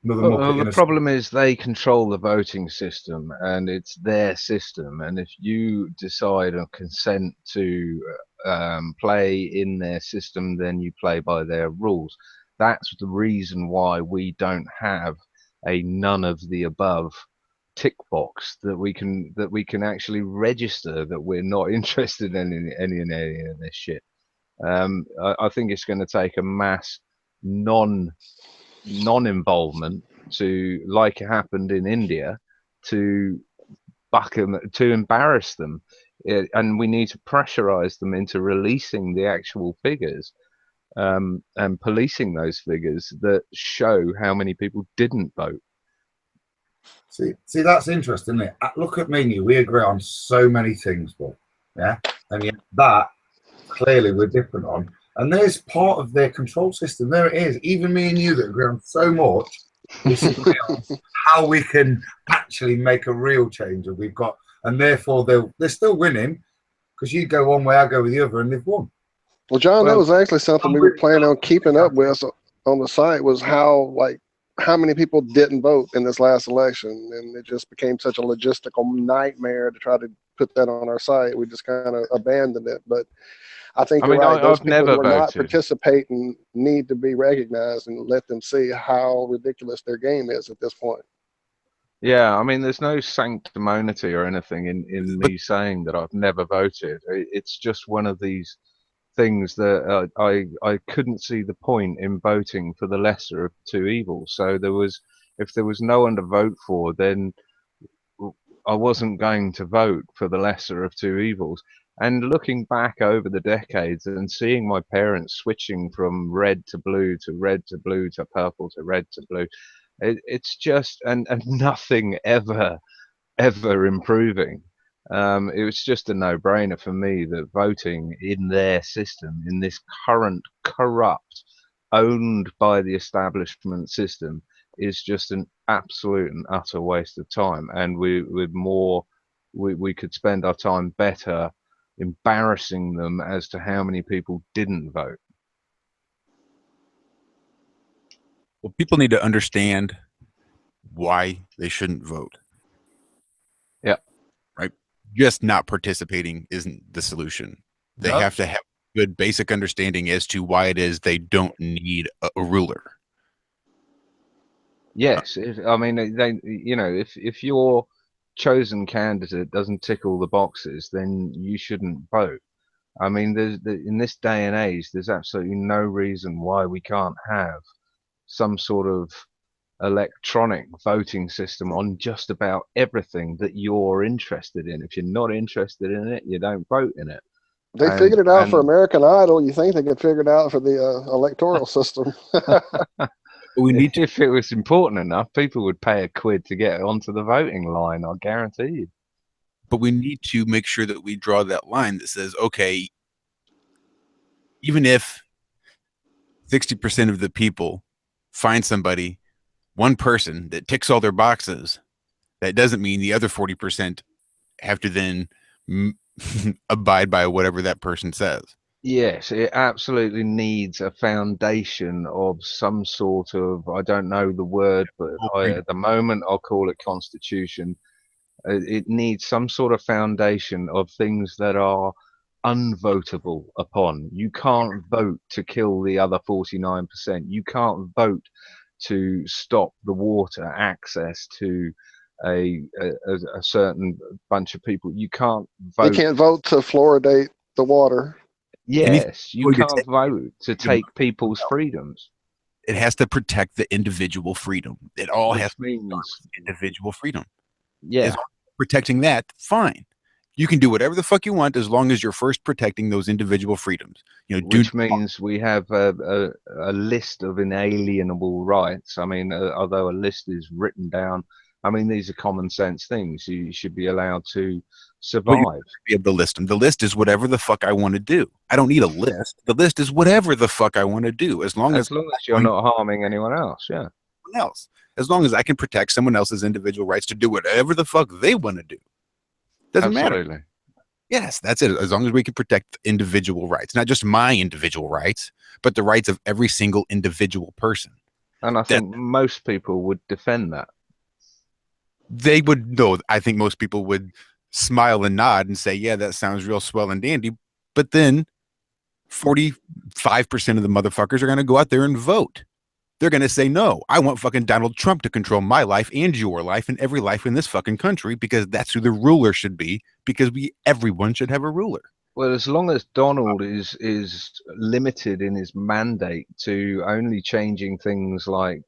The problem is they control the voting system, and it's their system. And if you decide or consent to play in their system, then you play by their rules. That's the reason why we don't have a none of the above tick box that we can actually register that we're not interested in any of this shit. I think it's going to take a mass non-involvement to, like it happened in India, to buck them, to embarrass them, and we need to pressurize them into releasing the actual figures, and policing those figures that show how many people didn't vote. See, that's interesting, isn't it? Look at me and you. We agree on so many things, but yeah, and yet that clearly we're different on. And there's part of their control system. There it is. Even me and you that agree on so much, we disagree on how we can actually make a real change. And we've got, and therefore they're still winning because you go one way, I go with the other, and they've won. Well, John, that was actually something we were planning on keeping up with on the site, was how many people didn't vote in this last election, and it just became such a logistical nightmare to try to put that on our site. We just kind of abandoned it. But I think you're right. Those people who are not participating need to be recognized and let them see how ridiculous their game is at this point. Yeah, I mean, there's no sanctimonity or anything in me saying that I've never voted. It's just one of these things that I couldn't see the point in voting for the lesser of two evils. So if there was no one to vote for, then I wasn't going to vote for the lesser of two evils. And looking back over the decades and seeing my parents switching from red to blue to red to blue to purple to red to blue, it's just and nothing ever improving. It was just a no-brainer for me that voting in their system, in this current corrupt, owned by the establishment system, is just an absolute and utter waste of time. And we could spend our time better embarrassing them as to how many people didn't vote. Well, people need to understand why they shouldn't vote. Yeah. Right? Just not participating isn't the solution. They have to have good basic understanding as to why it is they don't need a ruler. Yes, I mean, if your chosen candidate doesn't tick all the boxes, then you shouldn't vote. I mean, in this day and age, there's absolutely no reason why we can't have some sort of electronic voting system on just about everything that you're interested in. If you're not interested in it, you don't vote in it. They figured it out for American Idol. You think they could figure it out for the electoral system? We need to. If it was important enough, people would pay £1 to get onto the voting line, I guarantee you. But we need to make sure that we draw that line that says, okay, even if 60% of the people find somebody, one person that ticks all their boxes, that doesn't mean the other 40% have to then abide by whatever that person says. Yes, it absolutely needs a foundation of some sort of, I don't know the word, but at the moment I'll call it constitution. It needs some sort of foundation of things that are unvotable upon. You can't vote to kill the other 49%. You can't vote to stop the water access to a certain bunch of people. You can't vote. You can't vote to fluoridate the water. Yes, you can't vote to take people's freedoms. It has to protect the individual freedom. It all has to mean individual freedom. Yeah. As long as protecting that, fine. You can do whatever the fuck you want as long as you're first protecting those individual freedoms. Which means we have a list of inalienable rights. I mean, although a list is written down, I mean, these are common sense things. You should be allowed to survive. Be able to list them. The list is whatever the fuck I want to do. I don't need a list. The list is whatever the fuck I want to do, as long as you're not harming anyone else. Yeah. Else, as long as I can protect someone else's individual rights to do whatever the fuck they want to do. Doesn't matter. Yes, that's it. As long as we can protect individual rights, not just my individual rights, but the rights of every single individual person. And I think most people would defend that. They would know. I think most people would smile and nod and say, yeah, that sounds real swell and dandy. But then 45% of the motherfuckers are going to go out there and vote. They're going to say, no, I want fucking Donald Trump to control my life and your life and every life in this fucking country, because that's who the ruler should be, because everyone should have a ruler. Well, as long as Donald is limited in his mandate to only changing things like,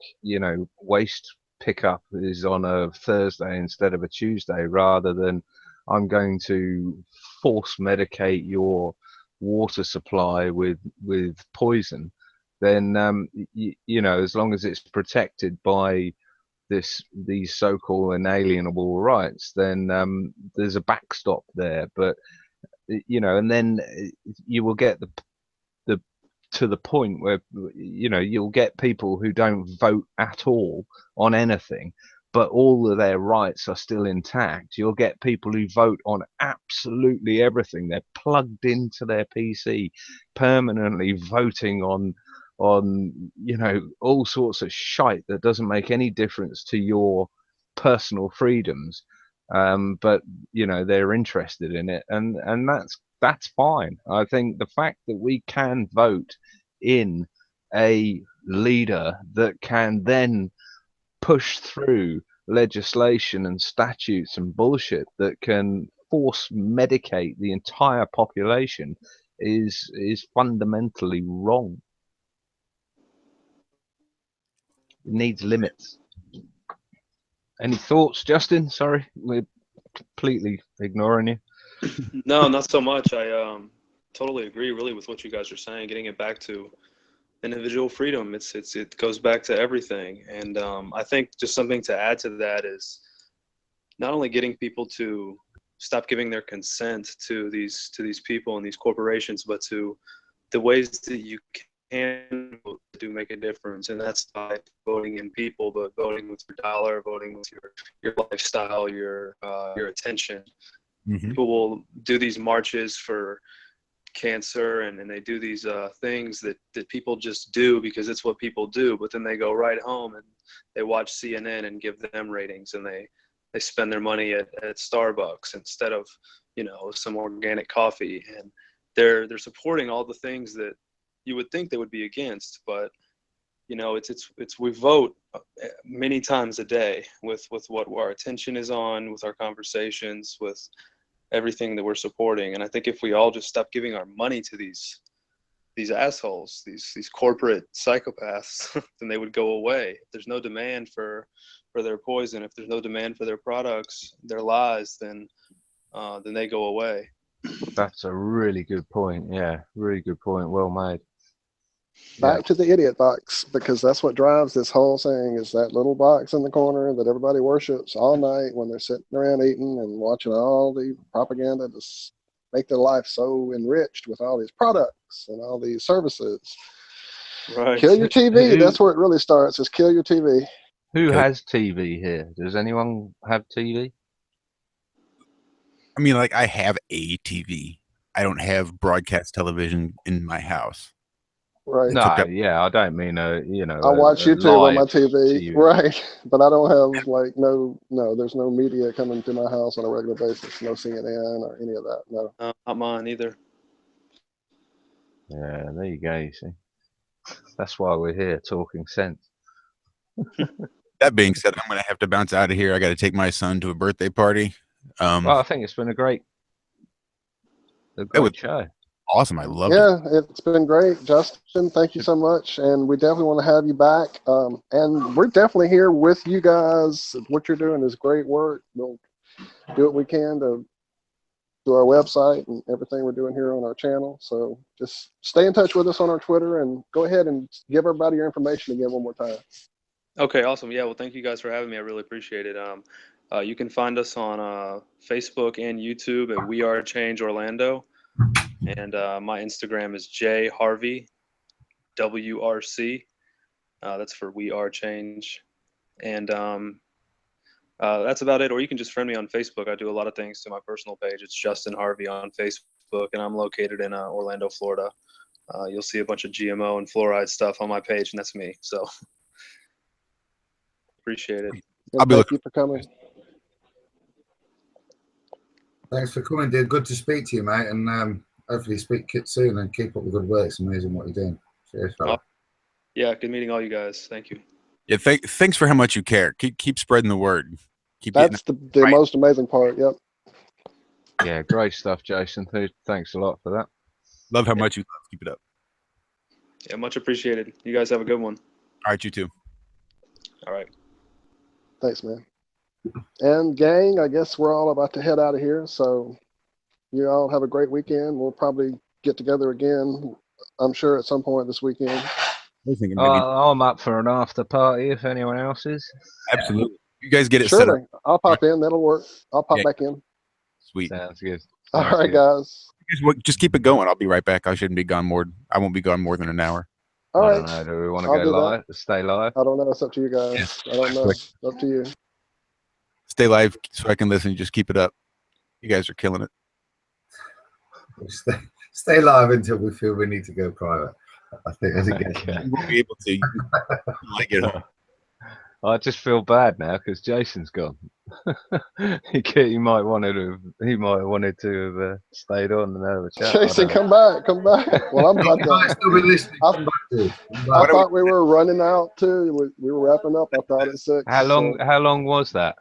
waste pickup is on a Thursday instead of a Tuesday, rather than I'm going to force medicate your water supply with poison, then you know, as long as it's protected by these so-called inalienable rights, then there's a backstop there. But you know, and then you will get the to the point where, you know, you'll get people who don't vote at all on anything, but all of their rights are still intact. You'll get people who vote on absolutely everything. They're plugged into their PC, permanently voting on you know, all sorts of shite that doesn't make any difference to your personal freedoms. But you know, they're interested in it, and that's fine. I think the fact that we can vote in a leader that can then push through legislation and statutes and bullshit that can force medicate the entire population is fundamentally wrong. It needs limits. Any thoughts, Justin? Sorry, we're completely ignoring you. No, not so much. I totally agree really with what you guys are saying. Getting it back to individual freedom, it goes back to everything. And I think just something to add to that is not only getting people to stop giving their consent to these people and these corporations, but to the ways that you can vote to make a difference. And that's by voting in people, but voting with your dollar, voting with your lifestyle, your attention. Mm-hmm. People will do these marches for cancer, and they do these things that people just do because it's what people do, but then they go right home and they watch CNN and give them ratings, and they spend their money at Starbucks instead of, you know, some organic coffee, and they're supporting all the things that you would think they would be against. But you know, it's we vote many times a day with what our attention is on, with our conversations, with everything that we're supporting. And I think if we all just stop giving our money to these assholes, these corporate psychopaths, then they would go away. If there's no demand for their poison, if there's no demand for their products, their lies, then they go away. That's a really good point. Yeah, really good point. Well made. Back to the idiot box, because that's what drives this whole thing, is that little box in the corner that everybody worships all night when they're sitting around eating and watching all the propaganda to make their life so enriched with all these products and all these services. Right. Kill your TV. That's where it really starts, is kill your TV. Who has TV here? Does anyone have TV? I mean, like, I have a TV. I don't have broadcast television in my house. Right. No, yeah, I don't mean you know. I watch YouTube on my TV, TV. right? But I don't have like no. There's no media coming to my house on a regular basis. No CNN or any of that. No. Not mine either. Yeah, there you go. You see, that's why we're here talking sense. That being said, I'm going to have to bounce out of here. I got to take my son to a birthday party. Well, I think it's been a great show. Awesome. I love it. Yeah, it's been great. Justin, thank you so much. And we definitely want to have you back. And we're definitely here with you guys. What you're doing is great work. We'll do what we can to do our website and everything we're doing here on our channel. So just stay in touch with us on our Twitter, and go ahead and give everybody your information again one more time. Okay, awesome. Yeah, well, thank you guys for having me. I really appreciate it. You can find us on Facebook and YouTube at We Are Change Orlando. And my Instagram is jharvey WRC. That's for We Are Change. And that's about it. Or you can just friend me on Facebook. I do a lot of things to my personal page. It's Justin Harvey on Facebook, and I'm located in Orlando, Florida. You'll see a bunch of GMO and Flouride stuff on my page, and that's me. So appreciate it. Thank you for coming. Thanks for coming, dude. Good to speak to you, mate. And hopefully speak soon and keep up the good work. It's amazing what you're doing. Cheers, fella. Yeah, good meeting all you guys. Thank you. Yeah, thanks for how much you care. Keep spreading the word. That's the right. Most amazing part. Yep. Yeah, great stuff, Jason. Thanks a lot for that. Love how much you love. Keep it up. Yeah, much appreciated. You guys have a good one. All right, you too. All right. Thanks, man. And gang, I guess we're all about to head out of here. So you all have a great weekend. We'll probably get together again, I'm sure, at some point this weekend. I was thinking maybe. I'm up for an after party if anyone else is. Absolutely. You guys get it set up. Surely. I'll pop in. That'll work. I'll pop back in. Sweet. Sounds good. All right, guys. Just keep it going. I'll be right back. I shouldn't be gone more. I won't be gone more than an hour. All I right. don't know. Do we want to I'll go do that. live? Stay live? I don't know. It's up to you guys. I don't know. It's up to you. Stay live so I can listen. Just keep it up. You guys are killing it. Stay live until we feel we need to go private. I think You won't be able to. You like it. I just feel bad now because Jason's gone. He might wanted to have stayed on and have a chat. Jason, come back. Well, I'm about might to. still be listening. I thought we were running out too. We were wrapping up. I thought at 6. How long was that?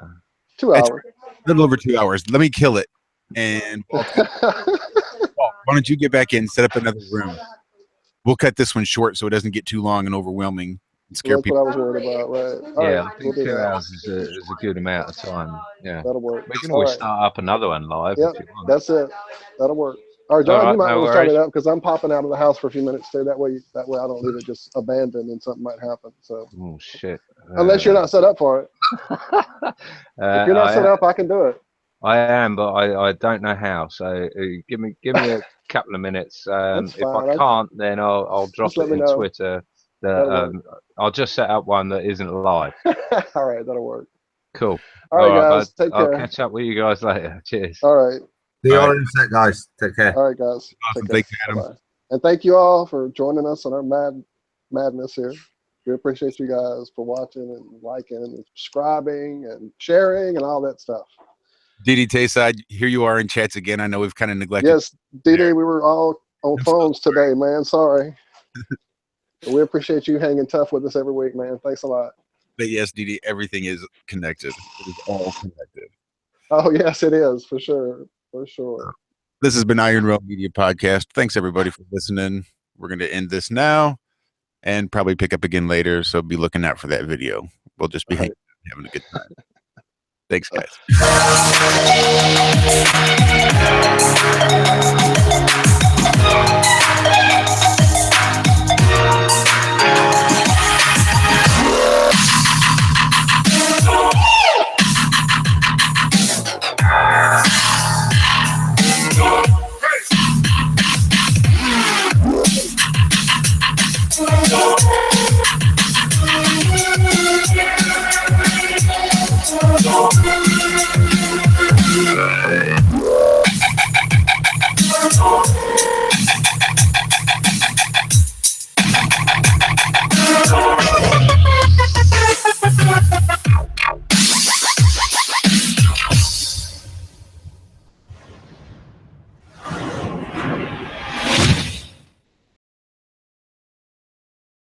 2 hours. A little over 2 hours. Let me kill it. And Paul, why don't you get back in, set up another room? We'll cut this one short so it doesn't get too long and overwhelming and scare That's people. what I was worried about, right? All Yeah, right, I think 2 hours is a good amount of time. Yeah, That'll work. we can All always right. start up another one live Yep, if you want. that's it. That'll work. All right, John, All right, you might no want to start worries. it up because I'm popping out of the house for a few minutes too. That way I don't leave it just abandoned and something might happen. So Oh shit! unless you're not set up for it, if you're not set up, I can do it. I am, but I don't know how. So give me a couple of minutes. That's If fine. I can't, then I'll drop Just let it me in know. Twitter. That'll I'll just set up one that isn't live. All right, that'll work. Cool. All right, bud. guys, take I'll care. catch up with you guys later. Cheers. All right. See you All all right. in a sec, guys. Take care. All right, guys. Awesome. Take Thanks, care. Adam. Bye-bye. And thank you all for joining us on our madness here. We appreciate you guys for watching and liking and subscribing and sharing and all that stuff. Didi Tayside, here you are in chats again. I know we've kind of neglected. Yes, Didi, we were all on phones today, man. Sorry. We appreciate you hanging tough with us every week, man. Thanks a lot. But yes, Didi, everything is connected. It is all connected. Oh, yes, it is, for sure. For sure. This has been Iron Realm Media Podcast. Thanks, everybody, for listening. We're going to end this now and probably pick up again later, so be looking out for that video. We'll just be having a good time. Thanks, guys.